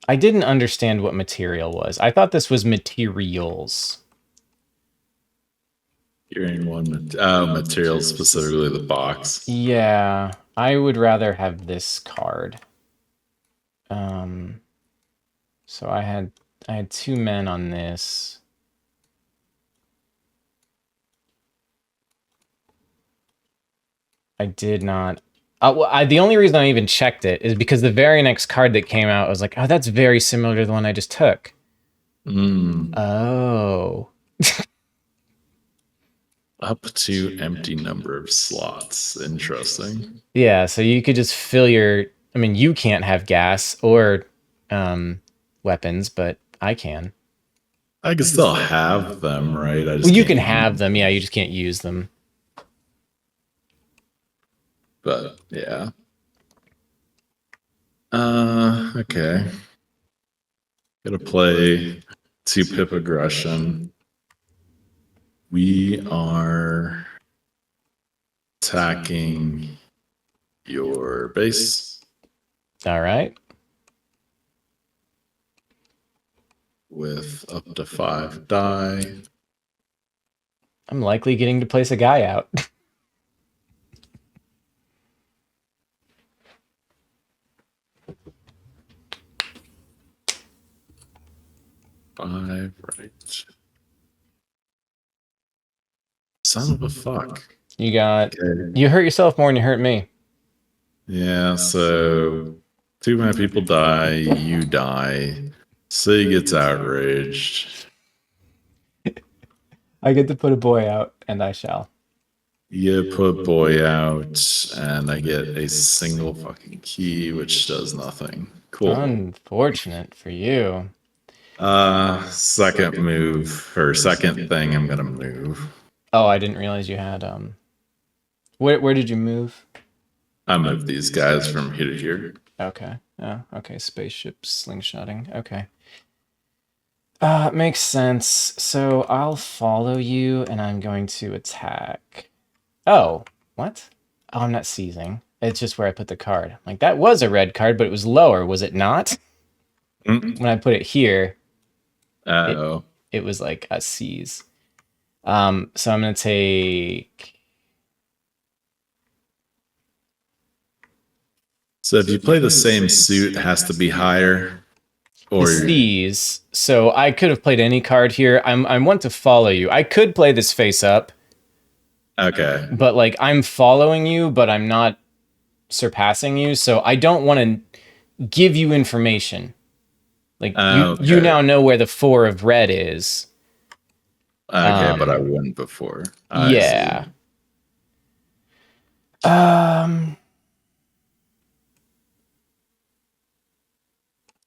I didn't understand what material was. I thought this was materials. You're in one material, specifically the box. Yeah, I would rather have this card. So I had 2 men on this. I did not. The only reason I even checked it is because the very next card that came out, I was like, oh, that's very similar to the one I just took. Oh. Up to empty number of slots. Interesting. Yeah, so you could just fill your... I mean, you can't have gas or weapons, but I can. I can still have them, right? I just Well, you can can't have them, yeah, you just can't use them. But, yeah. Okay. Gotta play 2-pip aggression. We are attacking your base. All right. With up to 5 die. I'm likely getting to place a guy out. Five, right. Son of a fuck. You got... Okay. You hurt yourself more than you hurt me. Yeah, so 2 of my people die, you die. C gets outraged. I get to put a boy out, and I shall. You put boy out, and I get a single fucking key, which does nothing. Cool. Unfortunate for you. Second move, or second thing I'm gonna move. Oh, I didn't realize you had... Where did you move? I moved these guys from here to here. Okay. Oh, okay. Spaceship slingshotting. Okay. Makes sense. So I'll follow you, and I'm going to attack. Oh, what? Oh, I'm not seizing. It's just where I put the card. Like, that was a red card, but it was lower, was it not? When I put it here, it was like a seize. So I'm going to take... So if you play the same suit, it has to be higher. Or the seize. So I could have played any card here. I want to follow you. I could play this face up. Okay. But like I'm following you, but I'm not surpassing you. So I don't want to give you information. Like you now know where the 4 of red is. Okay, but I wouldn't before. Yeah.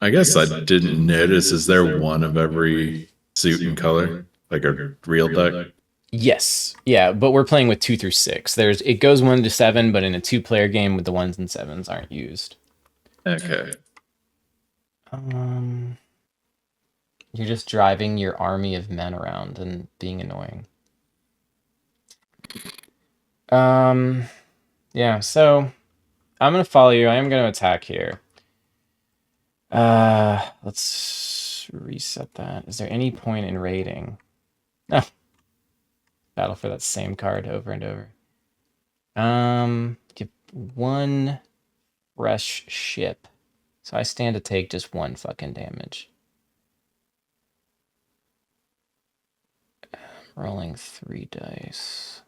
I guess I didn't notice. Is there one of every suit and color, like a real deck? Yes. Yeah, but we're playing with 2 through 6. It goes 1 to 7, but in a 2-player game with the 1s and 7s aren't used. Okay. You're just driving your army of men around and being annoying. Yeah, so I'm gonna follow you. I am gonna attack here. Let's reset that. Is there any point in raiding? No. Battle for that same card over and over. Get one fresh ship. So I stand to take just one fucking damage. Rolling 3 dice.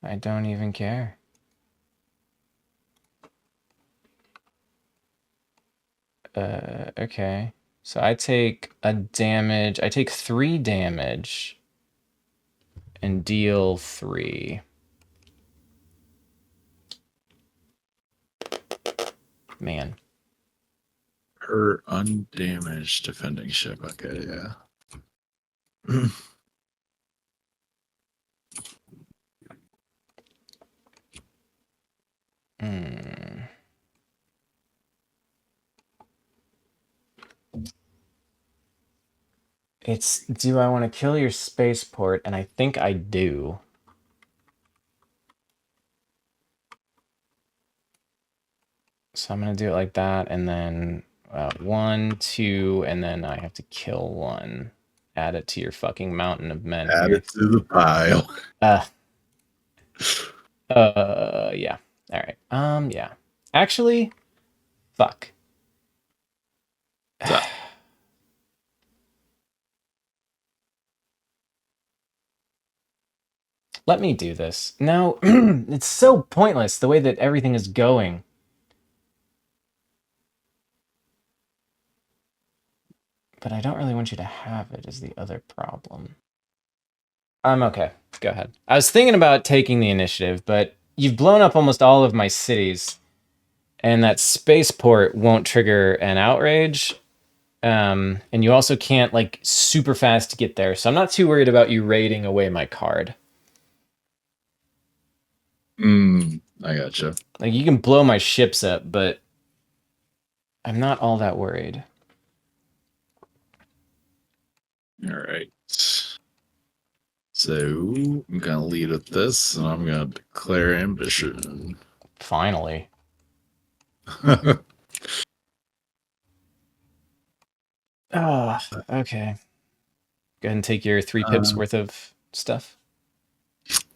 I don't even care. Okay. So I take a damage. I take 3 damage and deal 3. Man. Per undamaged defending ship. Okay, yeah. It's, do I want to kill your spaceport? And I think I do. So I'm going to do it like that, and then 1, 2, and then I have to kill 1. Add it to your fucking mountain of men Add here. it to the pile. Yeah. All right. Yeah. Actually, fuck. Let me do this. No, it's so pointless the way that everything is going. But I don't really want you to have it is the other problem. I'm okay. Go ahead. I was thinking about taking the initiative, but you've blown up almost all of my cities, and that spaceport won't trigger an outrage. And you also can't, like, super fast get there, so I'm not too worried about you raiding away my card. I gotcha. Like, you can blow my ships up, but I'm not all that worried. All right. So I'm gonna lead with this, and I'm gonna declare ambition. Finally. Oh, okay. Go ahead and take your 3 pips worth of stuff.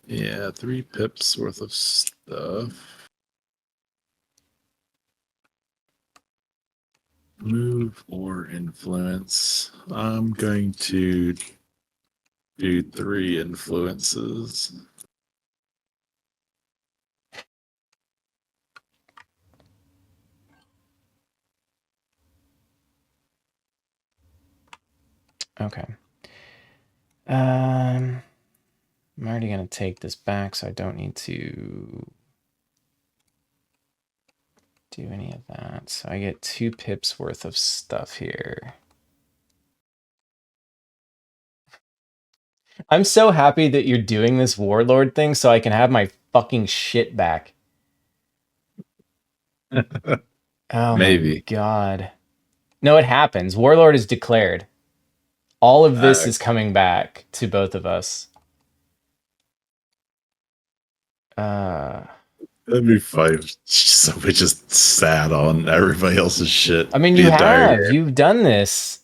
Yeah, 3 pips worth of stuff. Move or influence. I'm going to do 3 influences. Okay. I'm already going to take this back, so I don't need to do any of that. So I get 2 pips worth of stuff here. I'm so happy that you're doing this warlord thing so I can have my fucking shit back. Oh Maybe. my god. No, it happens. Warlord is declared. All of this is coming back to both of us. That'd be fine. Somebody just sat on everybody else's shit. I mean, you have. You've done this.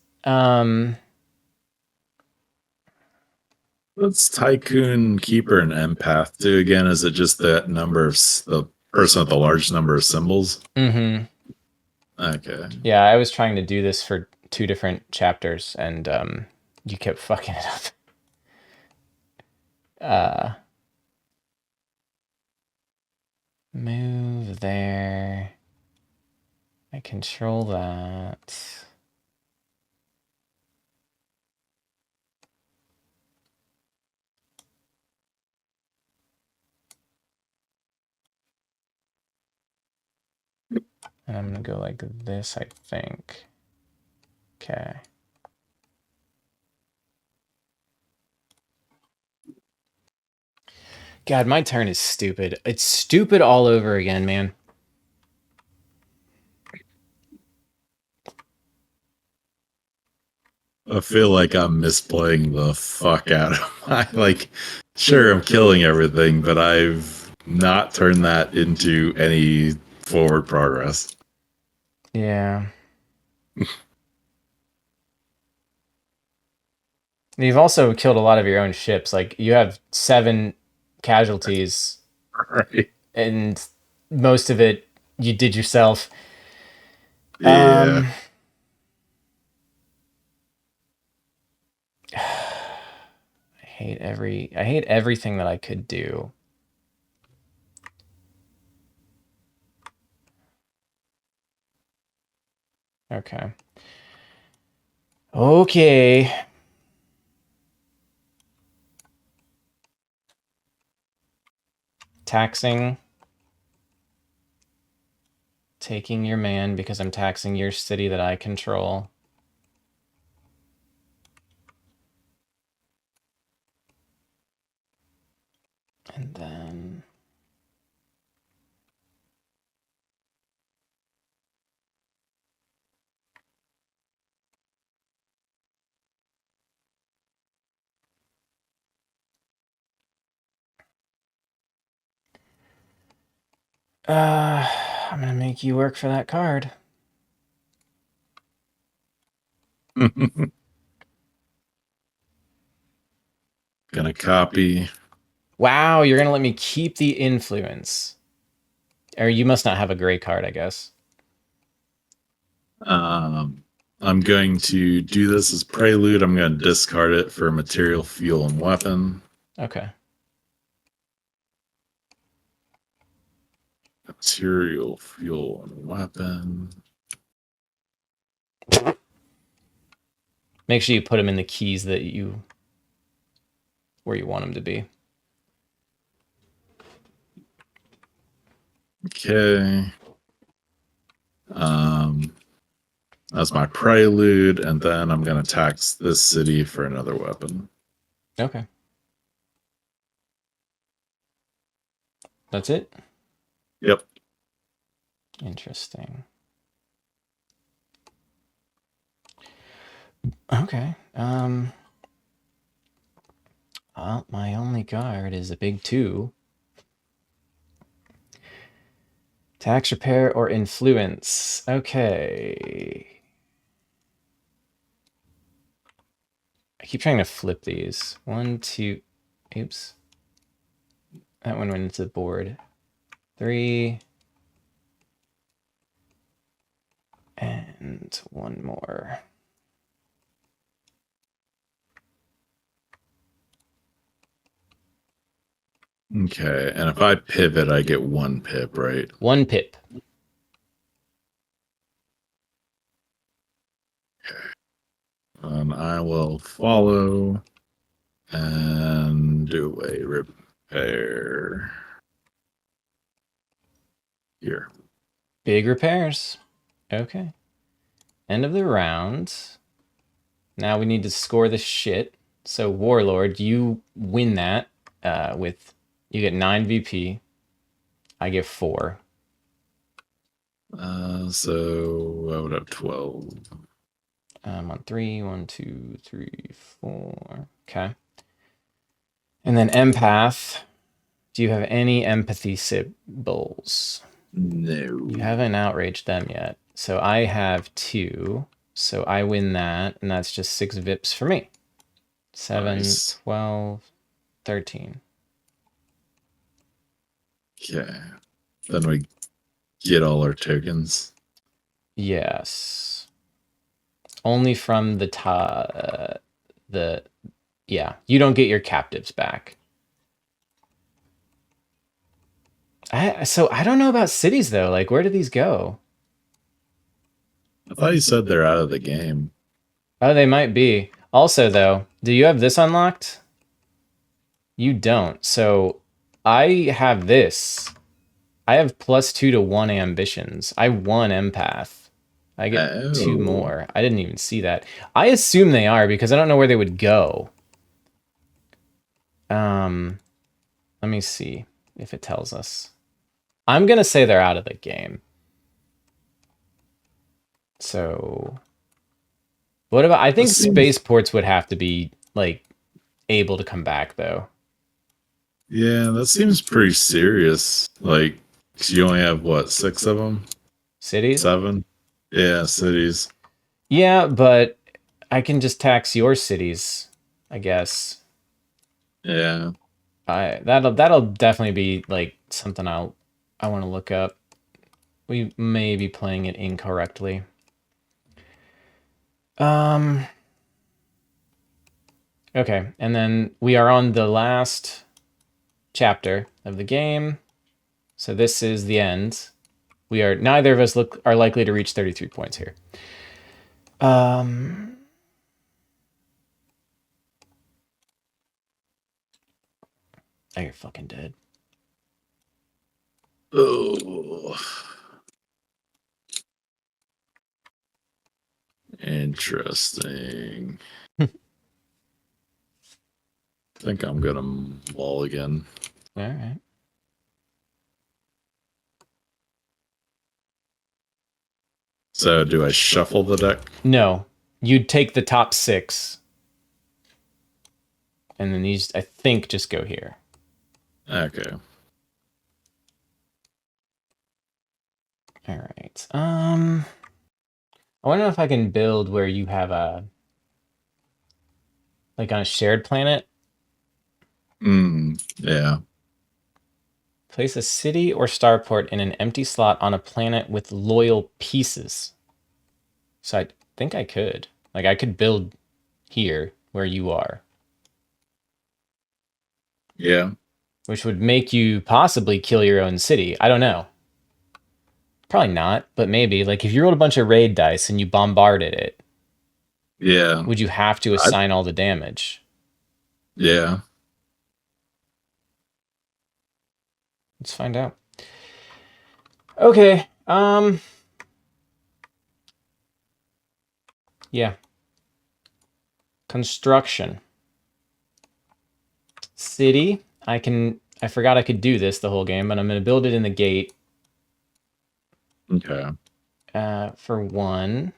What's Tycoon, Keeper, and Empath do again? Is it just that number of the person with the large number of symbols? Mm-hmm. Okay. Yeah, I was trying to do this for 2 different chapters, and you kept fucking it up. Move there. I control that. And I'm gonna go like this, I think. Okay. God, my turn is stupid. It's stupid all over again, man. I feel like I'm misplaying the fuck out of my, like, sure, I'm killing everything, but I've not turned that into any forward progress. Yeah. You've also killed a lot of your own ships. Like, you have 7 casualties, Right. and most of it you did yourself. Yeah. I hate everything that I could do. Okay. Okay. Taxing. Taking your man because I'm taxing your city that I control. And then I'm gonna make you work for that card. Gonna copy. Wow, you're gonna let me keep the influence. Or you must not have a gray card, I guess. I'm going to do this as prelude. I'm going to discard it for material, fuel, and weapon. Okay. Material, fuel, and weapon. Make sure you put them in the keys that you where you want them to be. Okay. That's my prelude, and then I'm going to tax this city for another weapon. Okay. That's it? Yep. Interesting. Okay. Well, my only card is a big 2. Tax, repair, or influence. Okay. I keep trying to flip these. 1, 2. Oops. That one went into the board. 3. And 1 more. Okay, and if I pivot, I get 1 pip, right? 1 pip. I will follow and do a repair here. Big repairs. Okay. End of the round. Now we need to score the shit. So Warlord, you win that with you get 9 VP. I get 4. So I would have 12. On 3, 1, 2, 3, 4. Okay. And then empath. Do you have any empathy symbols? No. You haven't outraged them yet. So I have 2. So I win that, and that's just 6 VIPs for me. 7, Nice. 12, 13. Okay. Then we get all our tokens. Yes. Only from the yeah. You don't get your captives back. So I don't know about cities though. Like, where do these go? I thought you said they're out of the game. Oh, they might be. Also, though, do you have this unlocked? You don't. So I have this. I have +2 to 1 ambitions. I won empath. I get 2 more. I didn't even see that. I assume they are because I don't know where they would go. Let me see if it tells us. I'm going to say they're out of the game. So what about, I think spaceports would have to be like able to come back though. Yeah, that seems pretty serious. Like, 'cause you only have what, 6 of them? Cities? 7? Yeah, cities. Yeah, but I can just tax your cities, I guess. Yeah. That'll definitely be like something I want to look up. We may be playing it incorrectly. Okay, and then we are on the last chapter of the game. So this is the end. We are neither of us are likely to reach 33 points here. Oh, you're fucking dead. Oh. Interesting. I think I'm gonna wall again. All right. So do I shuffle the deck? No, you'd take the top 6, and then these I think just go here. Okay. All right. I wonder if I can build where you have a like on a shared planet. Yeah. Place a city or starport in an empty slot on a planet with loyal pieces. So I think I could. Like I could build here where you are. Yeah. Which would make you possibly kill your own city. I don't know. Probably not, but maybe. Like if you rolled a bunch of raid dice and you bombarded it, Yeah. would you have to assign all the damage? Yeah. Let's find out. Okay. Yeah. Construction. City. I forgot I could do this the whole game, but I'm going to build it in the gate. Okay. For 1.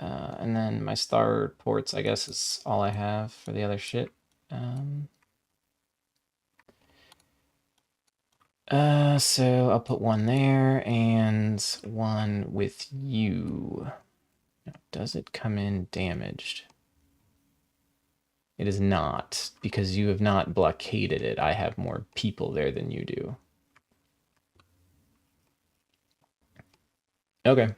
And then my star ports, I guess, is all I have for the other shit. So I'll put 1 there and 1 with you. Now, does it come in damaged? It is not, because you have not blockaded it. I have more people there than you do. Okay.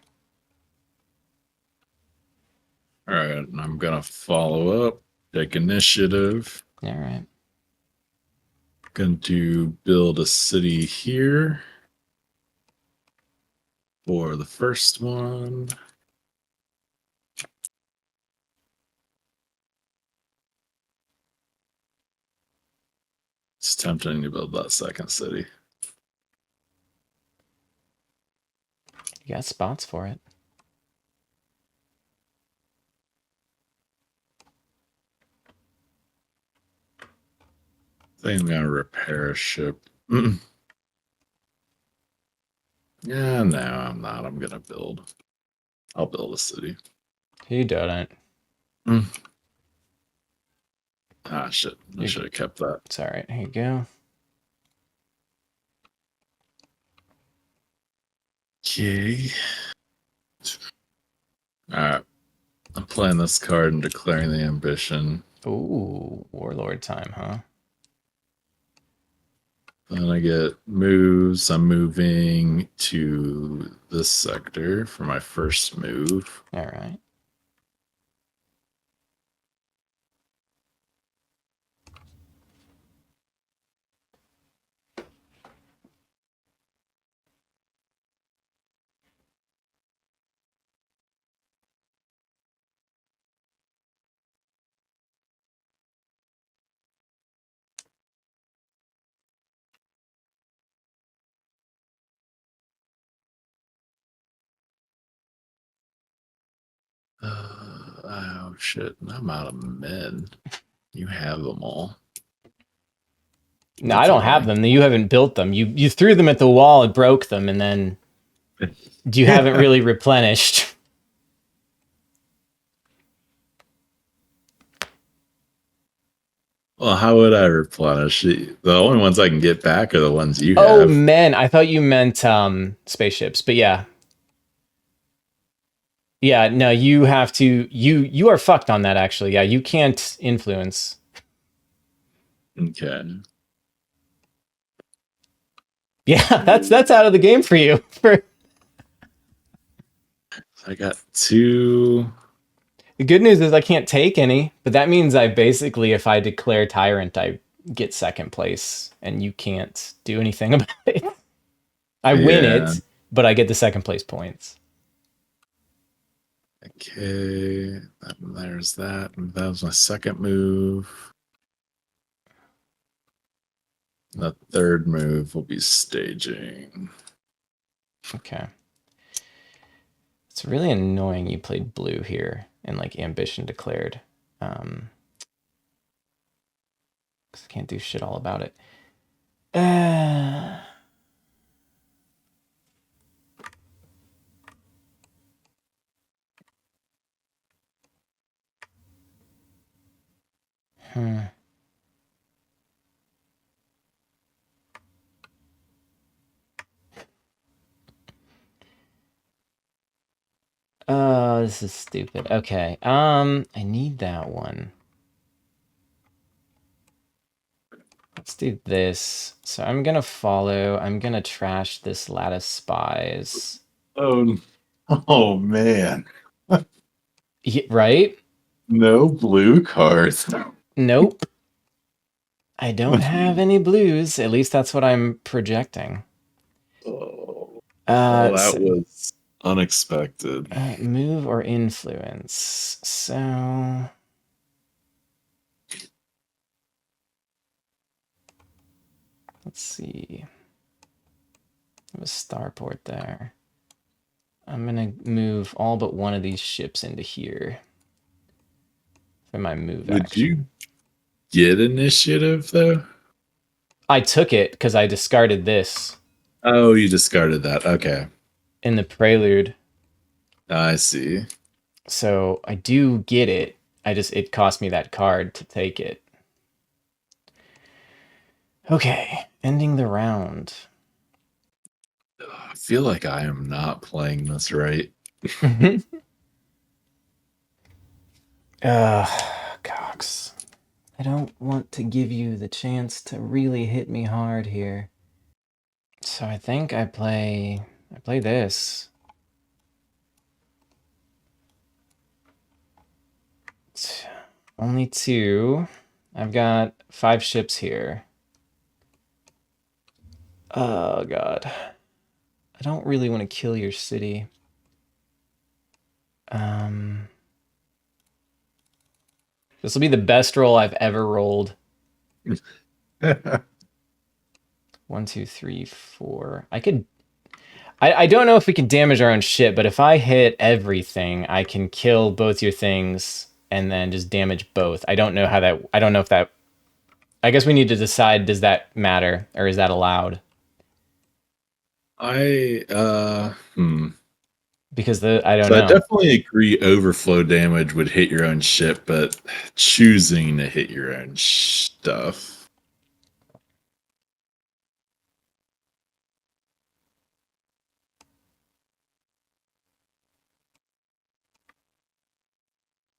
All right. I'm gonna follow up. Take initiative. All right. Going to build a city here for the first one. It's tempting to build that second city. You got spots for it. I think I'm gonna repair a ship. Yeah, no, I'm not. I'm gonna build. I'll build a city. You didn't. Ah, shit. I should have kept that. It's all right. Here you go. Okay. All right. I'm playing this card and declaring the ambition. Ooh, warlord time, huh? Then I get moves. I'm moving to this sector for my first move. All right. Oh, shit. I'm out of men. You have them all. No, I That's don't have annoying. them. You haven't built them. You threw them at the wall and broke them, and then you haven't really replenished. Well, how would I replenish it? The only ones I can get back are the ones you Oh have. man, I thought you meant spaceships, but yeah. Yeah, no, you have to you are fucked on that actually. Yeah, you can't influence. Okay. Yeah, that's out of the game for you. For I got two. the good news is I can't take any, but that means I basically if I declare tyrant, I get second place and you can't do anything about it. I win Yeah. it, but I get the second place points. Okay. There's that. That was my second move. The third move will be staging. Okay. It's really annoying you played blue here and like ambition declared. Because I can't do shit all about it. Hmm. Oh, this is stupid. Okay. I need that one. Let's do this. So I'm gonna follow. I'm gonna trash this lattice spies. Oh, oh man. Right? No blue cards. Nope. I don't have any blues. At least that's what I'm projecting. Oh, that So, was unexpected. move or influence. So let's see. I have a starport there. I'm gonna move all but one of these ships into here for my move Would action. you get initiative though? I took it because I discarded this Oh, you discarded that. Okay. in the prelude. I see. So I do get it. It cost me that card to take it. Okay, ending the round. I feel like I am not playing this right. Cox. I don't want to give you the chance to really hit me hard here. So I think I play this. Only two. I've got 5 ships here. Oh god. I don't really want to kill your city. This will be the best roll I've ever rolled. 1, 2, 3, 4. I don't know if we can damage our own ship, but if I hit everything, I can kill both your things and then just damage both. I don't know if that. I guess we need to decide, does that matter or is that allowed? Because I don't So I know. definitely agree overflow damage would hit your own ship, but choosing to hit your own stuff.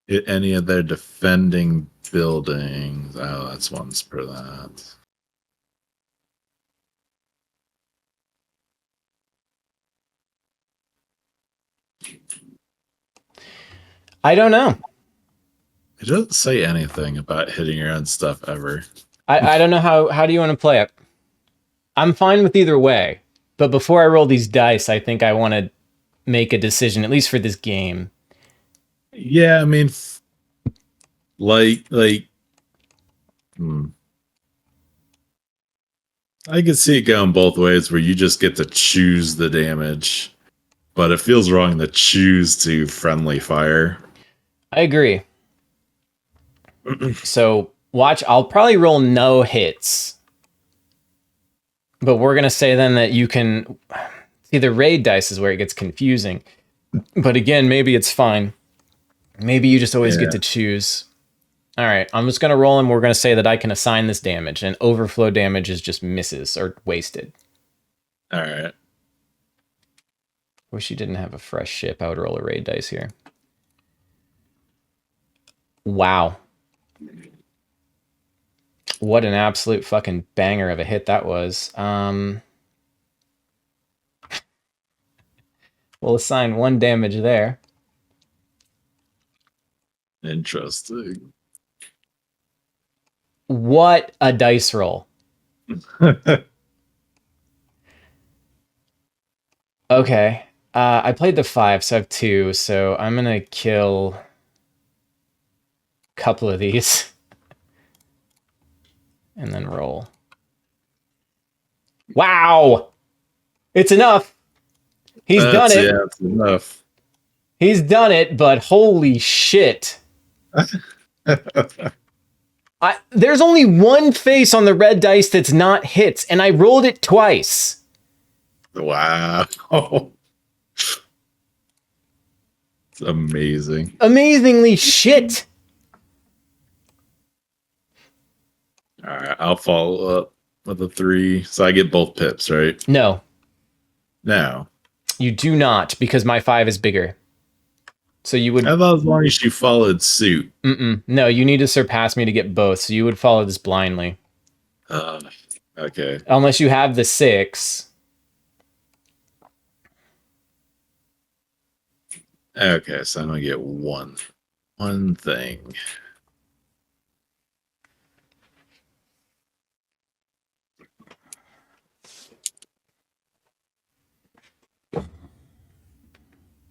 Hit any of their defending buildings. Oh, that's once per that. I don't know. It doesn't say anything about hitting your own stuff ever. I don't know how do you want to play it? I'm fine with either way, but before I roll these dice, I think I want to make a decision, at least for this game. Yeah, I mean, like, I could see it going both ways where you just get to choose the damage, but it feels wrong to choose to friendly fire. I agree. So watch, I'll probably roll no hits But we're gonna say then that you can see the raid dice is where it gets confusing. But again, maybe it's fine. Maybe you just always get to choose. All right, I'm just gonna roll and we're gonna say that I can assign this damage, and overflow damage is just misses or wasted. All right. Wish you didn't have a fresh ship. I would roll a raid dice here. Wow. What an absolute fucking banger of a hit that was. We'll assign 1 damage there. Interesting. What a dice roll. Okay. I played the 5, so I have 2, so I'm gonna kill a couple of these. And then roll. Wow! It's enough! He's done it! Yeah, it's enough. He's done it, but holy shit. There's only 1 face on the red dice that's not hits, and I rolled it twice. Wow. It's amazing. Amazingly shit. All right, I'll follow up with a 3. So I get both pips, right? No. No. You do not, because my 5 is bigger. So you would... I thought as long as you followed suit. No, you need to surpass me to get both, so you would follow this blindly. Okay. Unless you have the 6. Okay, so I'm gonna get one thing.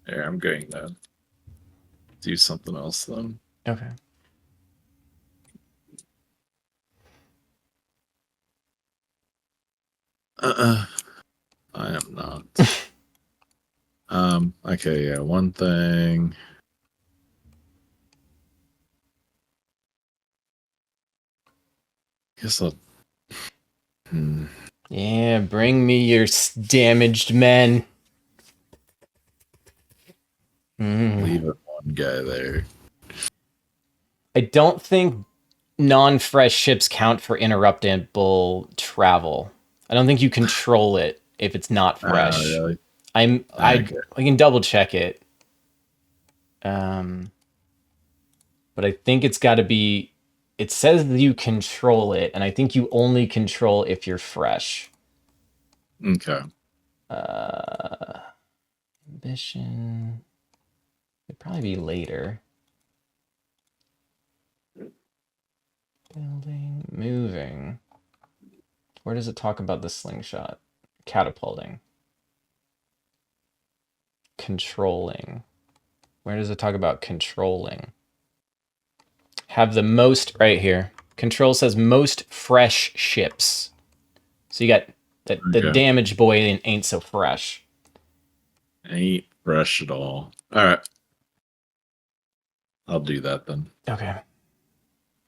There, I'm going to do something else then. Okay. I am not. Okay, yeah, one thing. Guess I'll. Yeah, bring me your damaged men. Leave it one guy there. I don't think non-fresh ships count for interruptible travel. I don't think you control it if it's not fresh. Really? I can double check it. But I think it's got to be. It says you control it, and I think you only control if you're fresh. Okay. Ambition. It'd probably be later. Building, moving. Where does it talk about the slingshot? Catapulting. Controlling. Where does it talk about controlling? Have the most right here. Control says most fresh ships. So you got the damaged boy ain't so fresh. Ain't fresh at all. All right. I'll do that then. Okay.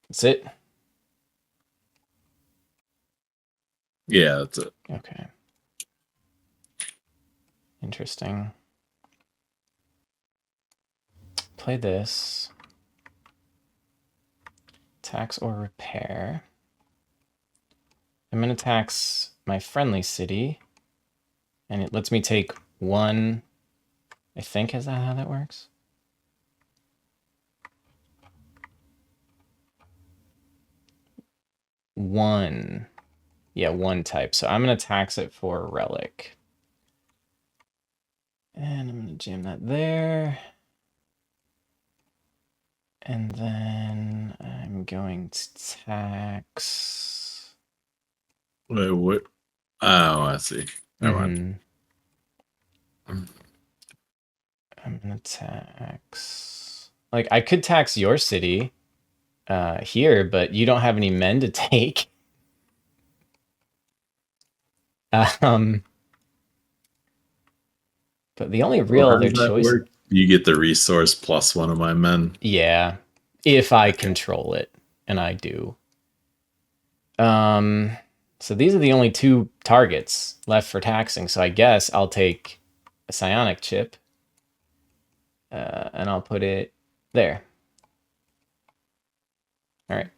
That's it? Yeah, that's it. Okay. Interesting. Play this. Tax or repair. I'm going to tax my friendly city. And it lets me take 1. I think, is that how that works? One. Yeah, 1 type. So I'm going to tax it for a relic. And I'm going to jam that there. And then I'm going to tax... Wait, what? Oh, I see. Never mind. I'm going to tax... Like, I could tax your city here, but you don't have any men to take. But the only real other choice... You get the resource plus 1 of my men? Yeah, if I control it, and I do. So these are the only 2 targets left for taxing. So I guess I'll take a psionic chip and I'll put it there. All right.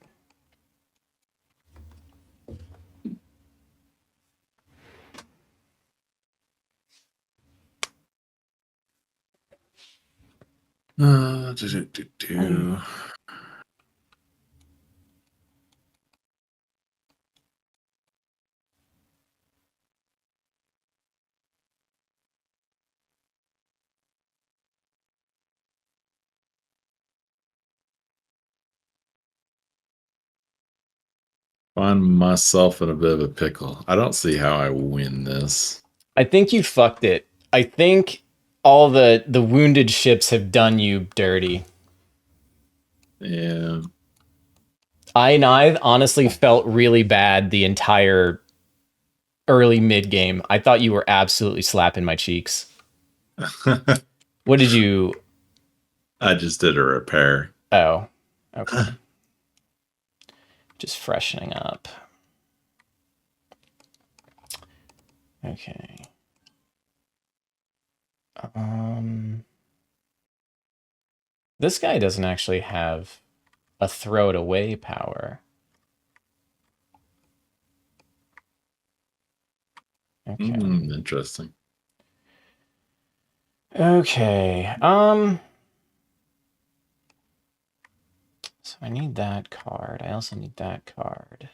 Find myself in a bit of a pickle. I don't see how I win this. I think you fucked it. I think all the wounded ships have done you dirty. Yeah. I honestly felt really bad the entire early mid game. I thought you were absolutely slapping my cheeks. What did you? I just did a repair. Oh, okay. Just freshening up. Okay. This guy doesn't actually have a throw it away power. Okay. Interesting. Okay. So I need that card. I also need that card.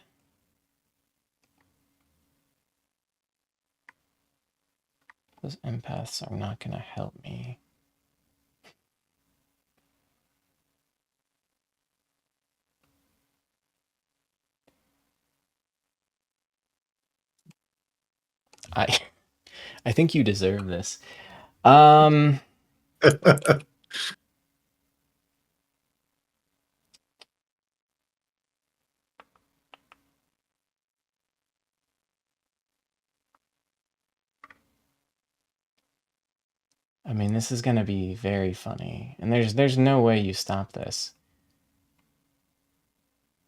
Those empaths are not going to help me. I think you deserve this. I mean, this is going to be very funny. And there's no way you stop this.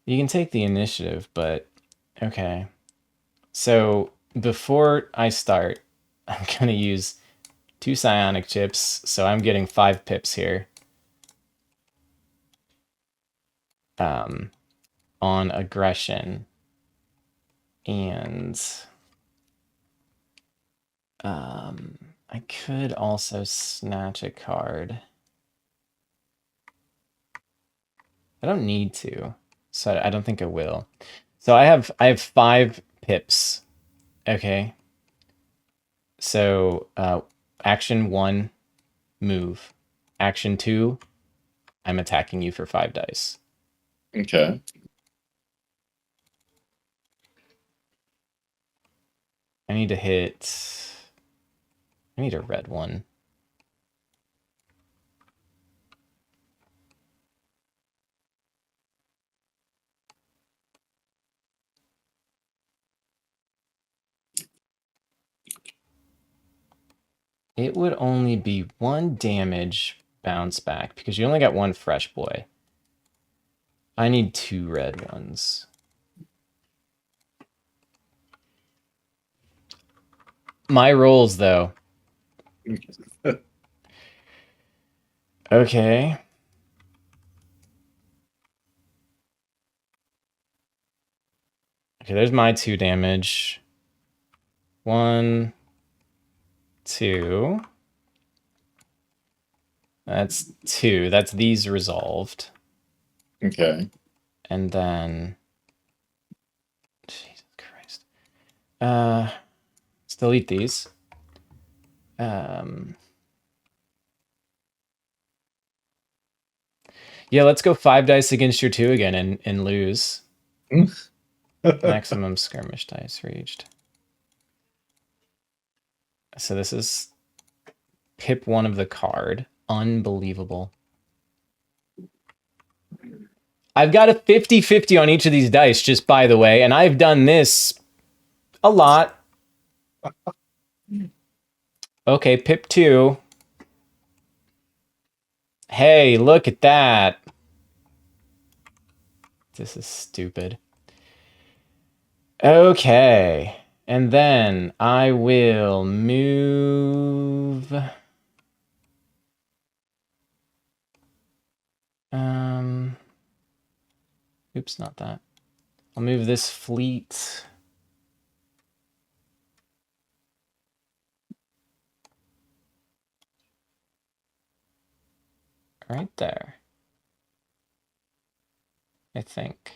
You can take the initiative, but okay. So before I start, I'm going to use 2 psionic chips, so I'm getting 5 pips here. On aggression. And I could also snatch a card. I don't need to, so I don't think I will. So I have 5 pips. Okay. So action 1, move. Action 2, I'm attacking you for 5 dice. Okay. I need to hit. I need a red one. It would only be 1 damage bounce back because you only got 1 fresh boy. I need 2 red ones. My rolls, though. Okay. Okay, there's my 2 damage. 1, 2. That's 2. That's these resolved. Okay. And then... Jesus Christ. Let's delete these. Yeah, let's go 5 dice against your 2 again and lose. Maximum skirmish dice reached. So this is pip 1 of the card. Unbelievable. I've got a 50-50 on each of these dice, just by the way, and I've done this a lot. Okay, pip 2. Hey, look at that. This is stupid. Okay. And then I will move... Oops, not that. I'll move this fleet... right there. I think.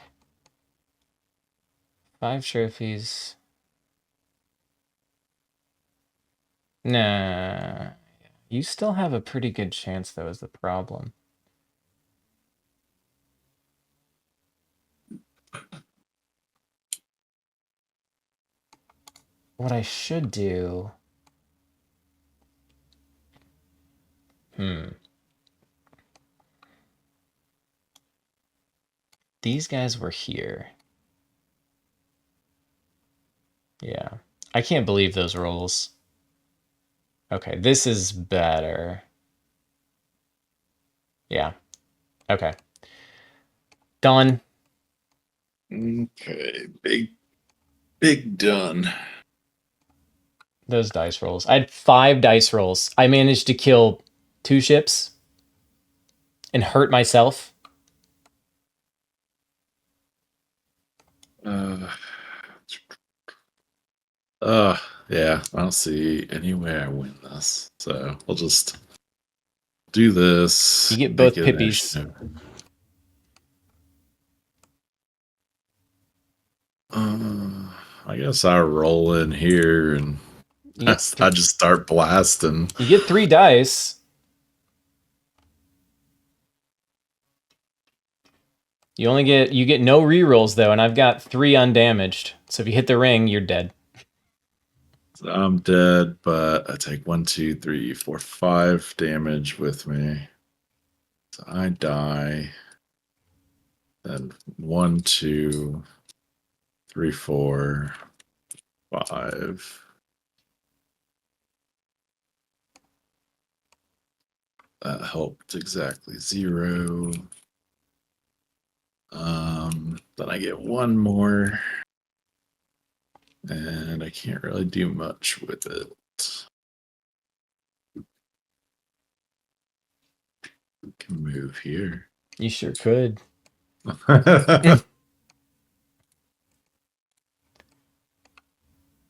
5 trophies. Nah. You still have a pretty good chance, though, is the problem. What I should do... These guys were here. Yeah. I can't believe those rolls. Okay, this is better. Yeah. Okay. Done. Okay, big done. Those dice rolls. I had 5 dice rolls. I managed to kill 2 ships and hurt myself. Yeah, I don't see any way I win this. So I'll just do this. You get make both it an pippies. initiative. I guess I roll in here and I just start blasting. You get 3 dice. You get no rerolls though, and I've got 3 undamaged. So if you hit the ring, you're dead. So I'm dead, but I take 1, 2, 3, 4, 5 damage with me. So I die. Then 1, 2, 3, 4, 5. That helped exactly 0. Then I get 1 more. And I can't really do much with it. I can move here. You sure could.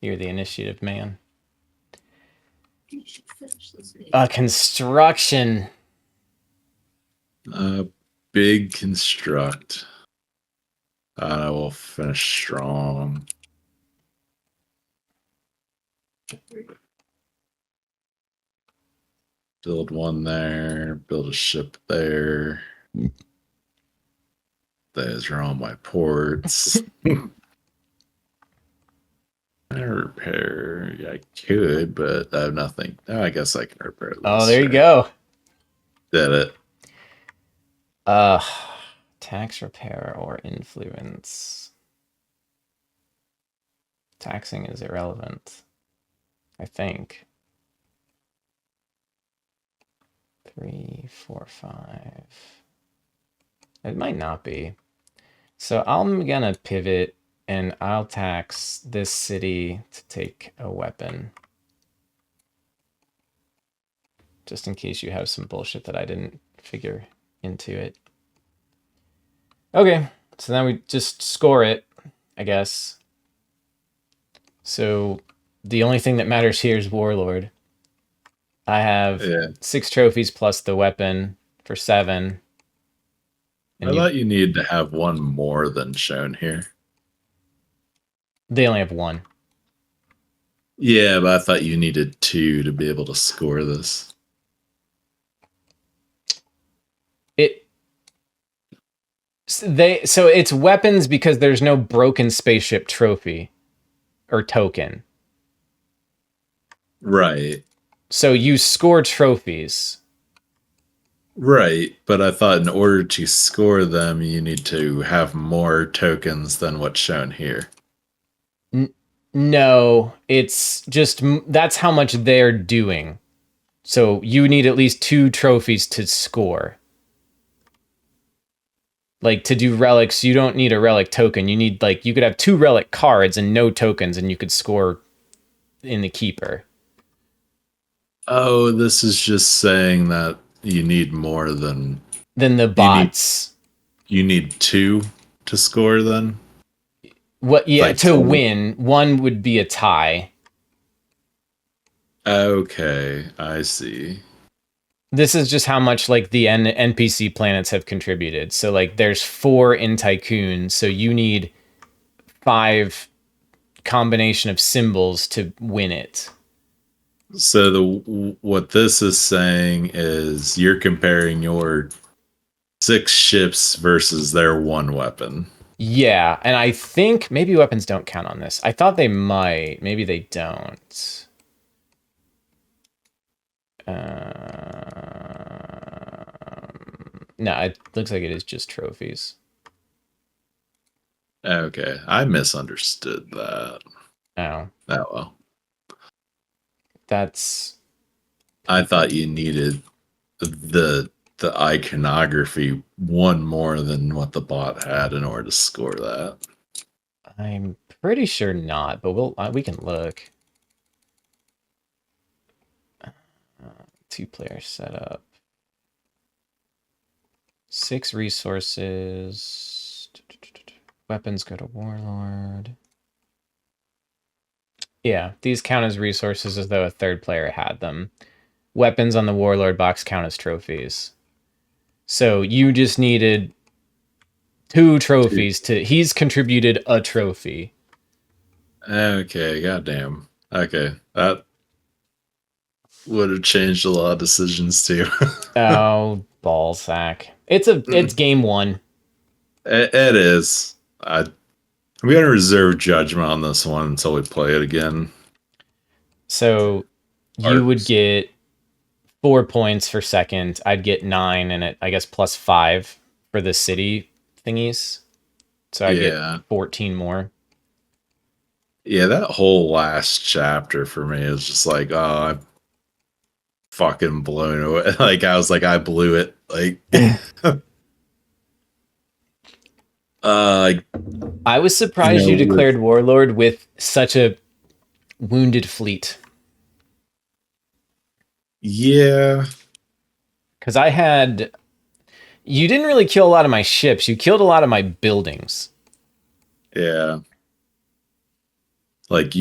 You're the initiative man. Construction. Big construct. I will finish strong. Build 1 there. Build a ship there. Those are all my ports. Repair. Yeah, I could, but I have nothing. Oh, I guess I can repair this. Oh, there you go. Did it. Tax, repair, or influence. Taxing is irrelevant, I think. 3, 4, 5. It might not be. So I'm gonna pivot and I'll tax this city to take a weapon. Just in case you have some bullshit that I didn't figure into it. Okay, so now we just score it, I guess. So the only thing that matters here is Warlord. I have 6 trophies plus the weapon for 7. And I thought you needed to have 1 more than shown here. They only have 1. Yeah, but I thought you needed 2 to be able to score this. So it's weapons because there's no broken spaceship trophy or token. Right. So you score trophies. Right, but I thought in order to score them, you need to have more tokens than what's shown here. No, it's just that's how much they're doing. So you need at least 2 trophies to score. Like to do relics, you don't need a relic token. You need like you could have 2 relic cards and no tokens, and you could score in the keeper. Oh, this is just saying that you need more than Then the you need. bots. You need 2 to score. Then, What? Yeah, like to total. win, one would be a tie. Okay, I see. This is just how much like the NPC planets have contributed. So like there's 4 in Tycoon, so you need 5 combination of symbols to win it. So what this is saying is you're comparing your 6 ships versus their 1 weapon. Yeah, and I think maybe weapons don't count on this. I thought they might. Maybe they don't. No, it looks like it is just trophies. Okay, I misunderstood that. Oh, Oh well. that's I thought you needed the iconography 1 more than what the bot had in order to score that. I'm pretty sure not, but we can look. 2-player setup. 6 resources. Weapons go to Warlord. Yeah, these count as resources as though a 3rd player had them. Weapons on the Warlord box count as trophies. So you just needed 2 trophies to. He's contributed a trophy. Okay, goddamn. Okay, that would have changed a lot of decisions too. Oh, ballsack! It's game 1. It is. I'm gonna reserve judgment on this one until we play it again. So you would Arts. get 4 points for second. I'd get 9, and I guess plus 5 for the city thingies. So I'd get Yeah. 14 more. Yeah, that whole last chapter for me is just like, oh, I'm fucking blown away. Like I was like, I blew it. Like uh I was surprised you declared Warlord with such a wounded fleet. yeah. Because you didn't really kill a lot of my ships. You killed a lot of my buildings. Yeah. Like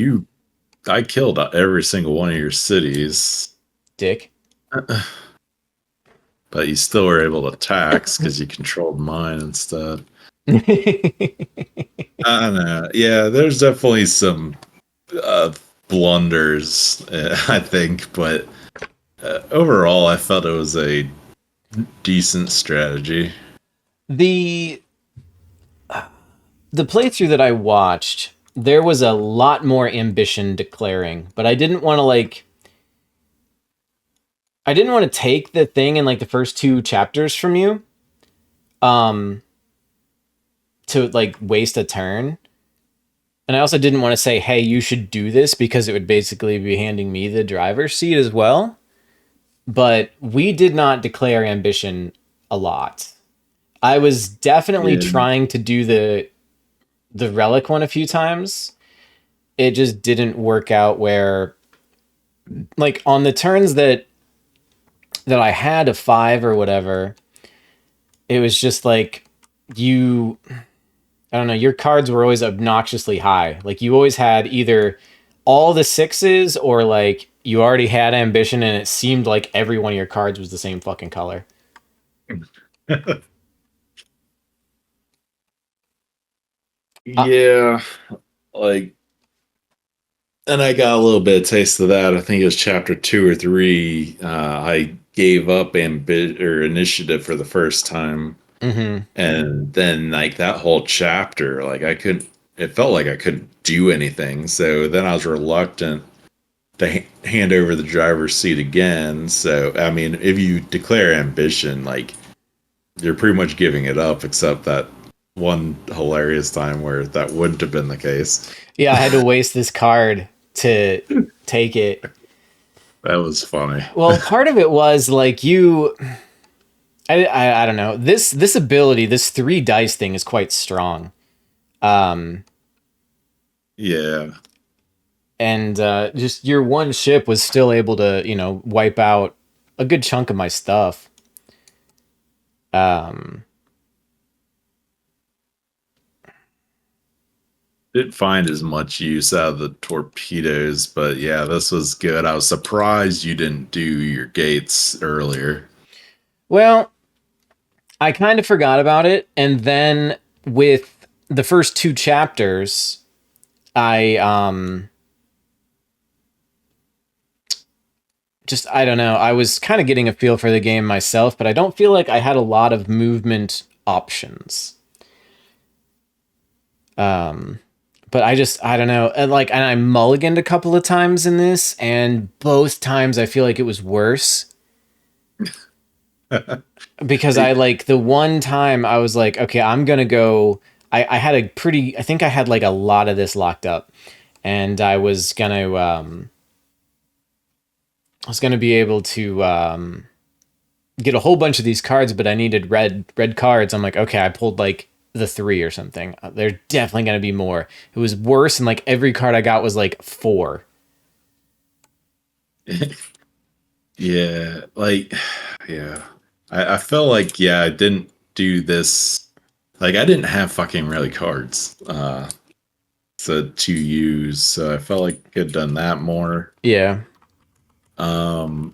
I killed every single one of your cities. Dick. But you still were able to tax because you controlled mine instead. I don't know. Yeah, there's definitely some blunders, I think, but overall, I felt it was a decent strategy. the the playthrough that I watched, there was a lot more ambition declaring, but I didn't want to take the thing in like the first 2 chapters from you to like waste a turn. And I also didn't want to say, hey, you should do this, because it would basically be handing me the driver's seat as well. But we did not declare ambition a lot. I was definitely Yeah. trying to do the relic one a few times. It just didn't work out where, like, on the turns that I had a 5 or whatever, it was just like I don't know, your cards were always obnoxiously high. Like you always had either all the 6s, or like you already had ambition and it seemed like every one of your cards was the same fucking color. Yeah, like, and I got a little bit of taste of that. I think it was chapter 2 or 3. I gave up initiative for the first time, Mm-hmm. and then like that whole chapter, like I couldn't. It felt like I couldn't do anything. So then I was reluctant to hand over the driver's seat again. So I mean, if you declare ambition, like you're pretty much giving it up, except that one hilarious time where that wouldn't have been the case. Yeah, I had to waste this card to take it. That was funny. Well, part of it was like I don't know. This ability, this 3 dice thing is quite strong. Um, Yeah. and just your one ship was still able to, wipe out a good chunk of my stuff. Um, Didn't find as much use out of the torpedoes, but yeah, this was good. I was surprised you didn't do your gates earlier. well, I kind of forgot about it, and then with the first 2 chapters, I just I don't know. I was kind of getting a feel for the game myself, but I don't feel like I had a lot of movement options. Um, but I don't know. And I mulliganed a couple of times in this, and both times I feel like it was worse because I like the one time I was like, okay, I'm gonna go. I had a pretty. I think I had like a lot of this locked up, and I was gonna be able to get a whole bunch of these cards, but I needed red cards. I'm like, okay, I pulled like the 3 or something. There's definitely gonna be more. It was worse, and like every card I got was like 4. Yeah, like, yeah. I felt like, yeah, I didn't do this. Like, I didn't have fucking really cards to use, so I felt like I could have done that more. Yeah. Um,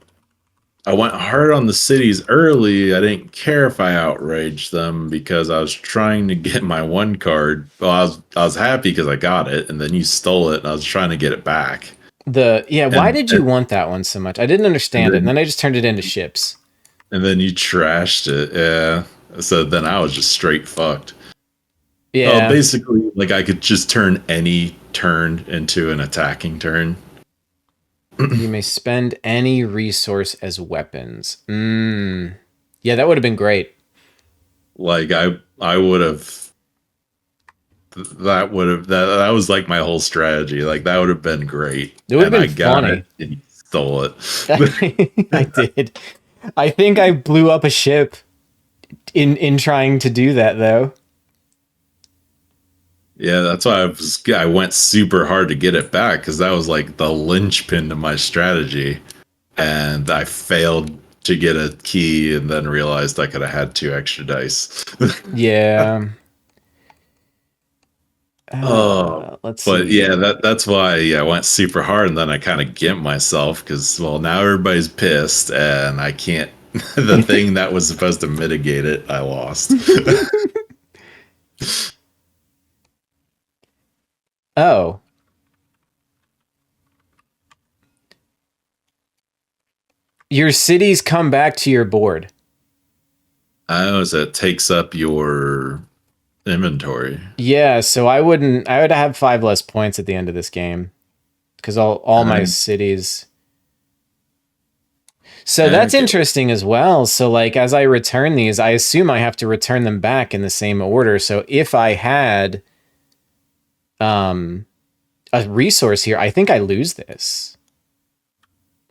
I went hard on the cities early. I didn't care if I outraged them because I was trying to get my one card. Well, I was happy because I got it, and then you stole it, and I was trying to get it back. Why And did you want that one so much? I didn't and understand it, and then then I just turned it into ships. and then you trashed it. Yeah. So then I was just straight fucked. Yeah. Basically, like I could just turn any turn into an attacking turn. You may spend any resource as weapons. Yeah, that would have been great. Like I would have that was like my whole strategy. Like that would have been great. It would have And I been got funny. it and you stole it. I did. I think I blew up a ship in trying to do that though. Yeah, that's why I went super hard to get it back because that was like the linchpin to my strategy. And I failed to get a key and then realized I could have had 2 extra dice. Yeah. Oh, Let's but see. yeah, that's why I went super hard, and then I kind of gimped myself because well, now everybody's pissed, and I can't. The thing that was supposed to mitigate it, I lost. Oh, your cities come back to your board. Oh, so it takes up your inventory. Yeah, so I would have 5 less points at the end of this game because all my I, cities. So I that's get interesting as well. So like as I return these, I assume I have to return them back in the same order. So if I had um a resource here, I think I lose this.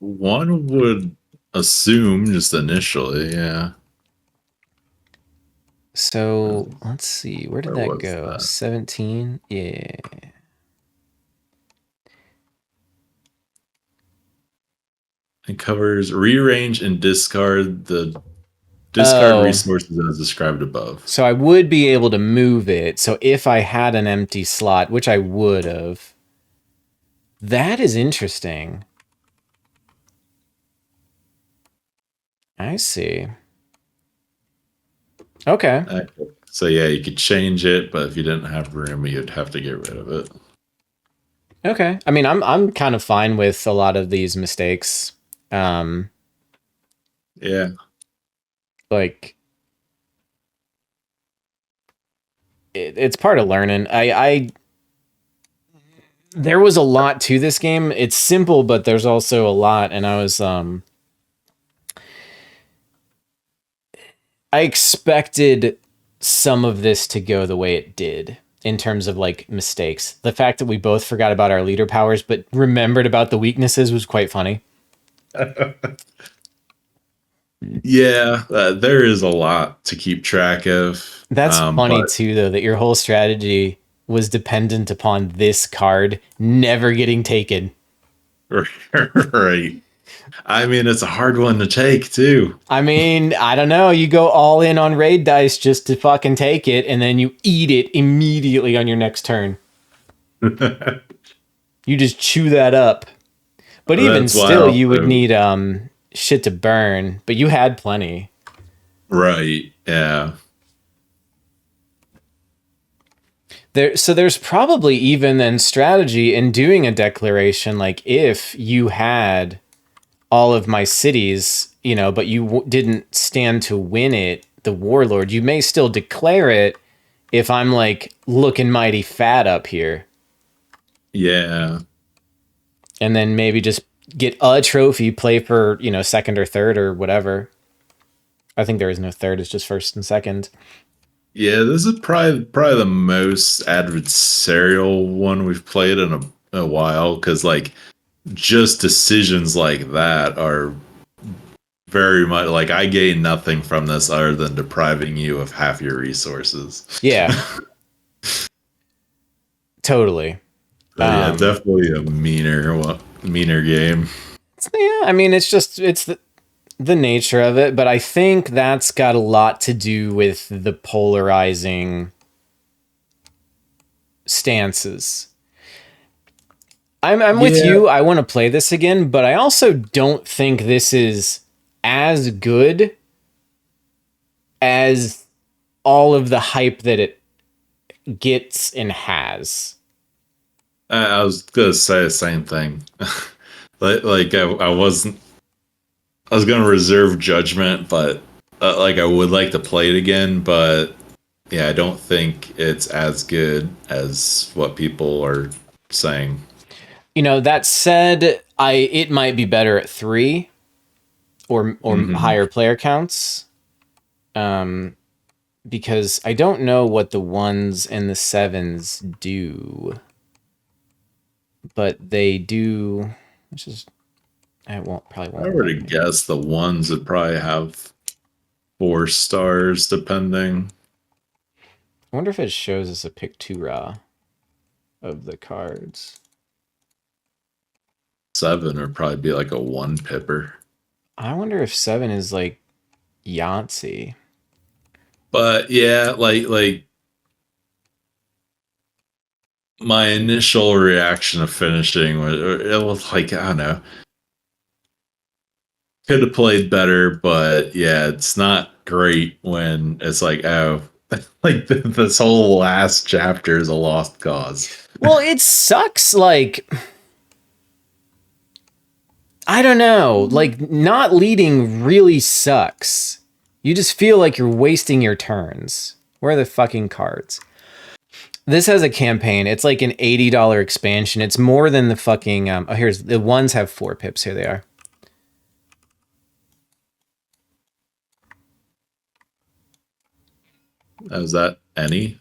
one would assume just initially, yeah. So let's see, where did Where that was go? that? 17? Yeah. It covers rearrange and discard Oh, resources as described above. so I would be able to move it. So if I had an empty slot, which I would have, that is interesting. I see. Okay. So yeah, you could change it, but if you didn't have room, you'd have to get rid of it. Okay. I mean, I'm kind of fine with a lot of these mistakes. Um, Yeah. like it's part of learning. I there was a lot to this game. It's simple, but there's also a lot, and I expected some of this to go the way it did in terms of like mistakes. The fact that we both forgot about our leader powers but remembered about the weaknesses was quite funny. Yeah, there is a lot to keep track of. That's funny But too, though, that your whole strategy was dependent upon this card never getting taken. right. I mean, it's a hard one to take too. I mean, I don't know. You go all in on raid dice just to fucking take it, and then you eat it immediately on your next turn. You just chew that up. But even That's why still, you would also need shit to burn. But you had plenty. right. Yeah. So there's probably even then strategy in doing a declaration. Like if you had all of my cities, but you didn't stand to win it, the warlord, you may still declare it if I'm like looking mighty fat up here. Yeah. And then maybe just get a trophy, play for, second or third or whatever. I think there is no third, it's just first and second. Yeah, this is probably the most adversarial one we've played in a while because like just decisions like that are very much like I gain nothing from this other than depriving you of half your resources. Yeah, totally. So yeah, definitely a meaner game. Yeah, I mean, it's the nature of it, but I think that's got a lot to do with the polarizing stances. I'm with Yeah, you. I want to play this again, but I also don't think this is as good as all of the hype that it gets and has. I was gonna say the same thing. I wasn't. I was gonna reserve judgment, but like I would like to play it again. But yeah, I don't think it's as good as what people are saying. That said, it might be better at 3 or Hmm. higher player counts. Because I don't know what the 1s and the 7s do, but they do, which is I I won't were let to me. guess the ones would probably have 4 stars, depending. I wonder if it shows us a pictura of the cards. 7 would probably be like a one pipper. I wonder if 7 is like Yahtzee. But yeah, like my initial reaction of finishing was it was like I don't know, could have played better, but yeah, it's not great when it's like oh, like this whole last chapter is a lost cause. Well, it sucks. Like, I don't know. Like, not leading really sucks. You just feel like you're wasting your turns. Where are the fucking cards? This has a campaign. It's like an $80 expansion. It's more than the fucking. Oh, here's the ones have 4 pips. Here they are. Is that any?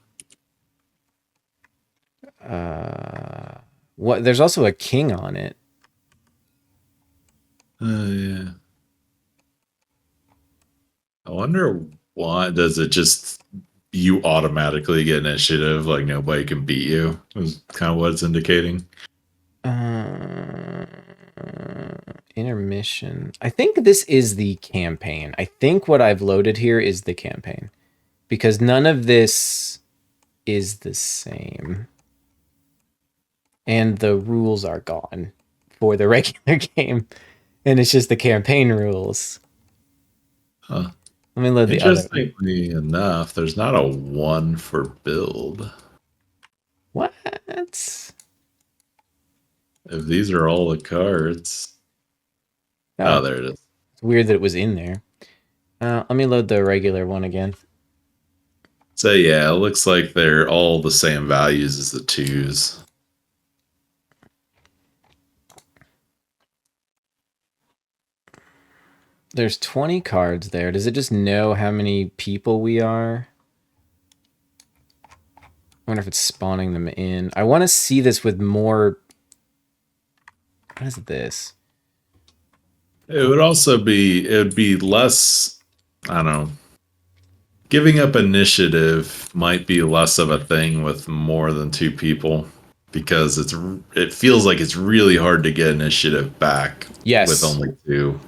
What? There's also a king on it. Yeah. I wonder why does it just you automatically get initiative like nobody can beat you is kind of what it's indicating. Uh, Intermission. I think this is the campaign. I think what I've loaded here is the campaign because none of this is the same. And the rules are gone for the regular game. And it's just the campaign rules. Huh. Let me load the other one. Interestingly enough, there's not a one for build. What? If these are all the cards. Oh, Oh, there it is. it's weird that it was in there. Let me load the regular one again. So yeah, it looks like they're all the same values as the twos. There's 20 cards there. Does it just know how many people we are? I wonder if it's spawning them in. I want to see this with more. What is this? it would be less, I don't know, giving up initiative might be less of a thing with more than two people because it feels like it's really hard to get initiative back with Yes. only two.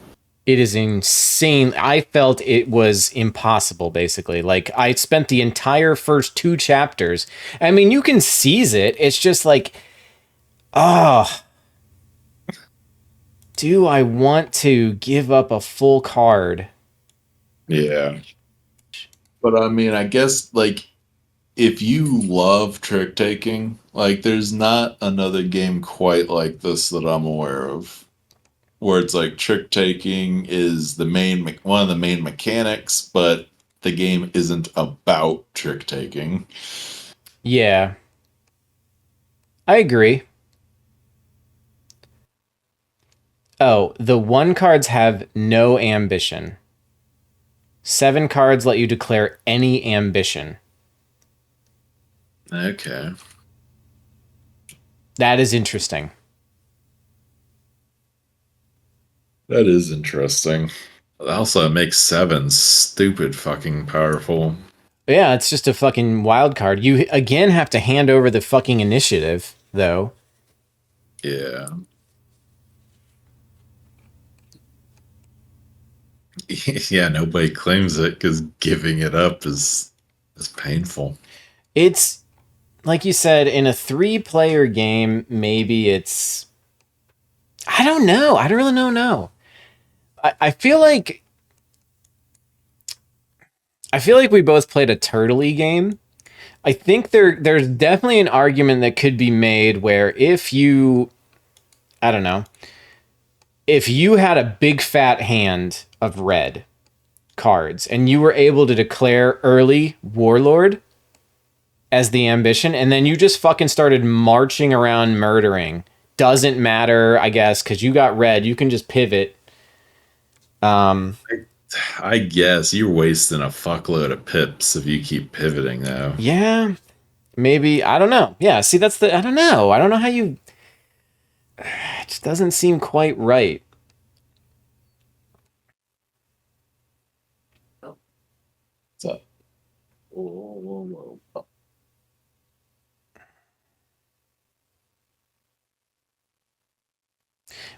It is insane. I felt it was impossible, basically. Like, I spent the entire first two chapters. I mean, you can seize it. It's just like, oh, do I want to give up a full card? Yeah. But I mean, I guess like if you love trick taking, like there's not another game quite like this that I'm aware of, where it's like trick taking is one of the main mechanics, but the game isn't about trick taking. Yeah, I agree. Oh, the one cards have no ambition. 7 cards let you declare any ambition. Okay. That is interesting. That is interesting. Also, it makes seven stupid fucking powerful. Yeah, it's just a fucking wild card. You again have to hand over the fucking initiative, though. Yeah. Yeah, nobody claims it because giving it up is painful. It's like you said, in a 3-player game, maybe it's, I don't know. I don't really know. No. I feel like we both played a turtley game. I think there's definitely an argument that could be made where if you, I don't know, if you had a big fat hand of red cards and you were able to declare early Warlord as the ambition, and then you just fucking started marching around murdering. Doesn't matter, I guess, because you got red. You can just pivot. I guess you're wasting a fuckload of pips if you keep pivoting, though. Yeah, maybe. I don't know. Yeah, see, that's the. I don't know. I don't know how you. It just doesn't seem quite right. So,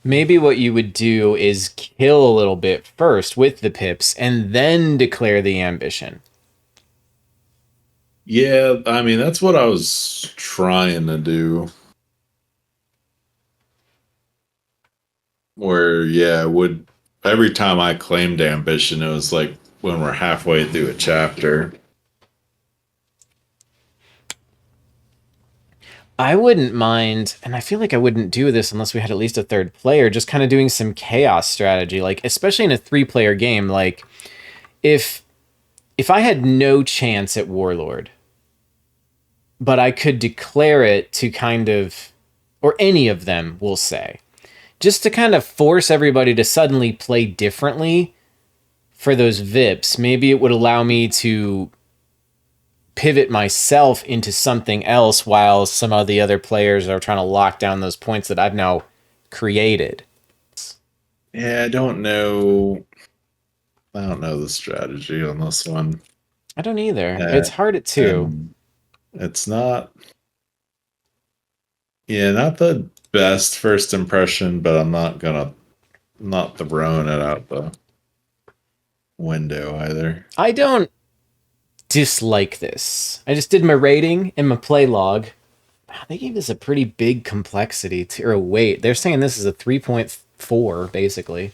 Maybe what you would do is kill a little bit first with the pips and then declare the ambition. yeah, I mean, that's what I was trying to do. Where, yeah, would every time I claimed ambition, it was like when we're halfway through a chapter. I wouldn't mind, and I feel like I wouldn't do this unless we had at least a third player, just kind of doing some chaos strategy, like especially in a 3-player game, like if I had no chance at Warlord, but I could declare it to kind of, or any of them, we'll say, just to kind of force everybody to suddenly play differently for those VIPs. Maybe it would allow me to pivot myself into something else while some of the other players are trying to lock down those points that I've now created. Yeah, I don't know. I don't know the strategy on this one. I don't either. Uh, It's hard at 2. and it's not, yeah, not the best first impression, but I'm not throwing it out the window either. I don't dislike this. I just did my rating and my play log. Wow, they gave this a pretty big complexity to, or weight. They're saying this is a 3.4 basically.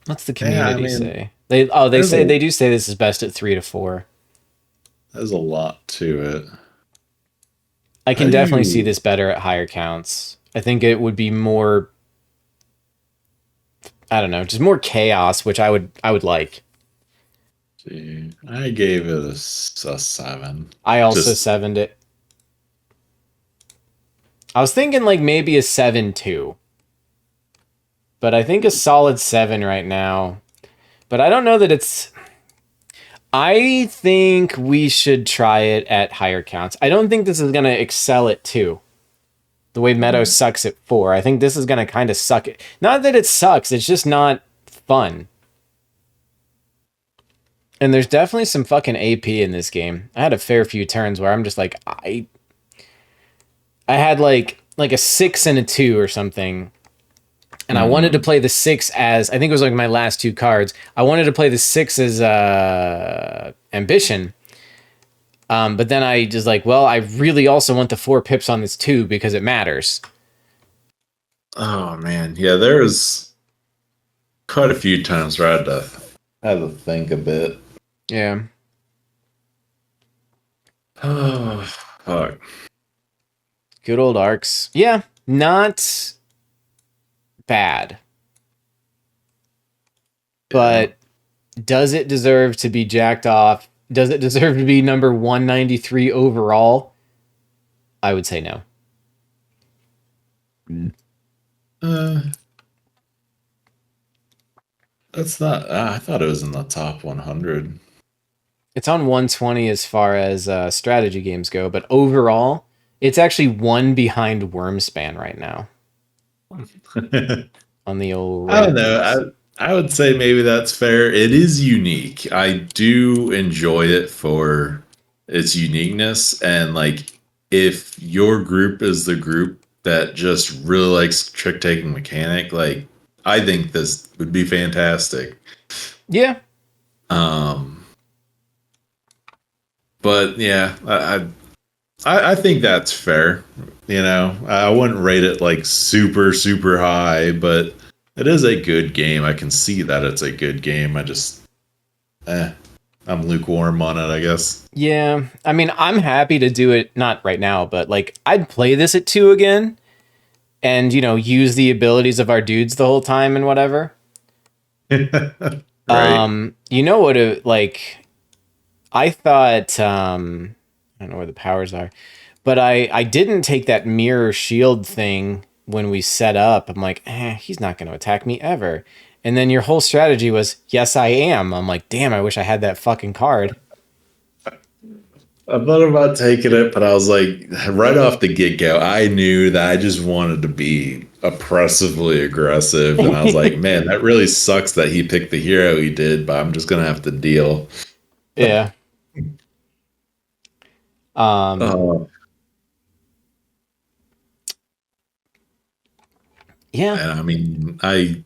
What's the Yeah, I community mean, say? They there's say a they do say this is best at 3 to 4. there's a lot to it. I How can do definitely see you this better at higher counts. I think it would be more, I don't know, just more chaos, which I would like. see? I gave it a 7. I also Just 7'd it. I was thinking like maybe a 7-2. But I think a solid 7 right now. But I don't know that it's, I think we should try it at higher counts. I don't think this is going to excel at 2. The way Meadow sucks at 4, I think this is gonna kind of suck it. Not that it sucks, it's just not fun. And there's definitely some fucking AP in this game. I had a fair few turns where I'm just like, I had like a 6 and a 2 or something. And I wanted to play the 6 as, I think it was like my last 2 cards. I wanted to play the 6 as Ambition. But then I just like, well, I really also want the 4 pips on this 2 because it matters. Oh man, yeah, there was quite a few times where I had to think a bit. Yeah. Oh fuck. Good old arcs. Yeah, not bad. But does it deserve to be jacked off? Does it deserve to be number 193 overall? I would say no. That's not. I thought it was in the top 100. It's on 120 as far as strategy games go, but overall, it's actually one behind Wormspan right now on the old. I don't know. I would say maybe that's fair. It is unique. I do enjoy it for its uniqueness, and like if your group is the group that just really likes trick taking mechanic, like I think this would be fantastic. Yeah. But yeah, I think that's fair. You know, I wouldn't rate it like super super high, but it is a good game. I can see that it's a good game. I just, I'm lukewarm on it, I guess. Yeah. I mean, I'm happy to do it, not right now, but like I'd play this at 2 again and, you know, use the abilities of our dudes the whole time and whatever. Right. You know what, like, I thought, I don't know where the powers are, but I didn't take that mirror shield thing when we set up. I'm like, he's not going to attack me ever. And then your whole strategy was, yes, I am. I'm like, damn, I wish I had that fucking card. I thought about taking it, but I was like, right off the get go, I knew that I just wanted to be oppressively aggressive. And I was like, man, that really sucks that he picked the hero he did, but I'm just going to have to deal. Yeah. Oh, Yeah. and I mean, I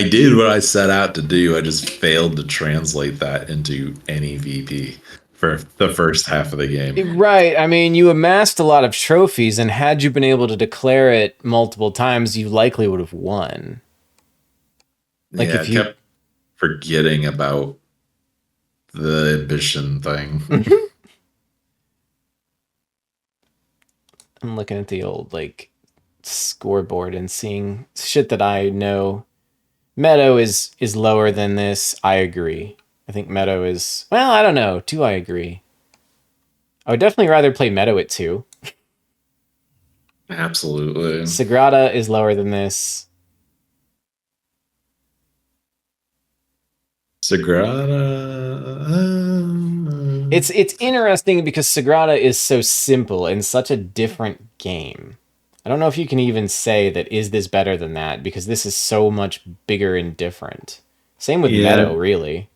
did what I set out to do. I just failed to translate that into any VP for the first half of the game. Right. I mean, you amassed a lot of trophies, and had you been able to declare it multiple times, you likely would have won. Like Yeah, if I you kept forgetting about the ambition thing. I'm looking at the old like scoreboard and seeing shit that I know. Meadow is lower than this. I agree. I think Meadow is, well, I don't know. Do I agree? I would definitely rather play Meadow at 2. Absolutely. Sagrada is lower than this. Sagrada. It's interesting because Sagrada is so simple and such a different game. I don't know if you can even say that is this better than that, because this is so much bigger and different. Same with Meadow, really.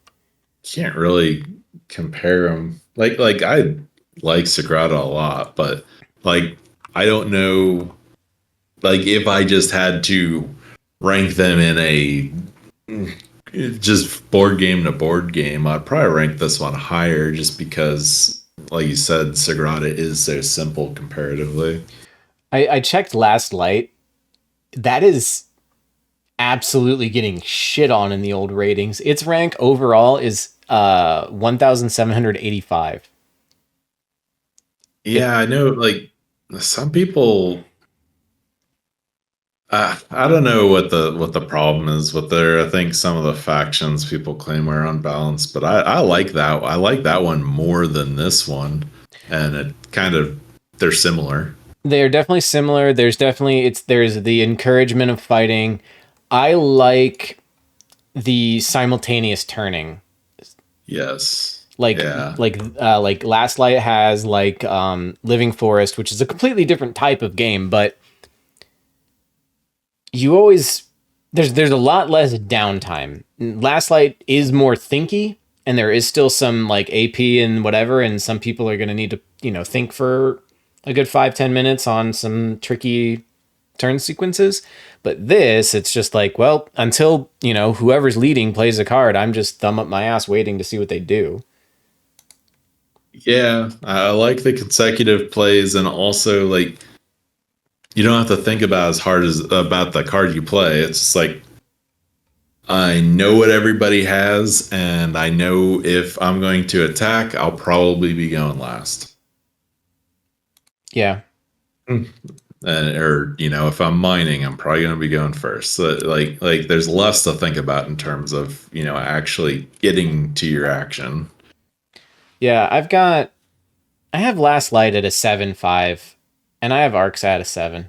Can't really compare them. Like I like Sagrada a lot, but like I don't know. Like if I just had to rank them in a just board game to board game, I'd probably rank this one higher just because, like you said, Sagrada is so simple comparatively. I checked Last Light. That is absolutely getting shit on in the old ratings. Its rank overall is 1,785. Yeah, I know. Like some people, I don't know what the problem is with there. I think some of the factions people claim are unbalanced, but I like that. I like that one more than this one, and it kind of they're similar. They are definitely similar. There's the encouragement of fighting. I like the simultaneous turning. Yes. Like Yeah. like Last Light has like Living Forest, which is a completely different type of game, but you always there's a lot less downtime. Last Light is more thinky, and there is still some like AP and whatever, and some people are going to need to think for a good 5-10 minutes on some tricky turn sequences. But this, it's just like, well, until whoever's leading plays a card, I'm just thumb up my ass waiting to see what they do. Yeah, I like the consecutive plays, and also like you don't have to think about as hard as about the card you play. It's just like I know what everybody has, and I know if I'm going to attack, I'll probably be going last. Yeah. Or if I'm mining, I'm probably going to be going first. So like there's less to think about in terms of actually getting to your action. Yeah, I have Last Light at a 7.5, and I have Arcs at a 7.